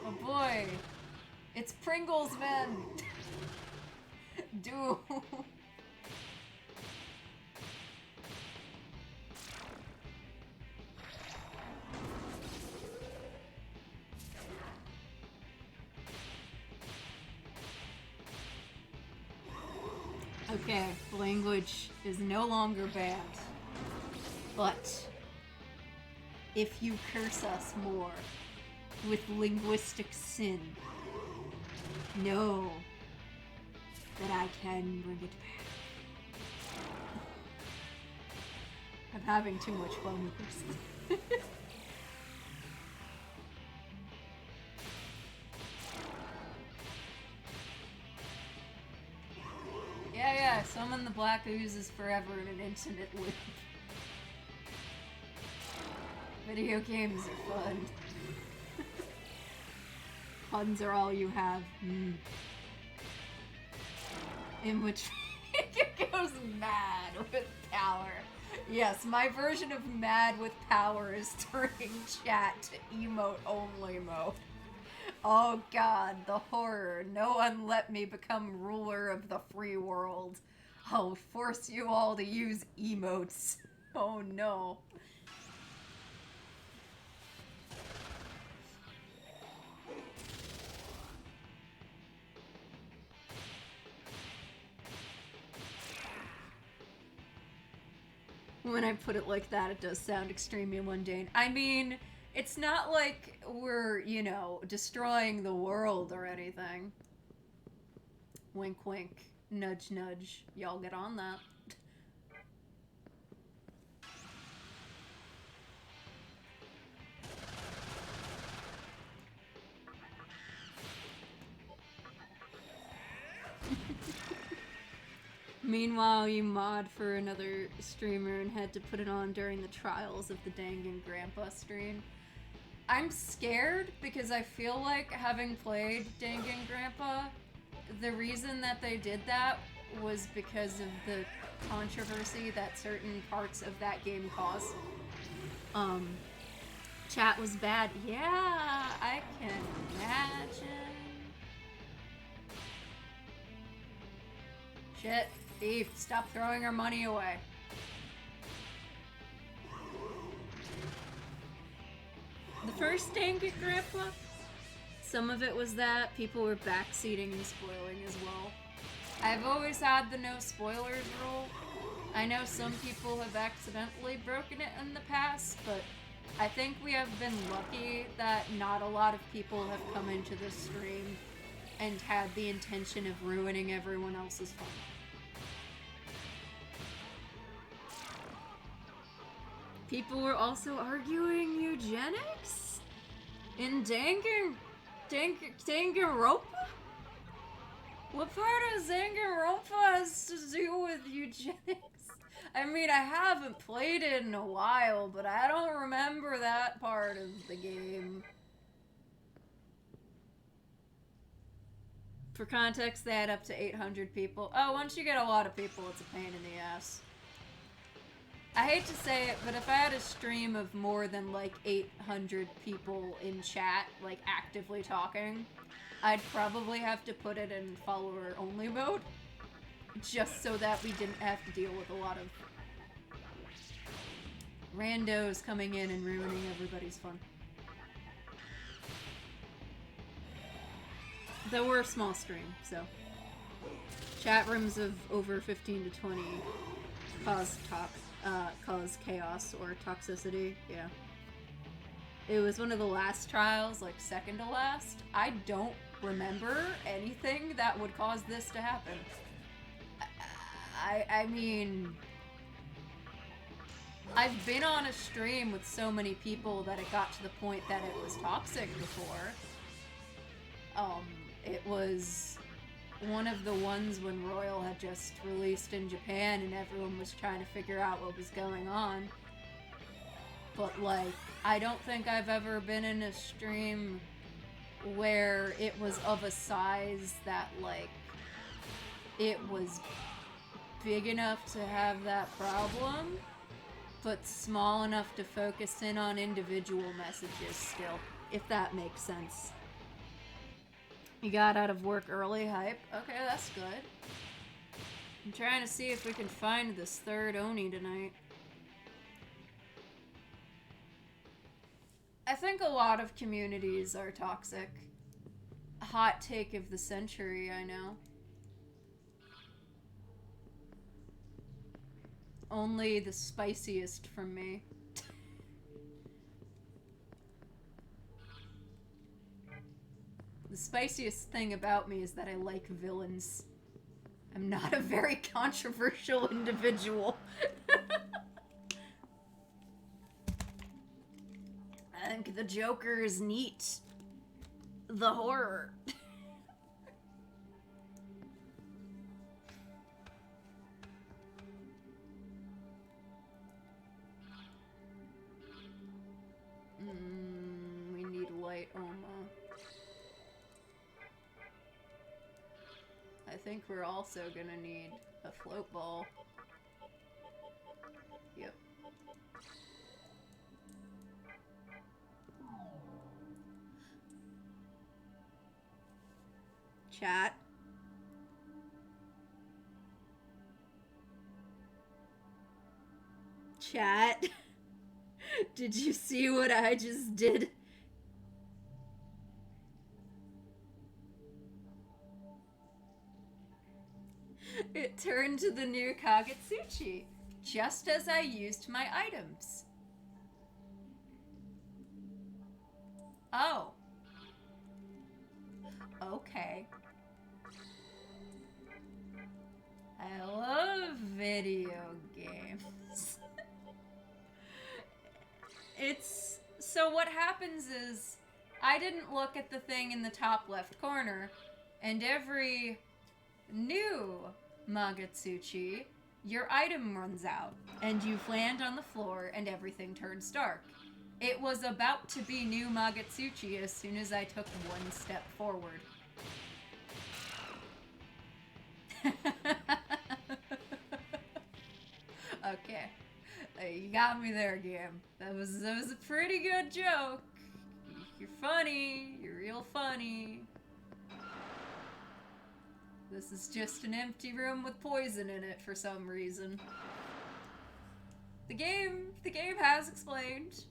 Oh boy. It's Pringles, man. Dude. Okay, language is no longer banned. But if you curse us more with linguistic sin, know that I can bring it back. I'm having too much fun with this. Yeah, summon the black oozes forever in an infinite loop. Video games are fun. Puns are all you have. In which it goes mad with power. Yes, my version of mad with power is turning chat to emote only mode. Oh god, the horror. No one let me become ruler of the free world. I'll force you all to use emotes. Oh no. When I put it like that, it does sound extremely mundane. I mean, it's not like we're, you know, destroying the world or anything. Wink, wink. Nudge, nudge. Y'all get on that. Meanwhile, you mod for another streamer and had to put it on during the trials of the Dangan stream. I'm scared because I feel like, having played Dangan Grandpa, the reason that they did that was because of the controversy that certain parts of that game caused. Chat was bad. Yeah, I can imagine. Shit. Beef, stop throwing our money away. The first Dangan Grandpa, some of it was that people were backseating and spoiling as well. I've always had the no spoilers rule. I know some people have accidentally broken it in the past, but I think we have been lucky that not a lot of people have come into this stream and had the intention of ruining everyone else's fun. People were also arguing eugenics in Danganronpa? What part of Danganronpa has to do with eugenics? I mean, I haven't played it in a while, but I don't remember that part of the game. For context, they had up to 800 people. Oh, once you get a lot of people, it's a pain in the ass. I hate to say it, but if I had a stream of more than, like, 800 people in chat, like, actively talking, I'd probably have to put it in follower-only mode, just so that we didn't have to deal with a lot of randos coming in and ruining everybody's fun. Though we're a small stream, so. Chat rooms of over 15 to 20 cause chaos or toxicity, yeah. It was one of the last trials, like second to last. I don't remember anything that would cause this to happen. I mean, I've been on a stream with so many people that it got to the point that it was toxic before. It was one of the ones when Royal had just released in Japan and everyone was trying to figure out what was going on. but like, I don't think I've ever been in a stream where it was of a size that like it was big enough to have that problem, but small enough to focus in on individual messages still, if that makes sense. You got out of work early, hype. Okay, that's good. I'm trying to see if we can find this third Oni tonight. I think a lot of communities are toxic. Hot take of the century, I know. Only the spiciest from me. The spiciest thing about me is that I like villains. I'm not a very controversial individual. I think the Joker is neat. The horror. We need light Oma. I think we're also gonna need a float ball. Yep. Chat. Chat. Did you see what I just did? It turned to the new Kagetsuchi, just as I used my items. Oh. Okay. I love video games. So what happens is, I didn't look at the thing in the top left corner, and every new Magatsuchi, your item runs out, and you land on the floor, and everything turns dark. It was about to be new Magatsuchi as soon as I took one step forward. Okay. You got me there, game. That was a pretty good joke. You're funny. You're real funny. This is just an empty room with poison in it for some reason. The game has explained.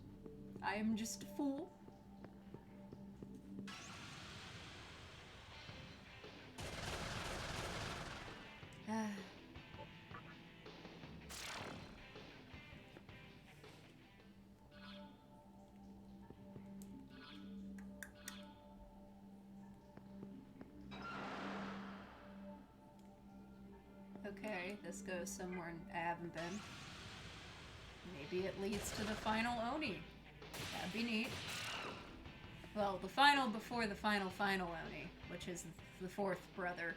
I am just a fool. Okay, this goes somewhere I haven't been. Maybe it leads to the final Oni. That'd be neat. Well, the final before the final Oni, which is the fourth brother.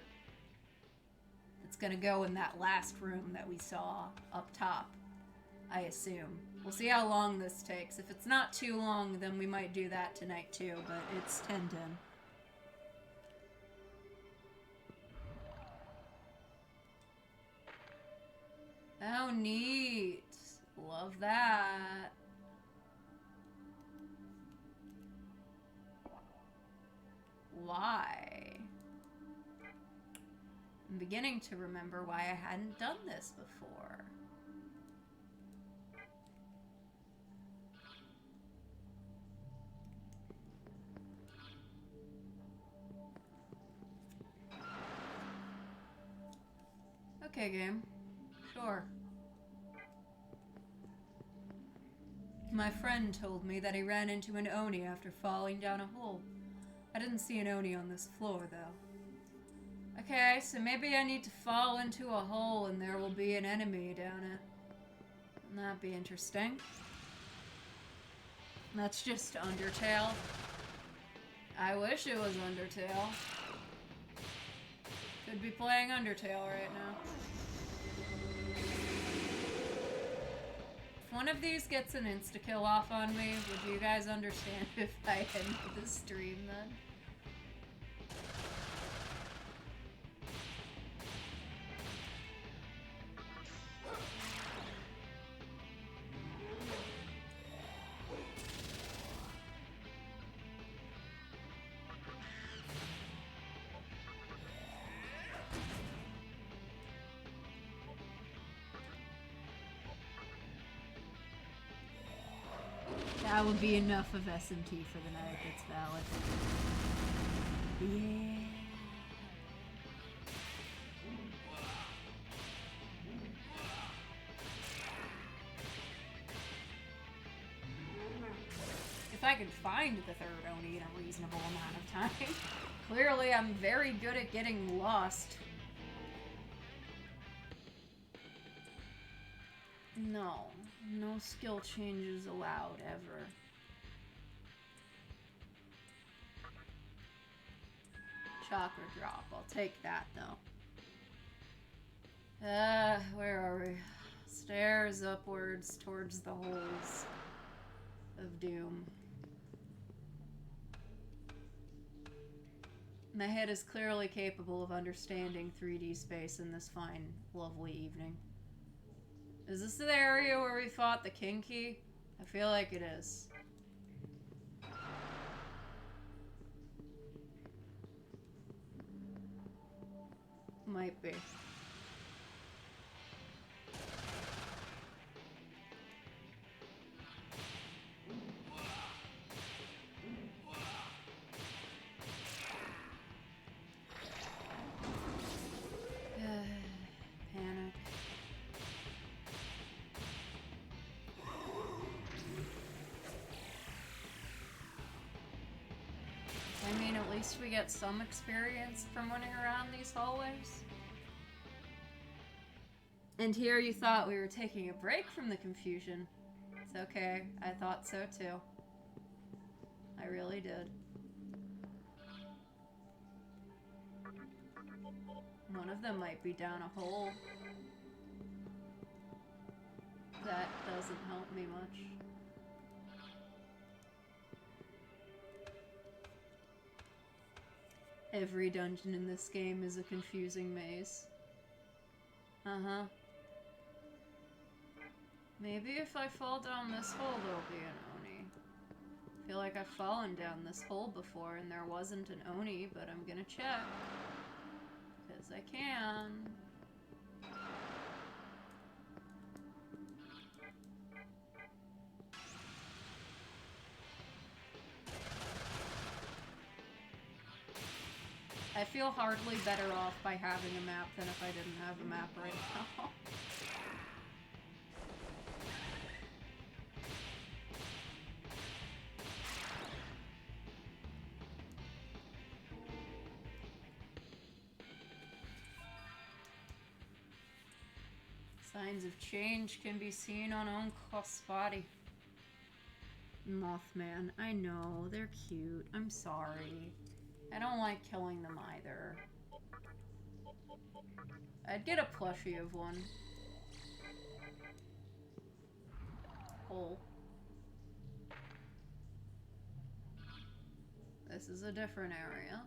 It's gonna go in that last room that we saw up top, I assume. We'll see how long this takes. If it's not too long, then we might do that tonight too, but it's 10:10. Oh, neat. Love that. Why? I'm beginning to remember why I hadn't done this before. Okay, game. Sure. My friend told me that he ran into an Oni after falling down a hole. I didn't see an Oni on this floor, though. Okay, so maybe I need to fall into a hole and there will be an enemy down it. Wouldn't that be interesting? That's just Undertale. I wish it was Undertale. Could be playing Undertale right now. one of these gets an insta-kill off on me, would you guys understand if I ended the stream then? That would be enough of SMT for the night. It's valid. Yeah. If I could find the third Oni in a reasonable amount of time. Clearly, I'm very good at getting lost. No. No skill changes allowed, ever. Chakra drop. I'll take that, though. Where are we? Stairs upwards towards the holes of doom. My head is clearly capable of understanding 3D space in this fine, lovely evening. Is this the area where we fought the King Key? I feel like it is. Might be. Panic. I mean, at least we get some experience from running around these hallways. And here you thought we were taking a break from the confusion. It's okay. I thought so too. I really did. One of them might be down a hole. That doesn't help me much. Every dungeon in this game is a confusing maze. Uh-huh. Maybe if I fall down this hole, there'll be an Oni. I feel like I've fallen down this hole before and there wasn't an Oni, but I'm gonna check. Because I can. I feel hardly better off by having a map than if I didn't have a map right now. Signs of change can be seen on Uncle's body. Mothman, I know, they're cute. I'm sorry. I don't like killing them either. I'd get a plushie of one. Hole. This is a different area.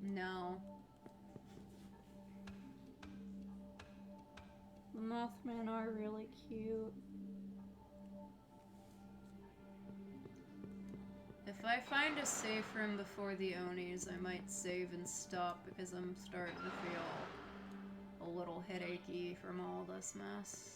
No. The Mothman are really cute. If I find a safe room before the Onis, I might save and stop because I'm starting to feel a little headachy from all this mess.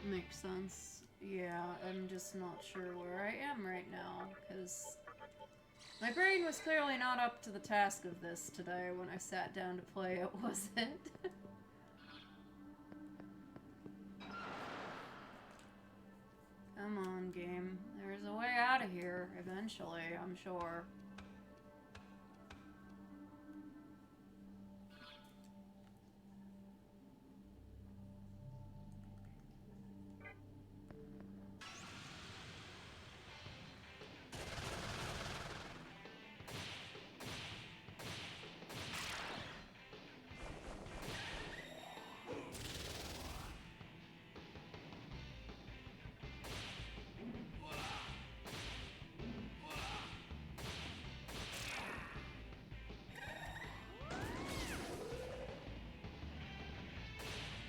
Makes sense. Yeah, I'm just not sure where I am right now, because my brain was clearly not up to the task of this today when I sat down to play, it wasn't. Come on, game. There's a way out of here, eventually, I'm sure.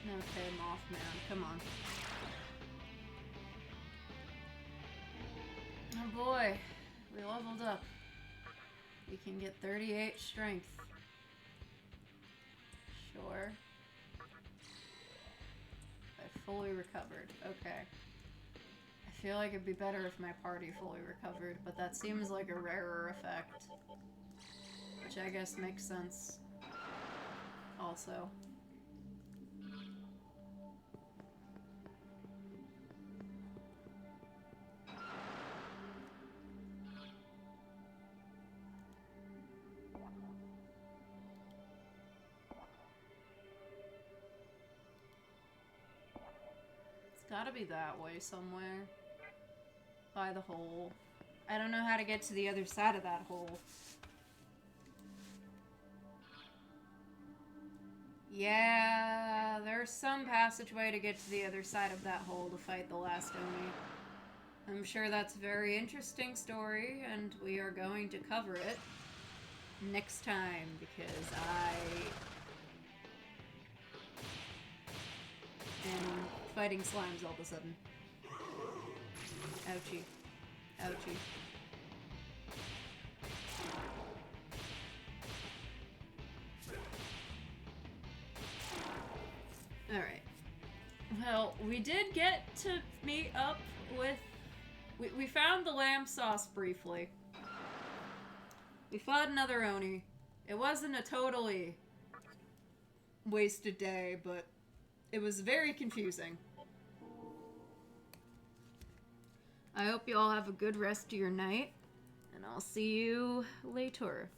Okay, Mothman, come on. Oh boy, we leveled up. We can get 38 strength. Sure. I fully recovered. Okay. I feel like it'd be better if my party fully recovered, but that seems like a rarer effect. Which I guess makes sense. Also. Gotta be that way somewhere. By the hole. I don't know how to get to the other side of that hole. Yeah, there's some passageway to get to the other side of that hole to fight the last Oni. I'm sure that's a very interesting story, and we are going to cover it next time, because I am fighting slimes all of a sudden. Ouchie. Ouchie. Alright. Well, we did get to meet up with... We found the lamb sauce briefly. We fought another Oni. It wasn't a totally wasted day, but it was very confusing. I hope you all have a good rest of your night, and I'll see you later.